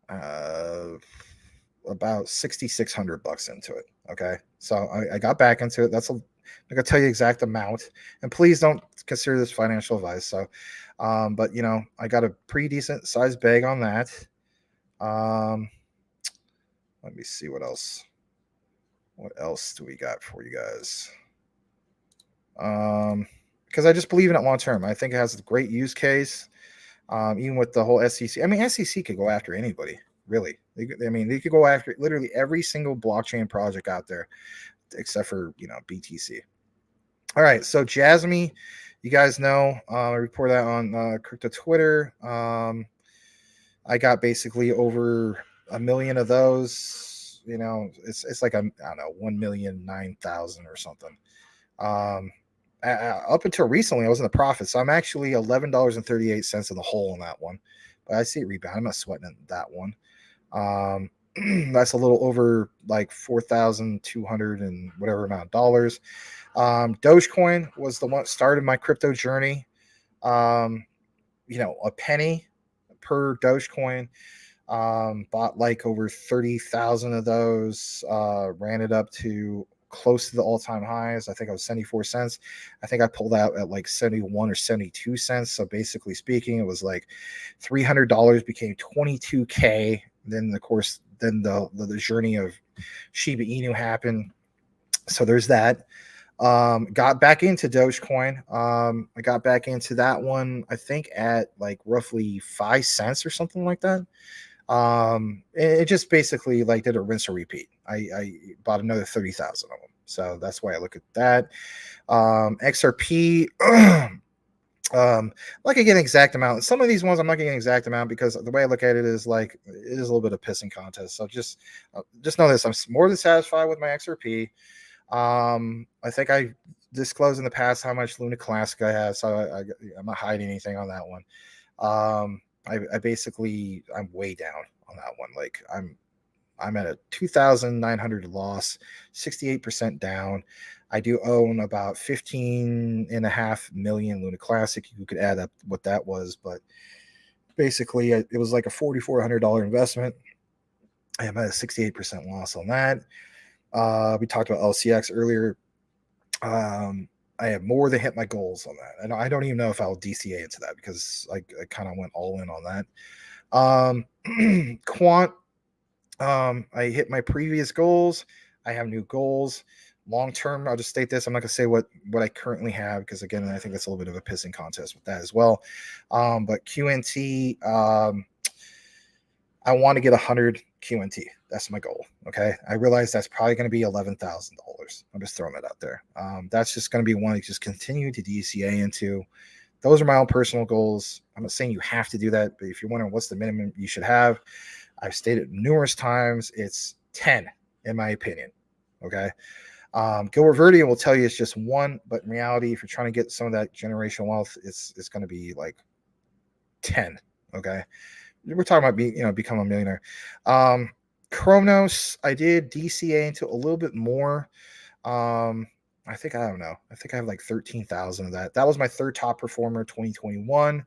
About $6,600 into it. Okay, so I got back into it. I'm gonna tell you the exact amount, and please don't consider this financial advice. So, but you know, I got a pretty decent sized bag on that. Let me see what else. What else do we got for you guys? Because I just believe in it long term. I think it has a great use case. Even with the whole SEC. I mean, SEC could go after anybody, really. They could go after literally every single blockchain project out there, except for, you know, BTC. All right, so Jasmy, you guys know, I report that on crypto Twitter. I got basically over 1 million of those. You know, it's like I don't know, 1,009,000 or something. Up until recently, I was in the profit, so I'm actually $11.38 in the hole on that one. But I see it rebound. I'm not sweating that one. That's a little over like 4,200 and whatever amount of dollars. Dogecoin was the one that started my crypto journey. You know, a penny per Dogecoin. Bought like over 30,000 of those. Ran it up to close to the all-time highs. I think I was 74 cents. I think I pulled out at like 71 or 72 cents. So basically speaking, it was like $300 became 22K. Then of course, then the journey of Shiba Inu happened. So there's that. Got back into Dogecoin. I got back into that one, I think at like roughly 5 cents or something like that. It just basically like did a rinse and repeat. I bought another 30,000 of them, so that's why I look at that. XRP. Like I get an exact amount. Some of these ones I'm not getting an exact amount because the way I look at it is like it is a little bit of pissing contest. So just know this: I'm more than satisfied with my XRP. I think I disclosed in the past how much Luna Classic I have, so I'm not hiding anything on that one. I basically I'm way down on that one. Like I'm at a 2,900 loss, 68% down. I do own about 15.5 million Luna Classic. You could add up what that was, but basically it was like a $4,400 investment. I am at a 68% loss on that. We talked about LCX earlier. I have more than hit my goals on that. And I don't even know if I'll DCA into that because I kind of went all in on that. Quant, I hit my previous goals. I have new goals. Long term, I'll just state this. I'm not going to say what I currently have because, again, I think that's a little bit of a pissing contest with that as well. But QNT, I want to get 100 QNT. That's my goal. Okay. I realize that's probably going to be $11,000. I'm just throwing that out there. That's just going to be one to just continue to DCA into. Those are my own personal goals. I'm not saying you have to do that, but if you're wondering what's the minimum you should have, I've stated numerous times, it's 10 in my opinion. Okay. Gilbert Verde will tell you it's just one, but in reality, if you're trying to get some of that generational wealth, it's going to be like 10. Okay. We're talking about become a millionaire. Kronos, I did DCA into a little bit more. I don't know. I think I have like 13,000 of that. That was my third top performer 2021.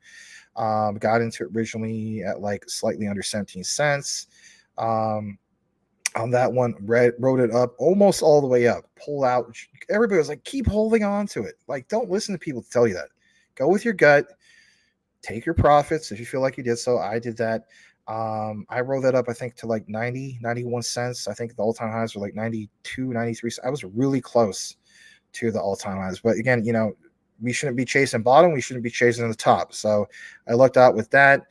Got into it originally at like slightly under 17 cents. On that one, wrote it up almost all the way up. Pull out. Everybody was like, keep holding on to it. Like, don't listen to people tell you that. Go with your gut. Take your profits if you feel like you did so. I did that. I rolled that up, I think, to like 90, 91 cents. I think the all-time highs were like 92, 93. I was really close to the all-time highs. But again, we shouldn't be chasing bottom. We shouldn't be chasing the top. So I lucked out with that.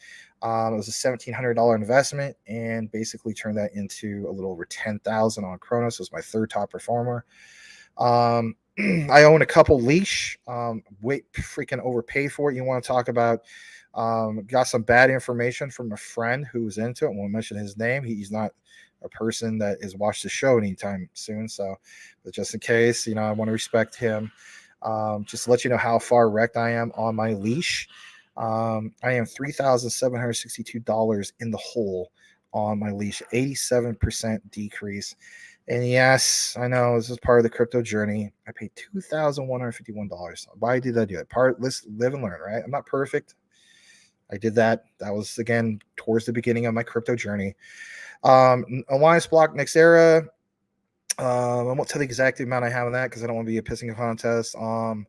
It was a $1,700 investment and basically turned that into a little over 10,000 on Kronos. It was my third top performer. I own a couple leash. Freaking overpaid for it. You want to talk about? Got some bad information from a friend who was into it. I won't mention his name. He's not a person that has watched the show anytime soon. So, but just in case, I want to respect him. Just to let you know how far wrecked I am on my leash. I am $3,762 in the hole on my leash, 87% decrease. And yes, I know this is part of the crypto journey. I paid $2,151. Why did I do it? Let's live and learn, right? I'm not perfect. I did that. That was, again, towards the beginning of my crypto journey. Alliance Block Nexera. I won't tell the exact amount I have on that because I don't want to be a pissing contest. On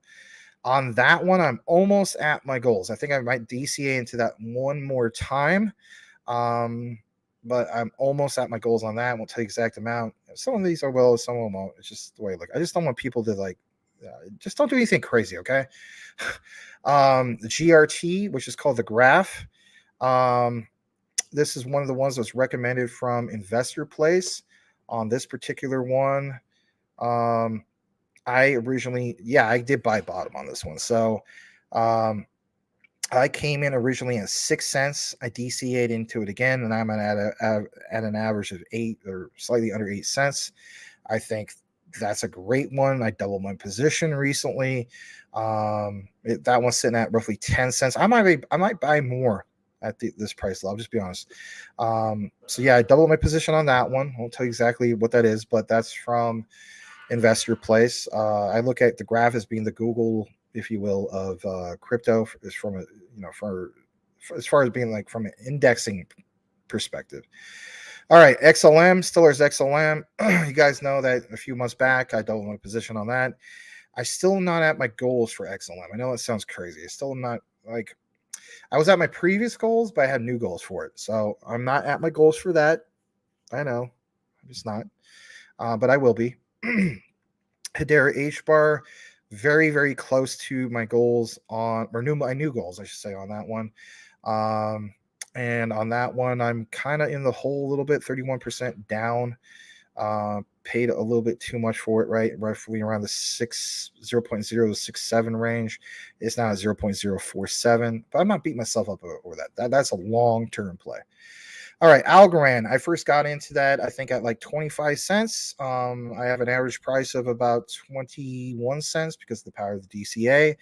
that one, I'm almost at my goals. I think I might DCA into that one more time. But I'm almost at my goals on that. I won't tell you the exact amount. Some of these are well, some of them won't. It's just the way I look. I just don't want people to just don't do anything crazy, okay? The GRT, which is called the Graph. This is one of the ones that's recommended from Investor Place. On this particular one, I did buy bottom on this one. So I came in originally at 6 cents. I DCA'd into it again, and I'm at an average of 8 or slightly under 8 cents. I think that's a great one. I doubled my position recently. That one's sitting at roughly 10 cents. I might buy more at this price level. I'll just be honest. So yeah, I doubled my position on that one. I won't tell you exactly what that is, but that's from Investor Place. I look at the Graph as being the Google, if you will, of crypto. Is from a as far as being like from an indexing perspective. All right, XLM, Stiller's XLM. You guys know that a few months back I doubled my position on that. I still not at my goals for XLM. I know that sounds crazy. I still am not like. I was at my previous goals, but I had new goals for it. So I'm not at my goals for that. I know. I'm just not. But I will be. Hedera H-bar, very, very close to my goals my new goals, I should say, on that one. And on that one, I'm kind of in the hole a little bit, 31% down. Paid a little bit too much for it, right? Roughly around the 0.067 range. It's now at 0.047, but I'm not beating myself up over that. That's a long-term play. All right, Algorand. I first got into that, I think, at like 25 cents. I have an average price of about 21 cents because of the power of the DCA.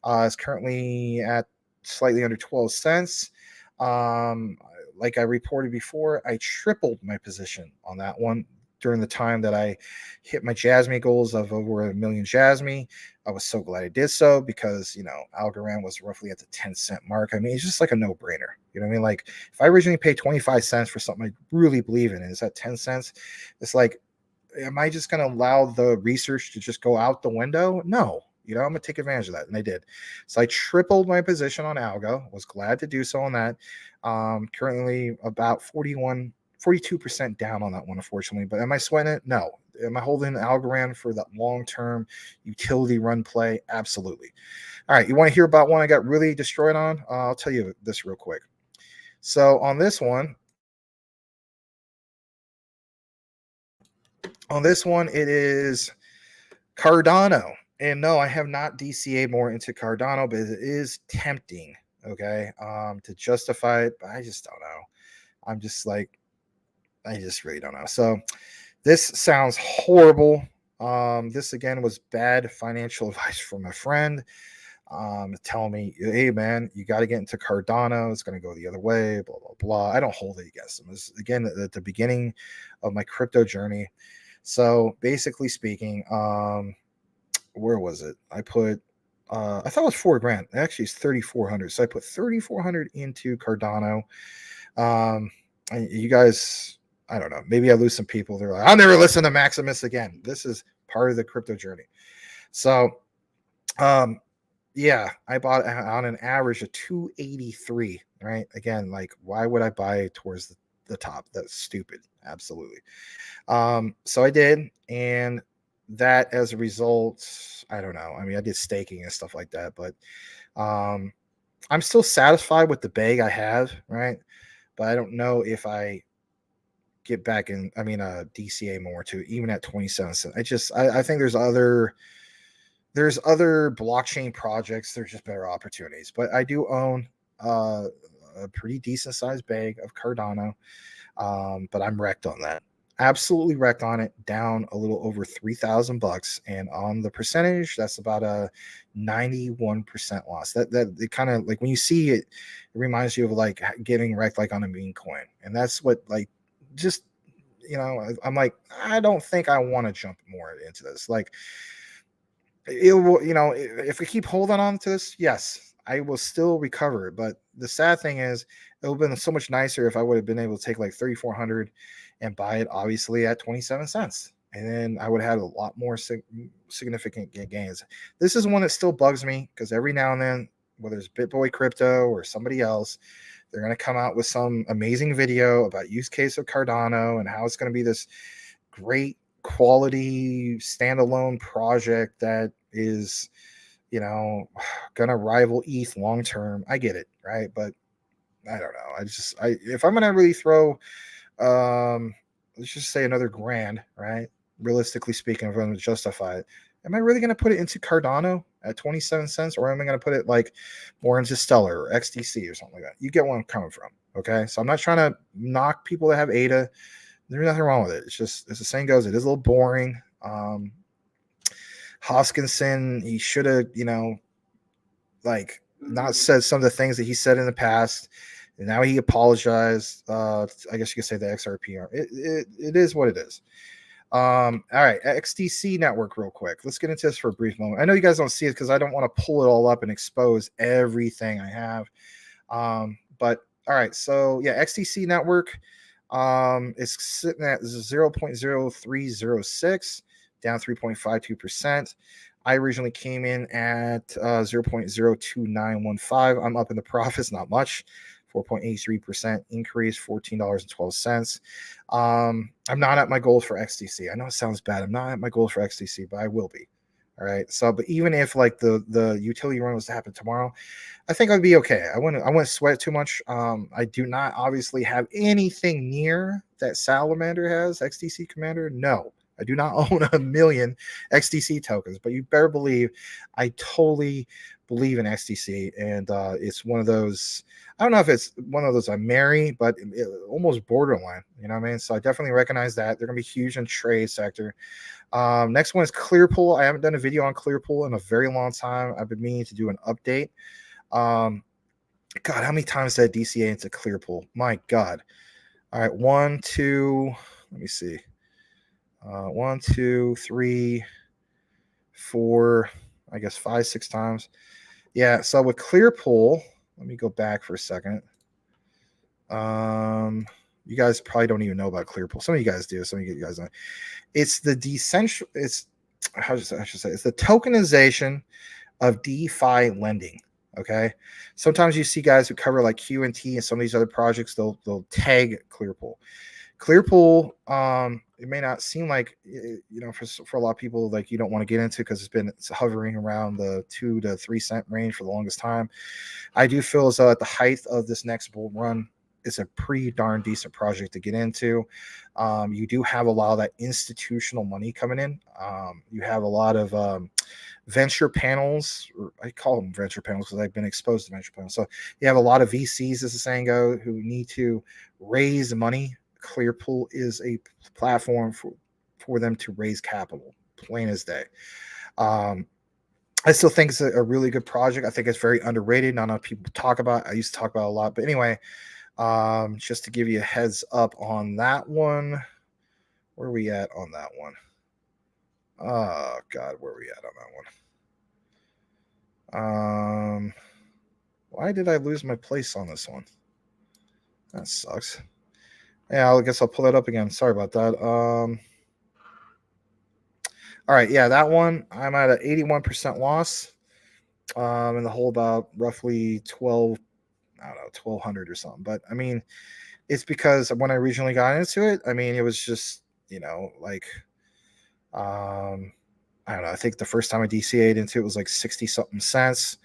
It's currently at slightly under 12 cents. Like I reported before, I tripled my position on that one during the time that I hit my Jasmy goals of over 1 million Jasmy. I was so glad I did so because, Algorand was roughly at the 10-cent mark. I mean, it's just like a no-brainer. You know what I mean? Like, if I originally paid 25 cents for something I really believe in, and it's at 10 cents, it's like, am I just going to allow the research to just go out the window? No. I'm going to take advantage of that. And I did. So I tripled my position on Algo. Was glad to do so on that. Currently about 42% down on that one, unfortunately. But am I sweating it? No. Am I holding Algorand for that long-term utility run play? Absolutely. All right. You want to hear about one I got really destroyed on? I'll tell you this real quick. So on this one, it is Cardano. And no, I have not DCA'd more into Cardano, but it is tempting, okay, to justify it. But I just don't know. I'm just like, I just really don't know. So this sounds horrible. This again was bad financial advice from a friend, telling me, hey man, you got to get into Cardano. It's going to go the other way, blah, blah, blah. I don't hold it against them. This is, again, at the beginning of my crypto journey. So basically speaking, where was it? I put, I thought it was $4,000. Actually, it's 3,400. So I put 3,400 into Cardano. You guys, I don't know. Maybe I lose some people. They're like, I'll never listen to Maximus again. This is part of the crypto journey. So, yeah, I bought on an average of 283. Right? Again, like, why would I buy towards the top? That's stupid. Absolutely. So I did, and that as a result, I don't know. I mean, I did staking and stuff like that, but I'm still satisfied with the bag I have, right? But I don't know if I get back in, DCA more to even at 27 cents. I think there's other blockchain projects. There's just better opportunities, but I do own a pretty decent sized bag of Cardano. But I'm wrecked on that. Absolutely wrecked on it, down a little over $3,000, and on the percentage, that's about a 91% loss. That it kind of, like, when you see it, it reminds you of like getting wrecked like on a meme coin, and that's what, like, just, I'm like, I don't think I want to jump more into this. Like, it will, if we keep holding on to this, yes, I will still recover. But the sad thing is, it would have been so much nicer if I would have been able to take like 3,400 and buy it, obviously, at 27 cents. And then I would have had a lot more significant gains. This is one that still bugs me because every now and then, whether it's BitBoy Crypto or somebody else, they're going to come out with some amazing video about use case of Cardano and how it's going to be this great quality standalone project that is, gonna rival ETH long term. I get it, right? But I don't know. If I'm gonna really throw, let's just say another grand, right? Realistically speaking, if I'm gonna justify it, am I really gonna put it into Cardano at 27 cents, or am I gonna put it like more into Stellar or XTC or something like that? You get where I'm coming from, okay? So I'm not trying to knock people that have ADA. There's nothing wrong with it. It's just, as the saying goes, it is a little boring. Hoskinson, he should have, not said some of the things that he said in the past. And now he apologized. I guess you could say the XRP. It is what it is. All right, XTC network real quick. Let's get into this for a brief moment. I know you guys don't see it because I don't want to pull it all up and expose everything I have. But all right, so yeah, XTC network is sitting at 0.0306. down 3.52%. I originally came in at 0.02915. I'm up in the profits, not much. 4.83% increase, $14.12. I'm not at my goals for XTC. I know it sounds bad. I'm not at my goals for XTC, but I will be. All right. So, but even if like the utility run was to happen tomorrow, I think I'd be okay. I wouldn't sweat too much. I do not obviously have anything near that Salamander has, XDC Commander. No, I do not own 1 million XDC tokens, but you better believe I totally believe in XDC, and it's one of those. I don't know if it's one of those I marry, but almost borderline. You know what I mean? So I definitely recognize that they're gonna be huge in trade sector. Next one is Clearpool. I haven't done a video on Clearpool in a very long time. I've been meaning to do an update. God, how many times did I DCA into Clearpool? My God. All right, 1, 2. Let me see. 1, 2, 3, 4. I guess 5, 6 times. Yeah. So with Clearpool, let me go back for a second. You guys probably don't even know about Clearpool. Some of you guys do. Some of you guys don't. It's the decentral. It's how should I say? It's the tokenization of DeFi lending. Okay. Sometimes you see guys who cover like QNT and some of these other projects. They'll tag Clearpool. Clearpool. It may not seem like for a lot of people like you don't want to get into because it's hovering around the 2 to 3 cent range for the longest time. I do feel as though at the height of this next bull run, it's a pretty darn decent project to get into. You do have a lot of that institutional money coming in. You have a lot of venture panels, or I call them venture panels because I've been exposed to venture panels. So you have a lot of VCs, as the saying goes, who need to raise money. Clearpool is a platform for them to raise capital, plain as day. I still think it's a really good project. I think it's very underrated. Not enough people talk about it. I used to talk about it a lot. But anyway, just to give you a heads up on that one. Where are we at on that one? Oh, God, where are we at on that one? Why did I lose my place on this one? That sucks. Yeah, I guess I'll pull that up again. Sorry about that. All right, yeah, that one, I'm at an 81% loss. And the whole about roughly 1,200 or something. But I mean, it's because when I originally got into it, I mean, it was just, like, I don't know. I think the first time I DCA'd into it was like 60 something cents.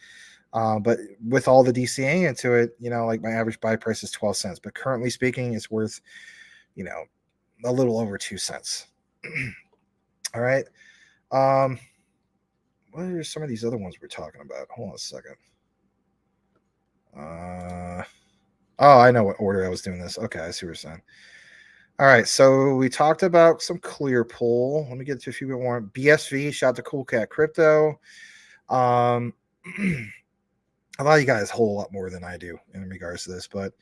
But with all the DCA into it, like my average buy price is 12 cents. But currently speaking, it's worth, a little over 2 cents. All right. What are some of these other ones we're talking about? Hold on a second. Oh, I know what order I was doing this. Okay, I see what you're saying. All right, so we talked about some Clearpool. Let me get to a few bit more. BSV, shout out to Cool Cat Crypto. A lot of you guys hold a lot more than I do in regards to this, but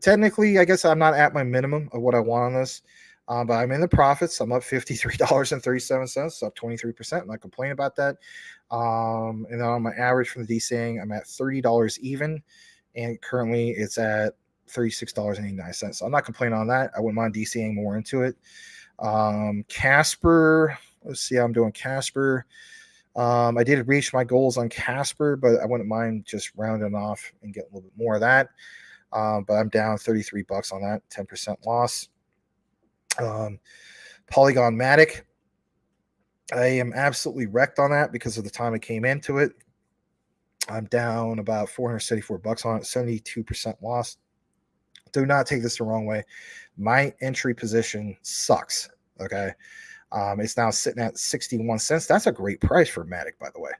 technically, I guess I'm not at my minimum of what I want on this. But I'm in the profits. I'm up $53.37, up 23%. I'm not complaining about that. And then on my average from the DCing, I'm at $30 even, and currently it's at $36.89. So I'm not complaining on that. I wouldn't mind DCing more into it. Casper, let's see how I'm doing. Casper, I did reach my goals on Casper, but I wouldn't mind just rounding off and getting a little bit more of that. But I'm down $33 on that, 10% loss. Polygon Matic, I am absolutely wrecked on that because of the time I came into it. I'm down about $474 on it, 72% loss. Do not take this the wrong way. My entry position sucks. Okay. It's now sitting at 61 cents. That's a great price for Matic, by the way.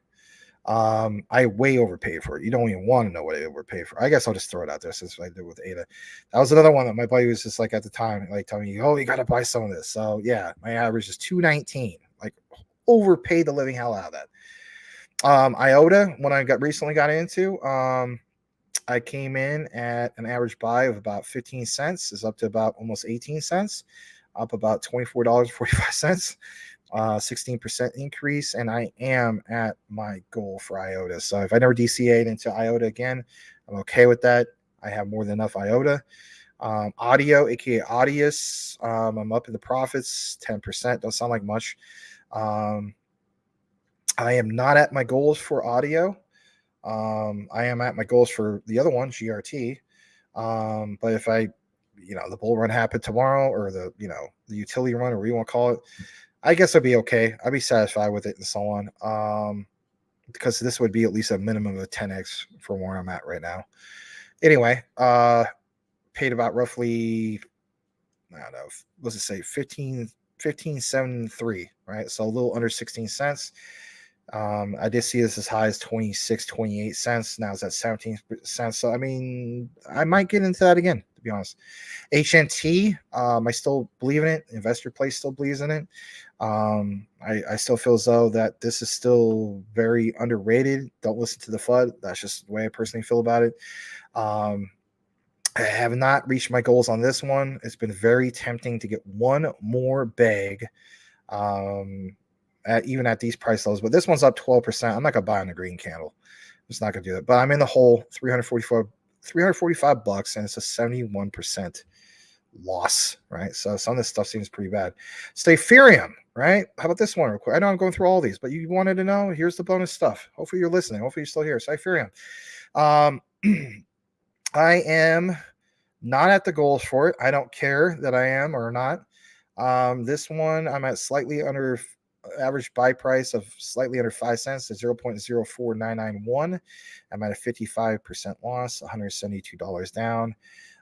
I way overpaid for it. You don't even want to know what I overpaid for. I guess I'll just throw it out there since I did with ADA. That was another one that my buddy was just like at the time, like telling me, oh, you got to buy some of this. So yeah, my average is 219. Like overpaid the living hell out of that. IOTA, when I recently got into, I came in at an average buy of about 15 cents. Is up to about almost 18 cents, up about $24.45. 16% increase, and I am at my goal for IOTA. So if I never DCA'd into IOTA again, I'm okay with that. I have more than enough IOTA. Audio, aka Audius, I'm up in the profits, 10%. Don't sound like much. I am not at my goals for audio. I am at my goals for the other one, GRT. But if I, the bull run happened tomorrow, or the utility run, or what you want to call it, I guess I'd be okay. I'd be satisfied with it and so on. Because this would be at least a minimum of 10x for where I'm at right now. Anyway, paid about roughly, I don't know, what's it say, 15.73, right? So a little under 16 cents. I did see this as high as 26, 28 cents. Now it's at 17 cents. So, I mean, I might get into that again, to be honest. HNT, I still believe in it. Investor Place still believes in it. I still feel as though that this is still very underrated. Don't listen to the FUD. That's just the way I personally feel about it. I have not reached my goals on this one. It's been very tempting to get one more bag. Even at these price levels, but this one's up 12%. I'm not gonna buy on the green candle. I'm just not gonna do that. But I'm in the hole, 345 bucks, and it's a 71% loss, right? So some of this stuff seems pretty bad. Ethereum, right? How about this one real quick? I know I'm going through all these, but you wanted to know. Here's the bonus stuff. Hopefully you're listening. Hopefully you're still here. Ethereum. I am not at the goals for it. I don't care that I am or not. This one I'm at slightly under average buy price of slightly under 5 cents at 0.04991. I'm at a 55% loss, $172 down.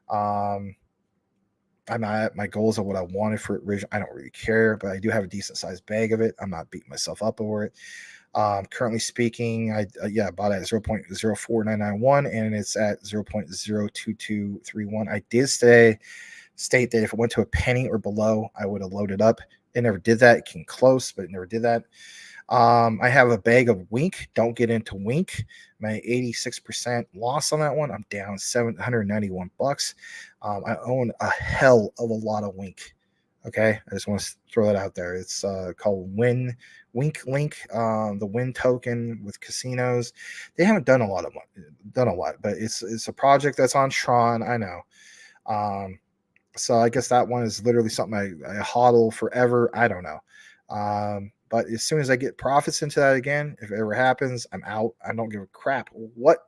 I'm not at my goals of what I wanted for it originally. I don't really care, but I do have a decent sized bag of it. I'm not beating myself up over it. Currently speaking, I bought it at 0.04991 and it's at 0.02231. I did state that if it went to a penny or below, I would have loaded up. It never did that. It came close, but it never did that. I have a bag of Wink. Don't get into Wink. My 86% loss on that one. I'm down $791. I own a hell of a lot of Wink. Okay, I just want to throw that out there. It's called Wink Link, the Win token with casinos. They haven't done a lot, but it's a project that's on Tron. I know. So I guess that one is literally something I hodl forever. I don't know. But as soon as I get profits into that again, if it ever happens, I'm out. I don't give a crap what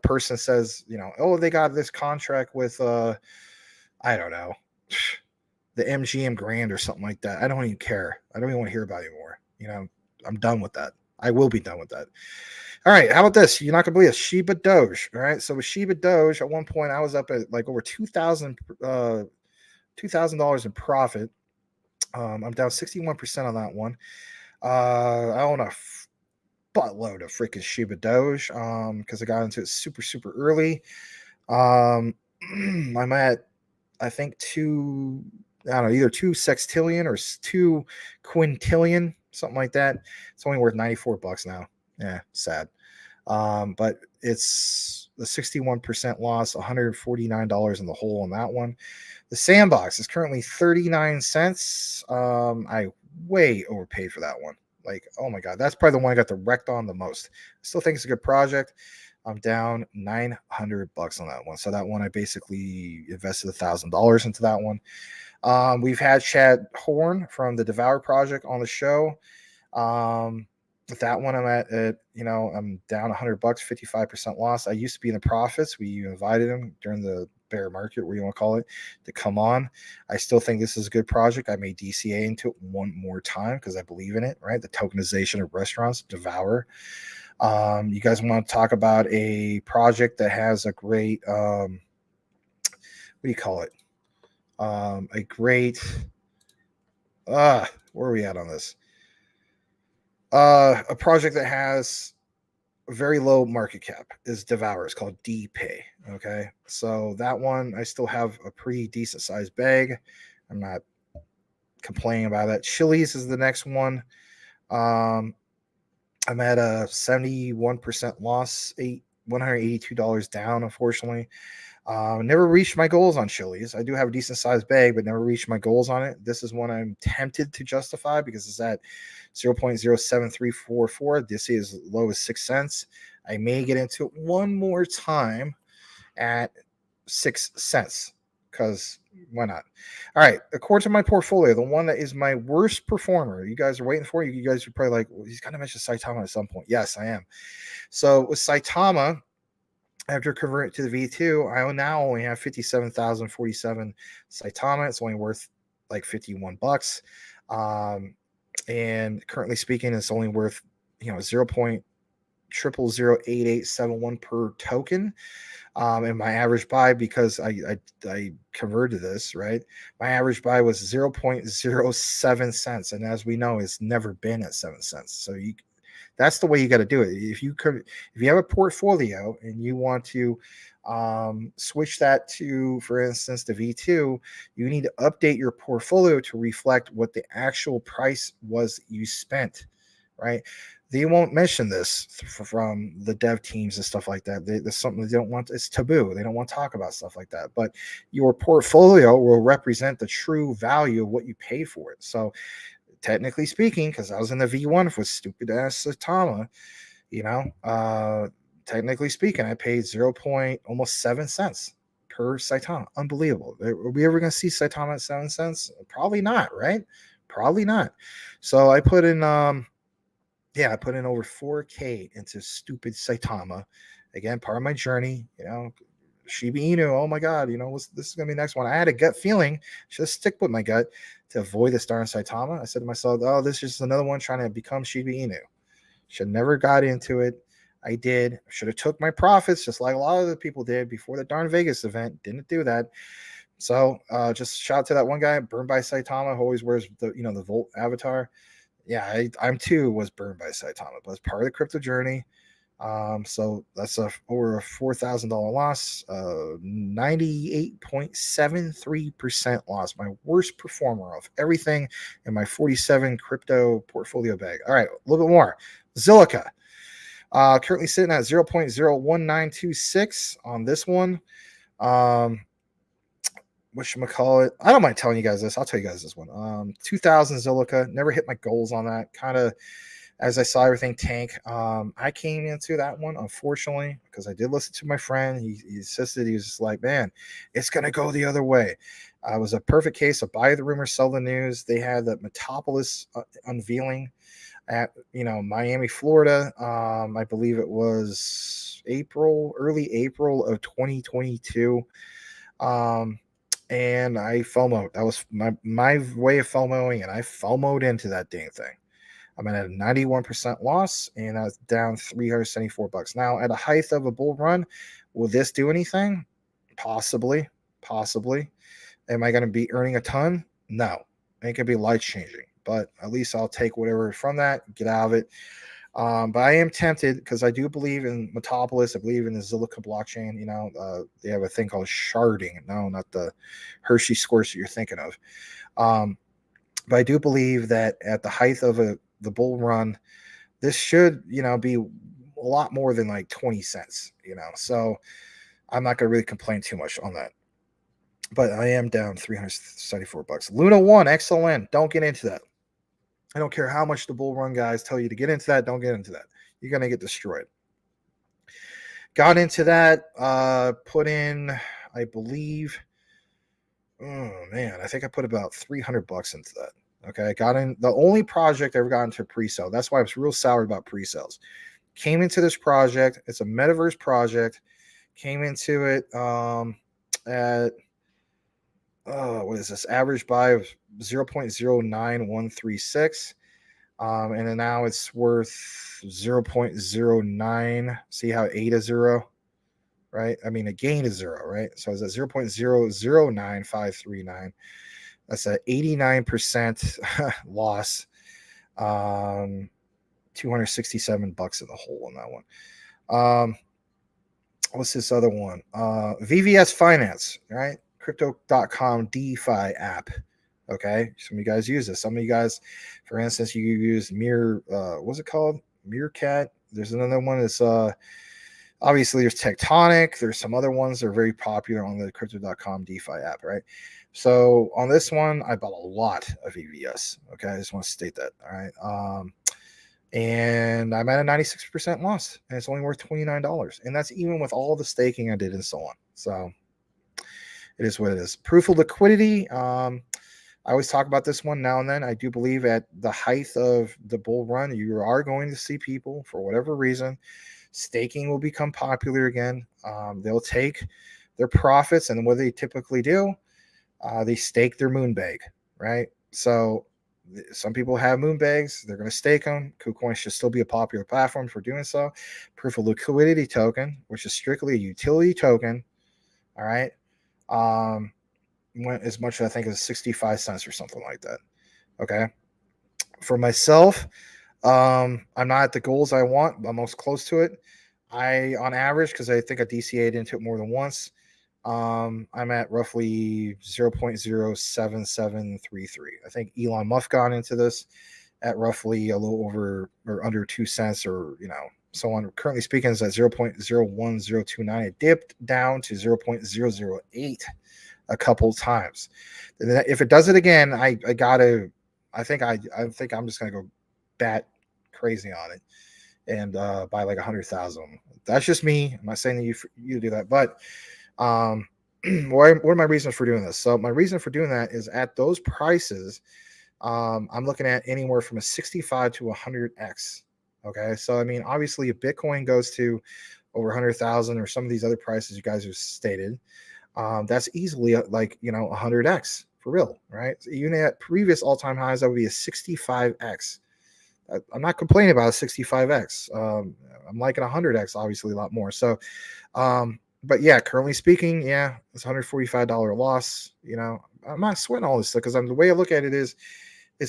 person says, oh, they got this contract with I don't know, the MGM Grand or something like that. I don't even care. I don't even want to hear about it anymore. I'm done with that. I will be done with that. All right, how about this? You're not gonna believe it. Shiba Doge. All right, so with Shiba Doge, at one point I was up at like over $2,000 in profit. I'm down 61% on that one. I own a buttload of freaking Shiba Doge because I got into it super early. I'm at I think either 2 sextillion or 2 quintillion, something like that. It's only worth $94 now. Yeah, sad. But it's a 61% loss, $149 in the hole on that one. The Sandbox is currently 39 cents. I way overpaid for that one. Like, oh my God, that's probably the one I got the wrecked on the most. I still think it's a good project. I'm down $900 on that one. So that one, I basically invested $1,000 into that one. We've had Chad Horn from the Devour Project on the show. With that one, I'm I'm down $100, 55% loss. I used to be in the profits. We invited him during the bear market, where you want to call it, to come on. I still think this is a good project. I may DCA into it one more time because I believe in it, right? The tokenization of restaurants, Devour. You guys want to talk about a project that has a great, what do you call it? A great, where are we at on this? A project that has a very low market cap is Devour. It's called DPay. Okay. So that one, I still have a pretty decent sized bag. I'm not complaining about that. Chili's is the next one. I'm at a 71% loss, $182 down, unfortunately. Never reached my goals on Chili's. I do have a decent sized bag, but never reached my goals on it. This is one I'm tempted to justify because it's at 0.07344. This is as low as 6 cents. I may get into it one more time at 6 cents because why not? All right. According to my portfolio, the one that is my worst performer, you guys are waiting for. You guys are probably like, well, he's going to mention Saitama at some point. Yes, I am. So with Saitama, after converting to the V2, I now only have 57,047 Saitama. It's only worth like $51. And currently speaking, it's only worth 0.0008871 per token. And my average buy, because I converted this, right? My average buy was 0.07 cents, and as we know, it's never been at 7 cents. So that's the way you got to do it. If you have a portfolio and you want to switch that to, for instance, the V2, you need to update your portfolio to reflect what the actual price was you spent, right? They won't mention this from the dev teams and stuff like that. There's something they don't want. It's taboo. They don't want to talk about stuff like that. But your portfolio will represent the true value of what you paid for it. So technically speaking, because I was in the V1 for stupid ass Saitama, technically speaking, I paid almost 7 cents per Saitama. Unbelievable. Are we ever going to see Saitama at 7 cents? Probably not, right? Probably not. So I put in I put in over 4K into stupid Saitama. Again, part of my journey, Shiba Inu. Oh my God, this is going to be the next one. I had a gut feeling, just stick with my gut to avoid this darn Saitama. I said to myself, oh, this is just another one trying to become Shiba Inu. Should never got into it. I did. Should have took my profits just like a lot of the people did before the darn Vegas event. Didn't do that. So just shout out to that one guy, burned by Saitama, who always wears the Volt avatar. Yeah, I'm too was burned by Saitama, but it's part of the crypto journey. So that's over a $4,000 loss, 98.73% loss. My worst performer of everything in my 47 crypto portfolio bag. All right, a little bit more. Zilliqa, currently sitting at 0.01926 on this one. Whatchamacallit? I don't mind telling you guys this. I'll tell you guys this one. 2000 Zilliqa, never hit my goals on that. Kind of, as I saw everything tank, I came into that one, unfortunately, because I did listen to my friend. He insisted. He was just like, man, it's going to go the other way. It was a perfect case of buy the rumor, sell the news. They had the Metropolis unveiling at, Miami, Florida. I believe it was early April of 2022. And I FOMO'd. That was my way of FOMOing, and I FOMO'd into that dang thing. I'm at a 91% loss, and I was down $374. Now, at a height of a bull run, will this do anything? Possibly. Am I going to be earning a ton? No. It could be life changing, but at least I'll take whatever from that, get out of it. But I am tempted because I do believe in Metropolis. I believe in the Zilliqa blockchain. They have a thing called sharding. No, not the Hershey squares that you're thinking of. But I do believe that at the height of the bull run, this should, be a lot more than like 20 cents, So I'm not going to really complain too much on that. But I am down $374. Luna 1 XLM. Don't get into that. I don't care how much the bull run guys tell you to get into that. Don't get into that. You're going to get destroyed. Got into that. Put in, I believe, I think I put about $300 into that. Okay. I got in the only project I ever got into pre-sale. That's why I was real sour about pre-sales. Came into this project. It's a metaverse project. Came into it at what is this? Average buy of 0.09136. And then now it's worth 0.09. See how 8 is 0, right? I mean, a gain is 0, right? So it's at 0.009539. That's an 89% loss. $267 in the hole on that one. What's this other one? VVS Finance, right? Crypto.com DeFi app. Okay, some of you guys use this. Some of you guys, for instance, you use what's it called? Meerkat. There's another one that's obviously there's Tectonic. There's some other ones that are very popular on the Crypto.com DeFi app, right? So on this one, I bought a lot of EVS. Okay, I just want to state that. All right. And I'm at a 96% loss, and it's only worth $29. And that's even with all the staking I did and so on. So it is what it is. Proof of liquidity. I always talk about this one now and then. I do believe at the height of the bull run, you are going to see people, for whatever reason, staking will become popular again. They'll take their profits, and what they typically do, they stake their moon bag, right? So some people have moonbags. They're going to stake them. KuCoin should still be a popular platform for doing so. Proof of liquidity token, which is strictly a utility token. All right. Went as much as I think as 65 cents or something like that. Okay. For myself, I'm not at the goals I want. I'm most close to it. On average, because I think I DCA'd into it more than once, I'm at roughly 0.07733. I think Elon Musk got into this at roughly a little over or under 2 cents, or so on. Currently speaking, is at 0.01029. It dipped down to 0.008 a couple times. And then if it does it again, I think I'm just gonna go bat crazy on it and buy like 100,000. That's just me. I'm not saying that you do that, but what are my reasons for doing this? So my reason for doing that is at those prices, I'm looking at anywhere from a 65 to 100x. Okay, so I mean, obviously, if Bitcoin goes to over 100,000 or some of these other prices you guys have stated, that's easily like 100x for real, right? So even at previous all-time highs, that would be a 65x. I'm not complaining about a 65x. I'm liking 100x, obviously a lot more. So, but yeah, currently speaking, yeah, it's $145 loss. I'm not sweating all this stuff because the way I look at it is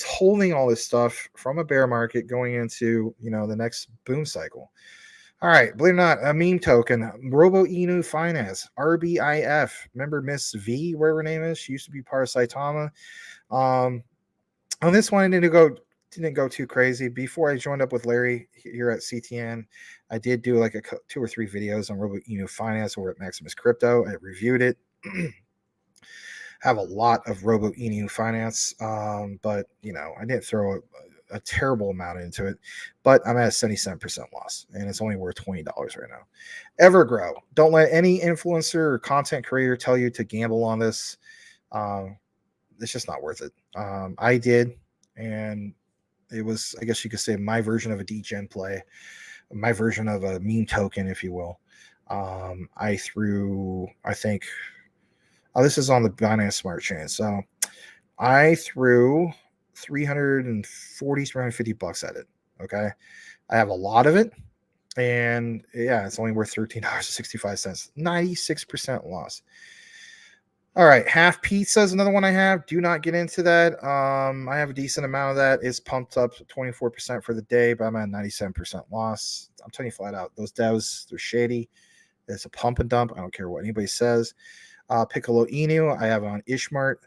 holding all this stuff from a bear market going into the next boom cycle. All right, believe it or not, a meme token, Robo Inu Finance, RBIF. Remember Miss V, whatever her name is? She used to be part of Saitama. On this one, I didn't go too crazy. Before I joined up with Larry here at CTN, I did do like 2 or 3 videos on Robo Inu Finance over at Maximus Crypto. I reviewed it. Have a lot of Robo Inu Finance, but I didn't throw a terrible amount into it. But I'm at a 77% loss, and it's only worth $20 right now. Evergrow. Don't let any influencer or content creator tell you to gamble on this. It's just not worth it. I did, and it was, I guess you could say, my version of a degen play, my version of a meme token, if you will. I think, this is on the Binance Smart Chain. So I threw $350 at it. Okay. I have a lot of it. And yeah, it's only worth $13.65. 96% loss. All right, Half Pizza is another one I have. Do not get into that. I have a decent amount of that. It's pumped up 24% for the day, but I'm at 97% loss. I'm telling you flat out, those devs, they're shady. It's a pump and dump. I don't care what anybody says. Piccolo Inu, I have on Ishmart.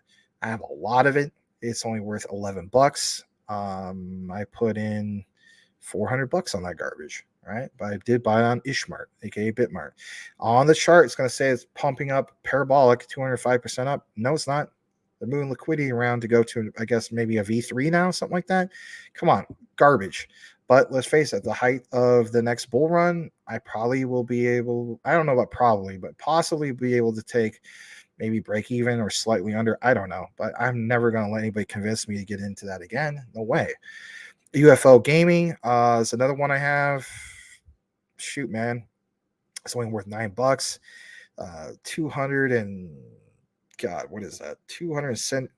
I have a lot of it. It's only worth $11. I put in $400 on that garbage. Right, but I did buy on Ishmart, aka Bitmart. On the chart, it's going to say it's pumping up parabolic, 205% up. No, it's not. They're moving liquidity around to go to, I guess, maybe a V3 now, something like that. Come on, garbage. But let's face it, the height of the next bull run, I probably will be able, I don't know about probably, but possibly be able to take maybe break even or slightly under. I don't know, but I'm never going to let anybody convince me to get into that again. No way. UFO Gaming is another one I have. Shoot, man, it's only worth $9. 200 and God, what is that? 200 cent,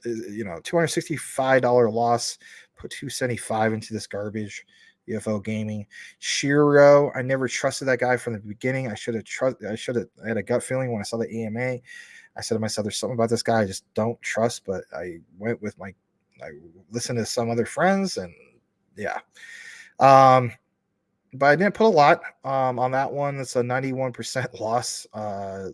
$265 loss. Put $275 into this garbage. UFO Gaming. Shiro, I never trusted that guy from the beginning. I had a gut feeling when I saw the AMA. I said to myself, there's something about this guy I just don't trust, but I went with I listened to some other friends, and yeah. But I didn't put a lot on that one. It's a 91% loss. I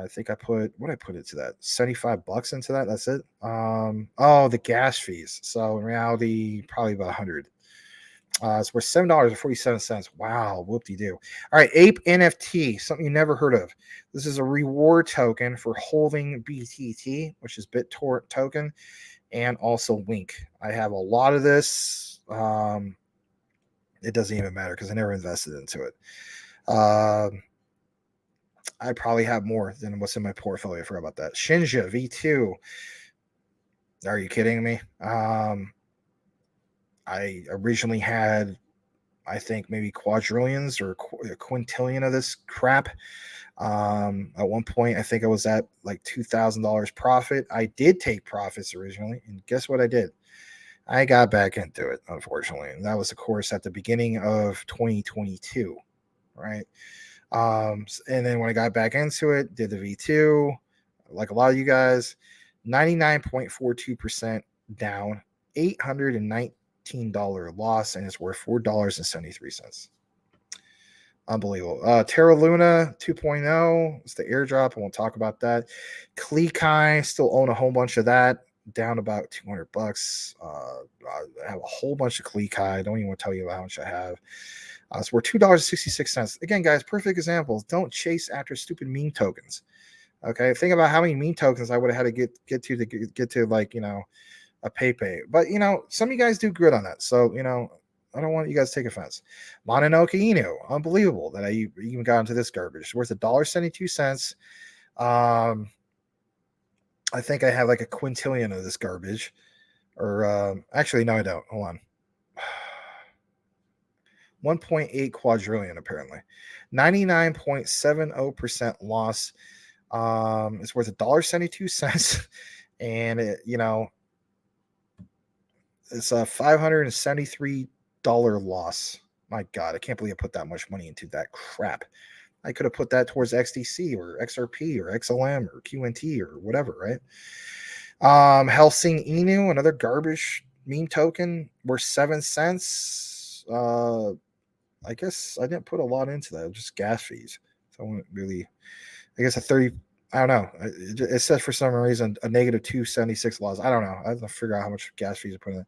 think I put into that? $75 into that. That's it. The gas fees. So in reality, probably about 100. It's worth $7.47. Wow, whoop-de-doo. All right, Ape NFT, something you never heard of. This is a reward token for holding BTT, which is BitTorrent token, and also Wink. I have a lot of this. It doesn't even matter because I never invested into it. I probably have more than what's in my portfolio. I forgot about that. Shinja V2. Are you kidding me? I originally had I think maybe quadrillions or a quintillion of this crap. At one point, I think I was at like $2,000 profit. I did take profits originally, and guess what I did? I got back into it, unfortunately, and that was, of course, at the beginning of 2022, right? And then when I got back into it, did the V2, like a lot of you guys, 99.42% down, $819 loss, and it's worth $4.73. Unbelievable. Terra Luna 2.0, it's the airdrop. I won't talk about that. Klekai, still own a whole bunch of that, down about $200. I have a whole bunch of Klekai. I don't even want to tell you how much I have. So we're $2.66. Again, guys, perfect examples. Don't chase after stupid meme tokens. Okay, think about how many meme tokens I would have had to get to like, you know, a PayPay. But, you know, some of you guys do good on that. So, you know, I don't want you guys to take offense. Mononoke Inu, unbelievable that I even got into this garbage. It's worth $1.72. I think I have like a quintillion of this garbage. Or actually, no, I don't. Hold on. 1.8 quadrillion, apparently. 99.70% loss. It's worth $1.72. And it, you know, it's a $573 loss. My God, I can't believe I put that much money into that crap. I could have put that towards XDC or XRP or XLM or QNT or whatever, right? Helsing Inu, another garbage meme token, worth 7 cents. I guess I didn't put a lot into that, just gas fees. So I wouldn't really, I guess I don't know. It says for some reason a negative 276 loss. I don't know. I have to figure out how much gas fees are put in.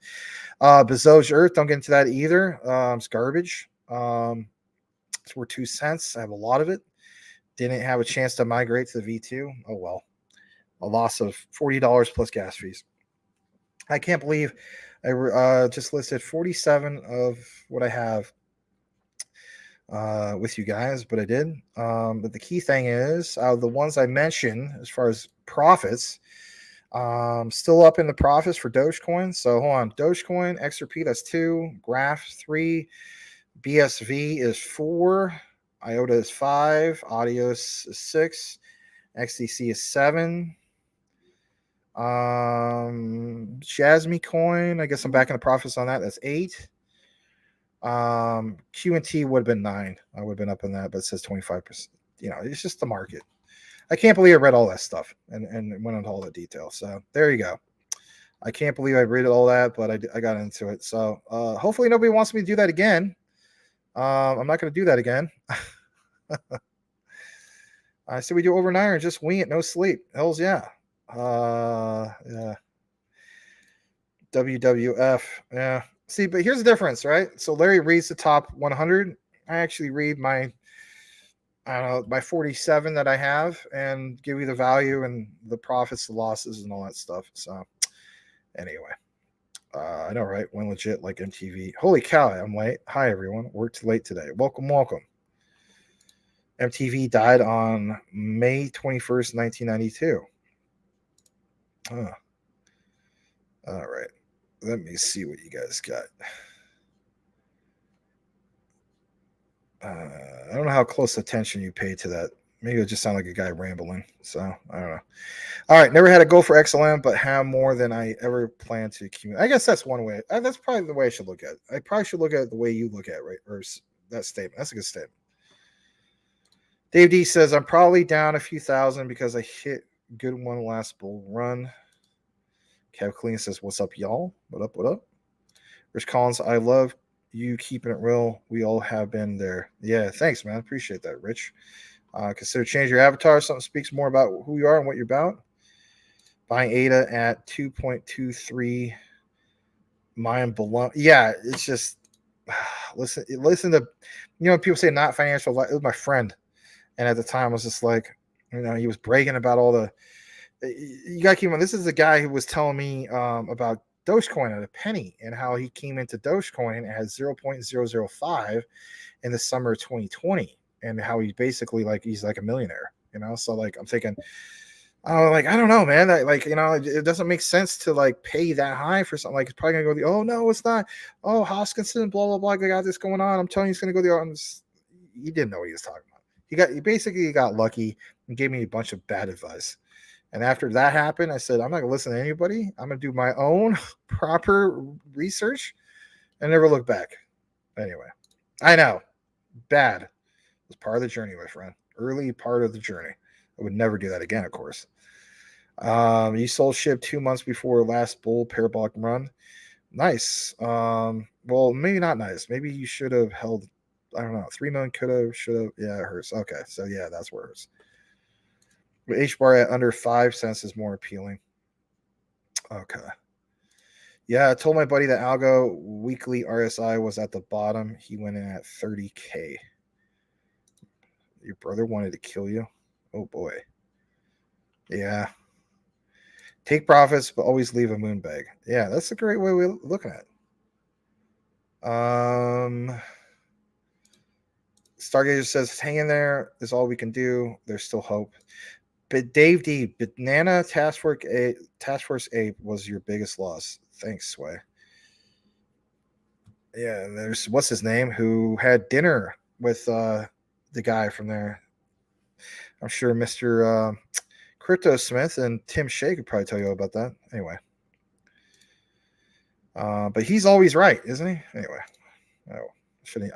DOGE Earth, don't get into that either. It's garbage. It's worth 2 cents. I have a lot of it. Didn't have a chance to migrate to the V2. Oh well. A loss of $40 plus gas fees. I can't believe I just listed 47 of what I have with you guys, but I did. But the key thing is, out of the ones I mentioned, as far as profits, still up in the profits for Dogecoin. So hold on, Dogecoin, XRP, that's 2, Graph 3, BSV is 4, IOTA is 5, Audios is 6, XDC is 7. Jasmy coin, I guess I'm back in the profits on that. That's 8. QNT would have been 9. I would have been up in that, but it says 25%. You know, it's just the market. I can't believe I read all that stuff and went into all the detail. So there you go. I can't believe I read all that, but I got into it. So hopefully nobody wants me to do that again. I'm not going to do that again. I said we do overnight and just wing it, no sleep. Hells yeah. Yeah. WWF. Yeah. See, but here's the difference, right? So Larry reads the top 100. I actually read my 47 that I have and give you the value and the profits, the losses, and all that stuff. So anyway, I know, right? When legit like MTV. Holy cow, I'm late. Hi, everyone. Worked late today. Welcome. MTV died on May 21st, 1992. All right. Let me see what you guys got. I don't know how close attention you paid to that. Maybe it just sound like a guy rambling. So I don't know. All right. Never had a goal for XLM, but have more than I ever planned to accumulate. I guess that's one way. That's probably the way I should look at it. I probably should look at it the way you look at it, right? Or that statement. That's a good statement. Dave D says, I'm probably down a few thousand because I hit good one last bull run. Kev Clean says, what's up, y'all? What up, what up? Rich Collins, I love you keeping it real. We all have been there. Yeah, thanks, man. Appreciate that, Rich. Consider change your avatar. Something speaks more about who you are and what you're about. Buying ADA at 2.23. Mind blown. Yeah, it's just, listen to, you know, people say not financial. It was my friend. And at the time, I was just like, you know, he was bragging about all the, you got to keep in mind, this is the guy who was telling me about Dogecoin at a penny and how he came into Dogecoin at 0.005 in the summer of 2020 and how he basically he's like a millionaire, you know? So like, I'm thinking, I don't know, man. It doesn't make sense to like pay that high for something. Like, it's probably gonna go oh no, it's not. Oh, Hoskinson, blah blah blah. I got this going on. I'm telling you, it's gonna go the. He didn't know what he was talking about. He basically got lucky and gave me a bunch of bad advice. And after that happened, I said, I'm not gonna listen to anybody. I'm gonna do my own proper research and never look back. Anyway, I know, bad. It's part of the journey, my friend. Early part of the journey. I would never do that again, of course. You sold SHIB 2 months before last bull parabolic run. Nice. Well, maybe not nice. Maybe you should have held. I don't know. 3 million could have, should have. Yeah, it hurts. Okay, so yeah, that's where it hurts. But H bar at under 5 cents is more appealing. Okay. Yeah, I told my buddy that Algo weekly RSI was at the bottom. He went in at 30K. Your brother wanted to kill you? Oh boy. Yeah. Take profits, but always leave a moon bag. Yeah, that's a great way we're looking at it. Stargazer says, hang in there. Is all we can do. There's still hope. But Dave D, Banana Task Force Ape was your biggest loss. Thanks, Sway. Yeah, there's what's his name who had dinner with the guy from there. I'm sure Mr. Crypto Smith and Tim Shea could probably tell you about that. Anyway. But he's always right, isn't he? Anyway. No,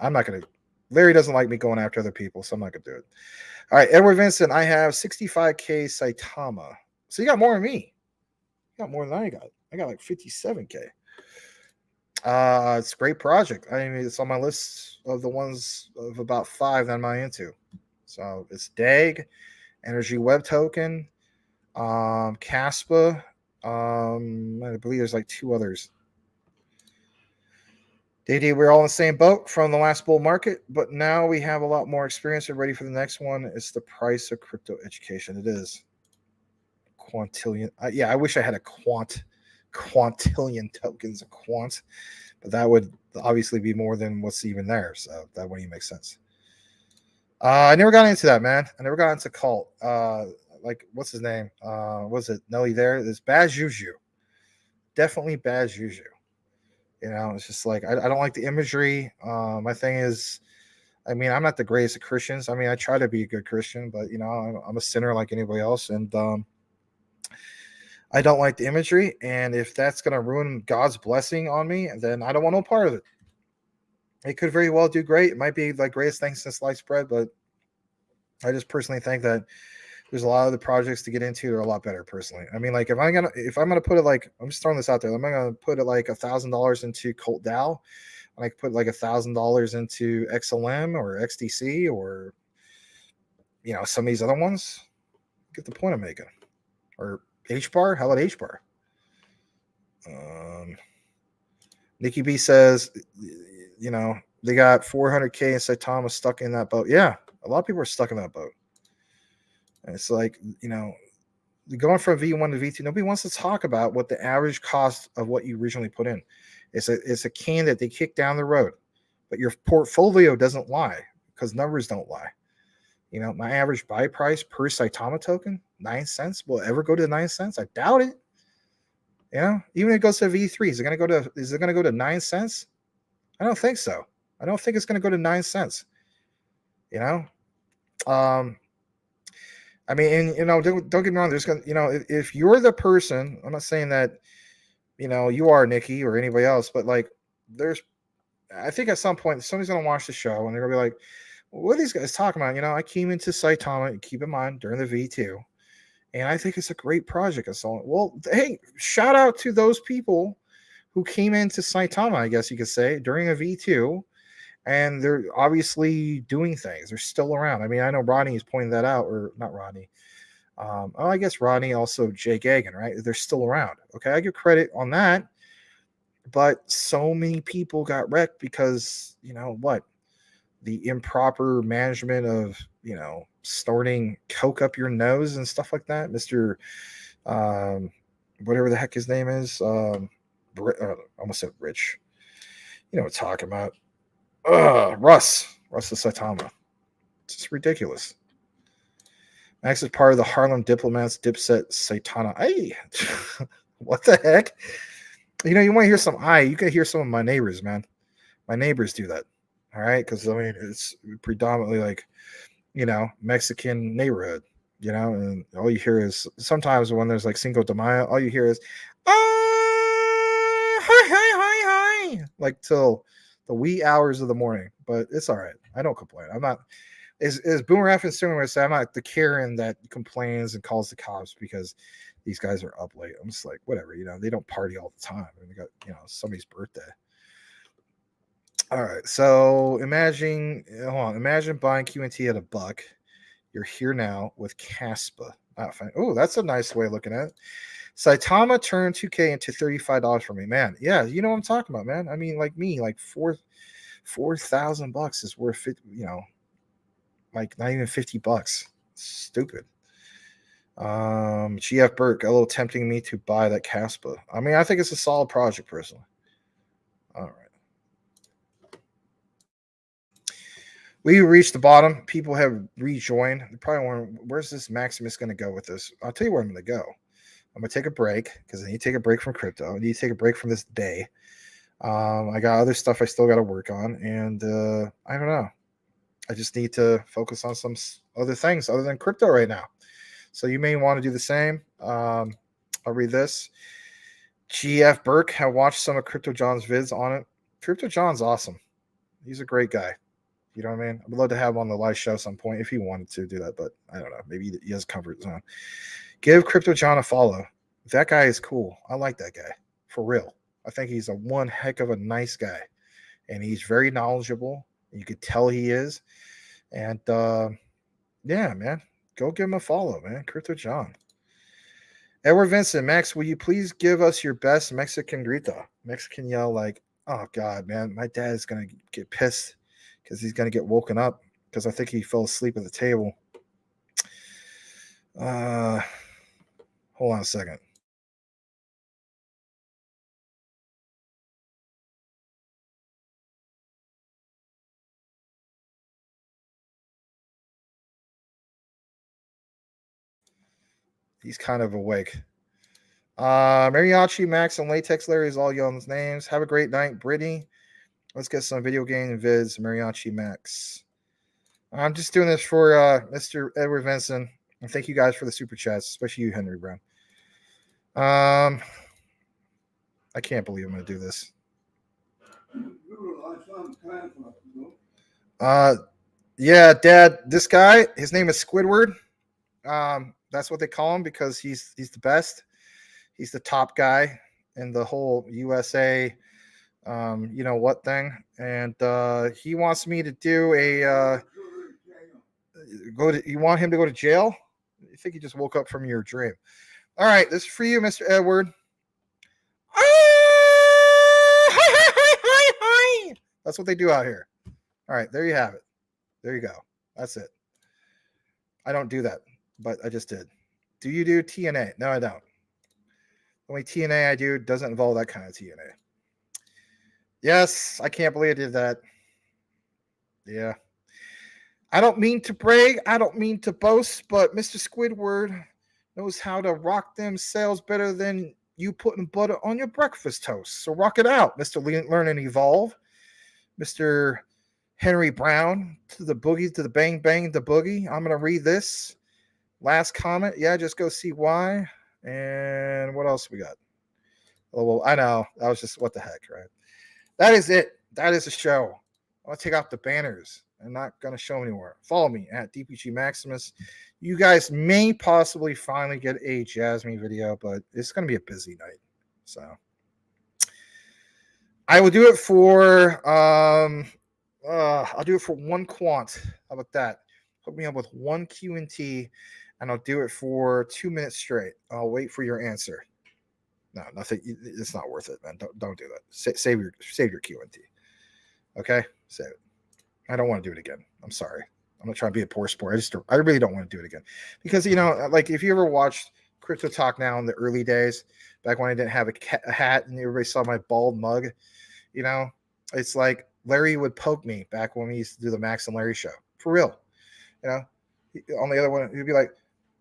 I'm not going to. Larry doesn't like me going after other people, so I'm not going to do it. All right, Edward Vincent, I have 65K Saitama. So you got more than me. You got more than I got. I got like 57K. It's a great project. I mean, it's on my list of the ones of about 5 that I'm into. So it's DAG, Energy Web Token, Casper. I believe there's like 2 others. DD, we're all in the same boat from the last bull market, but now we have a lot more experience and ready for the next one. It's the price of crypto education. It is. Quantillion. Yeah, I wish I had a quantillion tokens of quant, but that would obviously be more than what's even there. So that wouldn't even make sense. I never got into that, man. I never got into cult. Like, what's his name? Was it Nelly there? It's bad juju. Definitely bad juju. You know, it's just like, I don't like the imagery. My thing is, I mean, I'm not the greatest of Christians. I mean, I try to be a good Christian, but, you know, I'm a sinner like anybody else. And I don't like the imagery. And if that's going to ruin God's blessing on me, then I don't want no part of it. It could very well do great. It might be like greatest thing since sliced bread, but I just personally think that there's a lot of the projects to get into that are a lot better personally. I mean, like if I'm gonna put it, like, I'm just throwing this out there, I'm gonna put it like $1,000 into Colt DAO, and I could put like $1,000 into XLM or XDC or, you know, some of these other ones. Get the point I'm making. Or H bar. How about H bar? Nikki B says, you know, they got 400K and Saitama stuck in that boat. Yeah, a lot of people are stuck in that boat. And it's like, you know, going from V1 to V2, nobody wants to talk about what the average cost of what you originally put in. It's a can that they kick down the road, but your portfolio doesn't lie because numbers don't lie. You know, my average buy price per Saitama token, 9 cents. Will it ever go to 9 cents? I doubt it. You know, even if it goes to V3, is it going to go to 9 cents? I don't think so. I don't think it's going to go to 9 cents. You know, I mean, and, you know, don't get me wrong. There's going to, you know, if you're the person, I'm not saying that, you know, you are Nikki or anybody else, but like, I think at some point somebody's going to watch the show and they're going to be like, what are these guys talking about? You know, I came into Saitama, keep in mind, during the V2, and I think it's a great project. Well, hey, shout out to those people who came into Saitama, I guess you could say, during a V2. And they're obviously doing things. They're still around. I mean, I know Rodney is pointing that out, or not Rodney. I guess Rodney, also Jay Gagan, right? They're still around. Okay, I give credit on that. But so many people got wrecked because, you know what? The improper management of, you know, snorting coke up your nose and stuff like that. Mr. Whatever the heck his name is. Almost said Rich. You know what I'm talking about. Russ the Saitama. It's just ridiculous. Max is part of the Harlem Diplomats dipset Satana. Hey, what the heck? You know, you want to hear some you can hear some of my neighbors, man. My neighbors do that. All right. Because, I mean, it's predominantly like, you know, Mexican neighborhood, you know, and all you hear is sometimes when there's like Cinco de Mayo, all you hear is, hi, hi, hi, hi, like till the wee hours of the morning. But it's all right. I don't complain. I'm not. Is Boomer F and Sooner say I'm not the Karen that complains and calls the cops because these guys are up late. I'm just like, whatever, you know, they don't party all the time. I mean, they got, you know, somebody's birthday. All right, so imagine buying QNT at $1. You're here now with Casper. Oh, that's a nice way of looking at it. Saitama turned 2K into $35 for me, man. Yeah, you know what I'm talking about, man. I mean, like me, like $4,000 is worth it, you know, like not even $50. Stupid. GF Burke, a little tempting me to buy that Casper. I mean, I think it's a solid project personally. All right. We reached the bottom. People have rejoined. They probably wondering, where's this Maximus going to go with this? I'll tell you where I'm going to go. I'm going to take a break because I need to take a break from crypto. I need to take a break from this day. I got other stuff I still got to work on. And I don't know. I just need to focus on some other things other than crypto right now. So you may want to do the same. I'll read this. GF Burke, have watched some of Crypto John's vids on it. Crypto John's awesome. He's a great guy. You know what I mean? I would love to have him on the live show at some point if he wanted to do that, but I don't know. Maybe he has comfort zone. Give Crypto John a follow. That guy is cool. I like that guy. For real. I think he's a one heck of a nice guy. And he's very knowledgeable. You could tell he is. And yeah, man. Go give him a follow, man. Crypto John. Edward Vincent, Max, will you please give us your best Mexican grito? Mexican yell like, oh God, man, my dad is gonna get pissed because he's gonna get woken up because I think he fell asleep at the table. Hold on a second. He's kind of awake. Mariachi, Max, and Latex Larry is all Young's names. Have a great night, Brittany. Let's get some video game vids. Mariachi, Max. I'm just doing this for Mr. Edward Vincent. And thank you guys for the super chats, especially you, Henry Brown. I can't believe I'm going to do this. Yeah, Dad, this guy, his name is Squidward. That's what they call him because he's the best. He's the top guy in the whole USA, you know what thing. And he wants me to do a you want him to go to jail? I think he just woke up from your dream. All right, this is for you, Mr. Edward. That's what they do out here. All right, there you have it. There you go. That's it. I don't do that, but I just did. Do you do TNA? No, I don't. The only TNA I do doesn't involve that kind of TNA. Yes, I can't believe I did that. Yeah. I don't mean to brag. I don't mean to boast, but Mr. Squidward knows how to rock them sales better than you putting butter on your breakfast toast. So rock it out, Mr. Learn and Evolve. Mr. Henry Brown, to the boogie, to the bang, bang, the boogie. I'm going to read this. Last comment. Yeah, just go see why. And what else we got? Oh, well, I know. That was just what the heck, right? That is it. That is the show. I'll take off the banners. I'm not going to show anywhere. Follow me at DPG Maximus. You guys may possibly finally get a Jasmy video, but it's going to be a busy night. So I will do it for I'll do it for one quant. How about that? Hook me up with one QNT, and I'll do it for 2 minutes straight. I'll wait for your answer. No, nothing. It's not worth it, man. Don't do that. Save your QNT. Okay, save it. I don't want to do it again. I'm sorry. I'm not trying to be a poor sport. I really don't want to do it again because like if you ever watched Crypto Talk Now in the early days, back when I didn't have a hat and everybody saw my bald mug, it's like Larry would poke me back when we used to do the Max and Larry show for real. On the other one, he'd be like,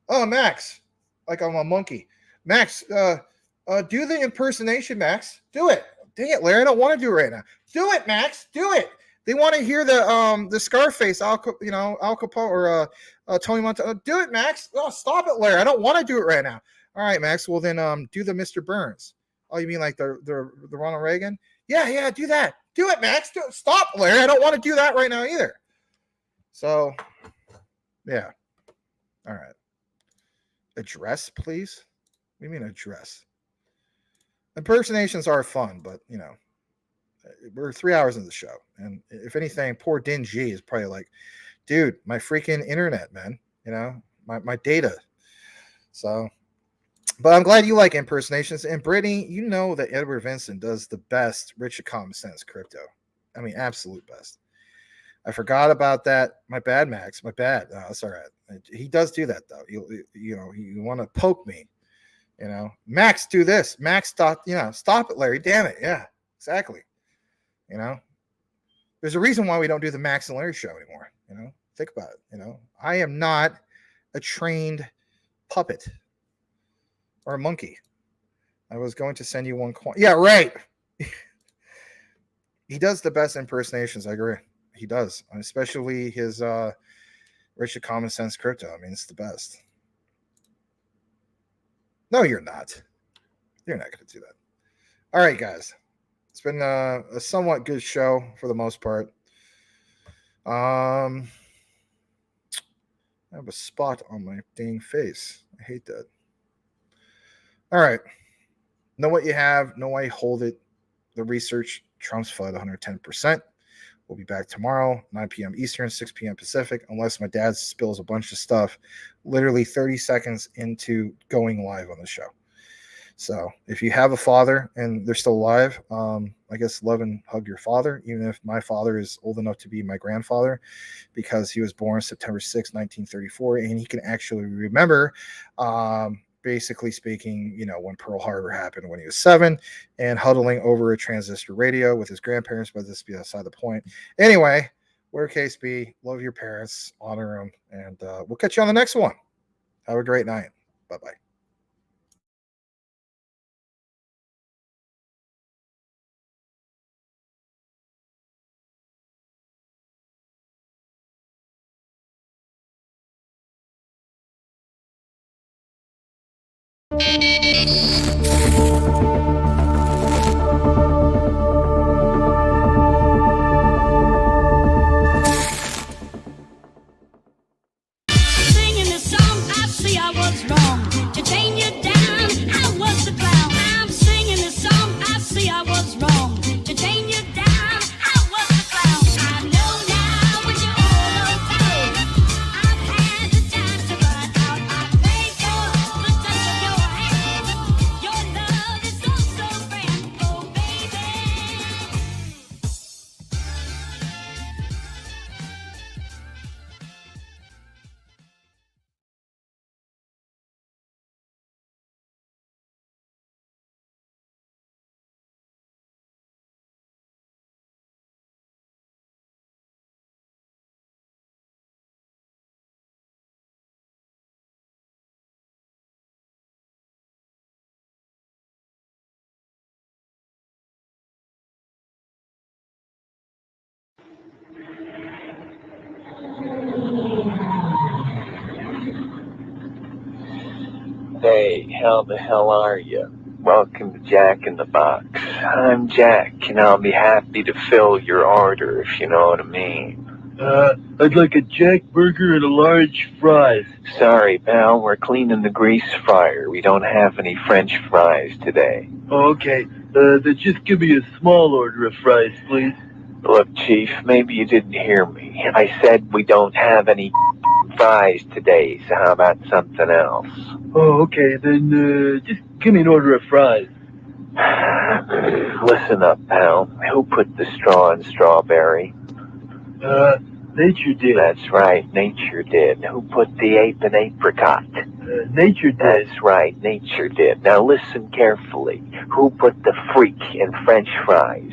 Oh, Max, like I'm a monkey. Max, do the impersonation, Max. Do it. Dang it, Larry. I don't want to do it right now. Do it, Max. Do it. They want to hear the Scarface, Al Capone or Tony Montana. Do it, Max. Oh, stop it, Larry. I don't want to do it right now. All right, Max. Well, then do the Mr. Burns. Oh, you mean like the Ronald Reagan? Yeah, do that. Do it, Max. Do it. Stop, Larry. I don't want to do that right now either. So, yeah. All right. Address, please. What do you mean address? Impersonations are fun, but we're 3 hours into the show, and if anything, poor Din G is probably like, dude, my freaking internet, man. My data. So, but I'm glad you like impersonations. And Brittany, you know that Edward Vincent does the best Rich Common Sense crypto. I mean, absolute best. I forgot about that. My bad, Max. My bad. No, that's all right. He does do that though. You want to poke me, Max, do this. Max, stop it, Larry. Damn it. Yeah, exactly. There's a reason why we don't do the Max and Larry show anymore. Think about it. I am not a trained puppet or a monkey. I was going to send you one coin. Yeah, right. He does the best impersonations. I agree. He does, especially his Rich Common Sense crypto. I mean, it's the best. No, you're not. You're not going to do that. All right, guys. It's been a somewhat good show for the most part. I have a spot on my dang face. I hate that. All right. Know what you have. Know why you hold it. The research trumps FUD 110%. We'll be back tomorrow, 9 p.m. Eastern, 6 p.m. Pacific, unless my dad spills a bunch of stuff literally 30 seconds into going live on the show. So if you have a father and they're still alive, I guess love and hug your father, even if my father is old enough to be my grandfather, because he was born September 6, 1934, and he can actually remember, basically speaking, when Pearl Harbor happened when he was 7 and huddling over a transistor radio with his grandparents, but this be aside the point. Anyway, where case be, love your parents, honor them, and we'll catch you on the next one. Have a great night. Bye-bye. Singing this song, I see I was wrong. To chain you down, I was the clown. I'm singing this song, I see I was wrong. To chain you down, I was the clown. I know now what you all about. I've had the time to run out. I pay for the touch of your hand. Your love is so grand, oh baby. Hey, how the hell are you? Welcome to Jack in the Box. I'm Jack, and I'll be happy to fill your order if you know what I mean. I'd like a Jack burger and a large fries. Sorry, pal, we're cleaning the grease fryer. We don't have any French fries today. Oh, okay. Then just give me a small order of fries, please. Look, Chief, maybe you didn't hear me. I said we don't have any fries today, so how about something else? Oh, okay. Then just give me an order of fries. Listen up, pal. Who put the straw in strawberry? Nature did. That's right, nature did. Who put the ape in apricot? Nature did. That's right, nature did. Now listen carefully. Who put the freak in French fries?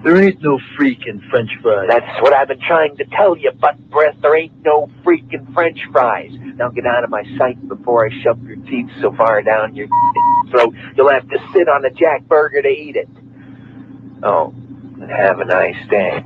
There ain't no freaking French fries. That's what I've been trying to tell you, butt breath. There ain't no freaking French fries. Now get out of my sight before I shove your teeth so far down your throat you'll have to sit on a Jack Burger to eat it. Oh, and have a nice day.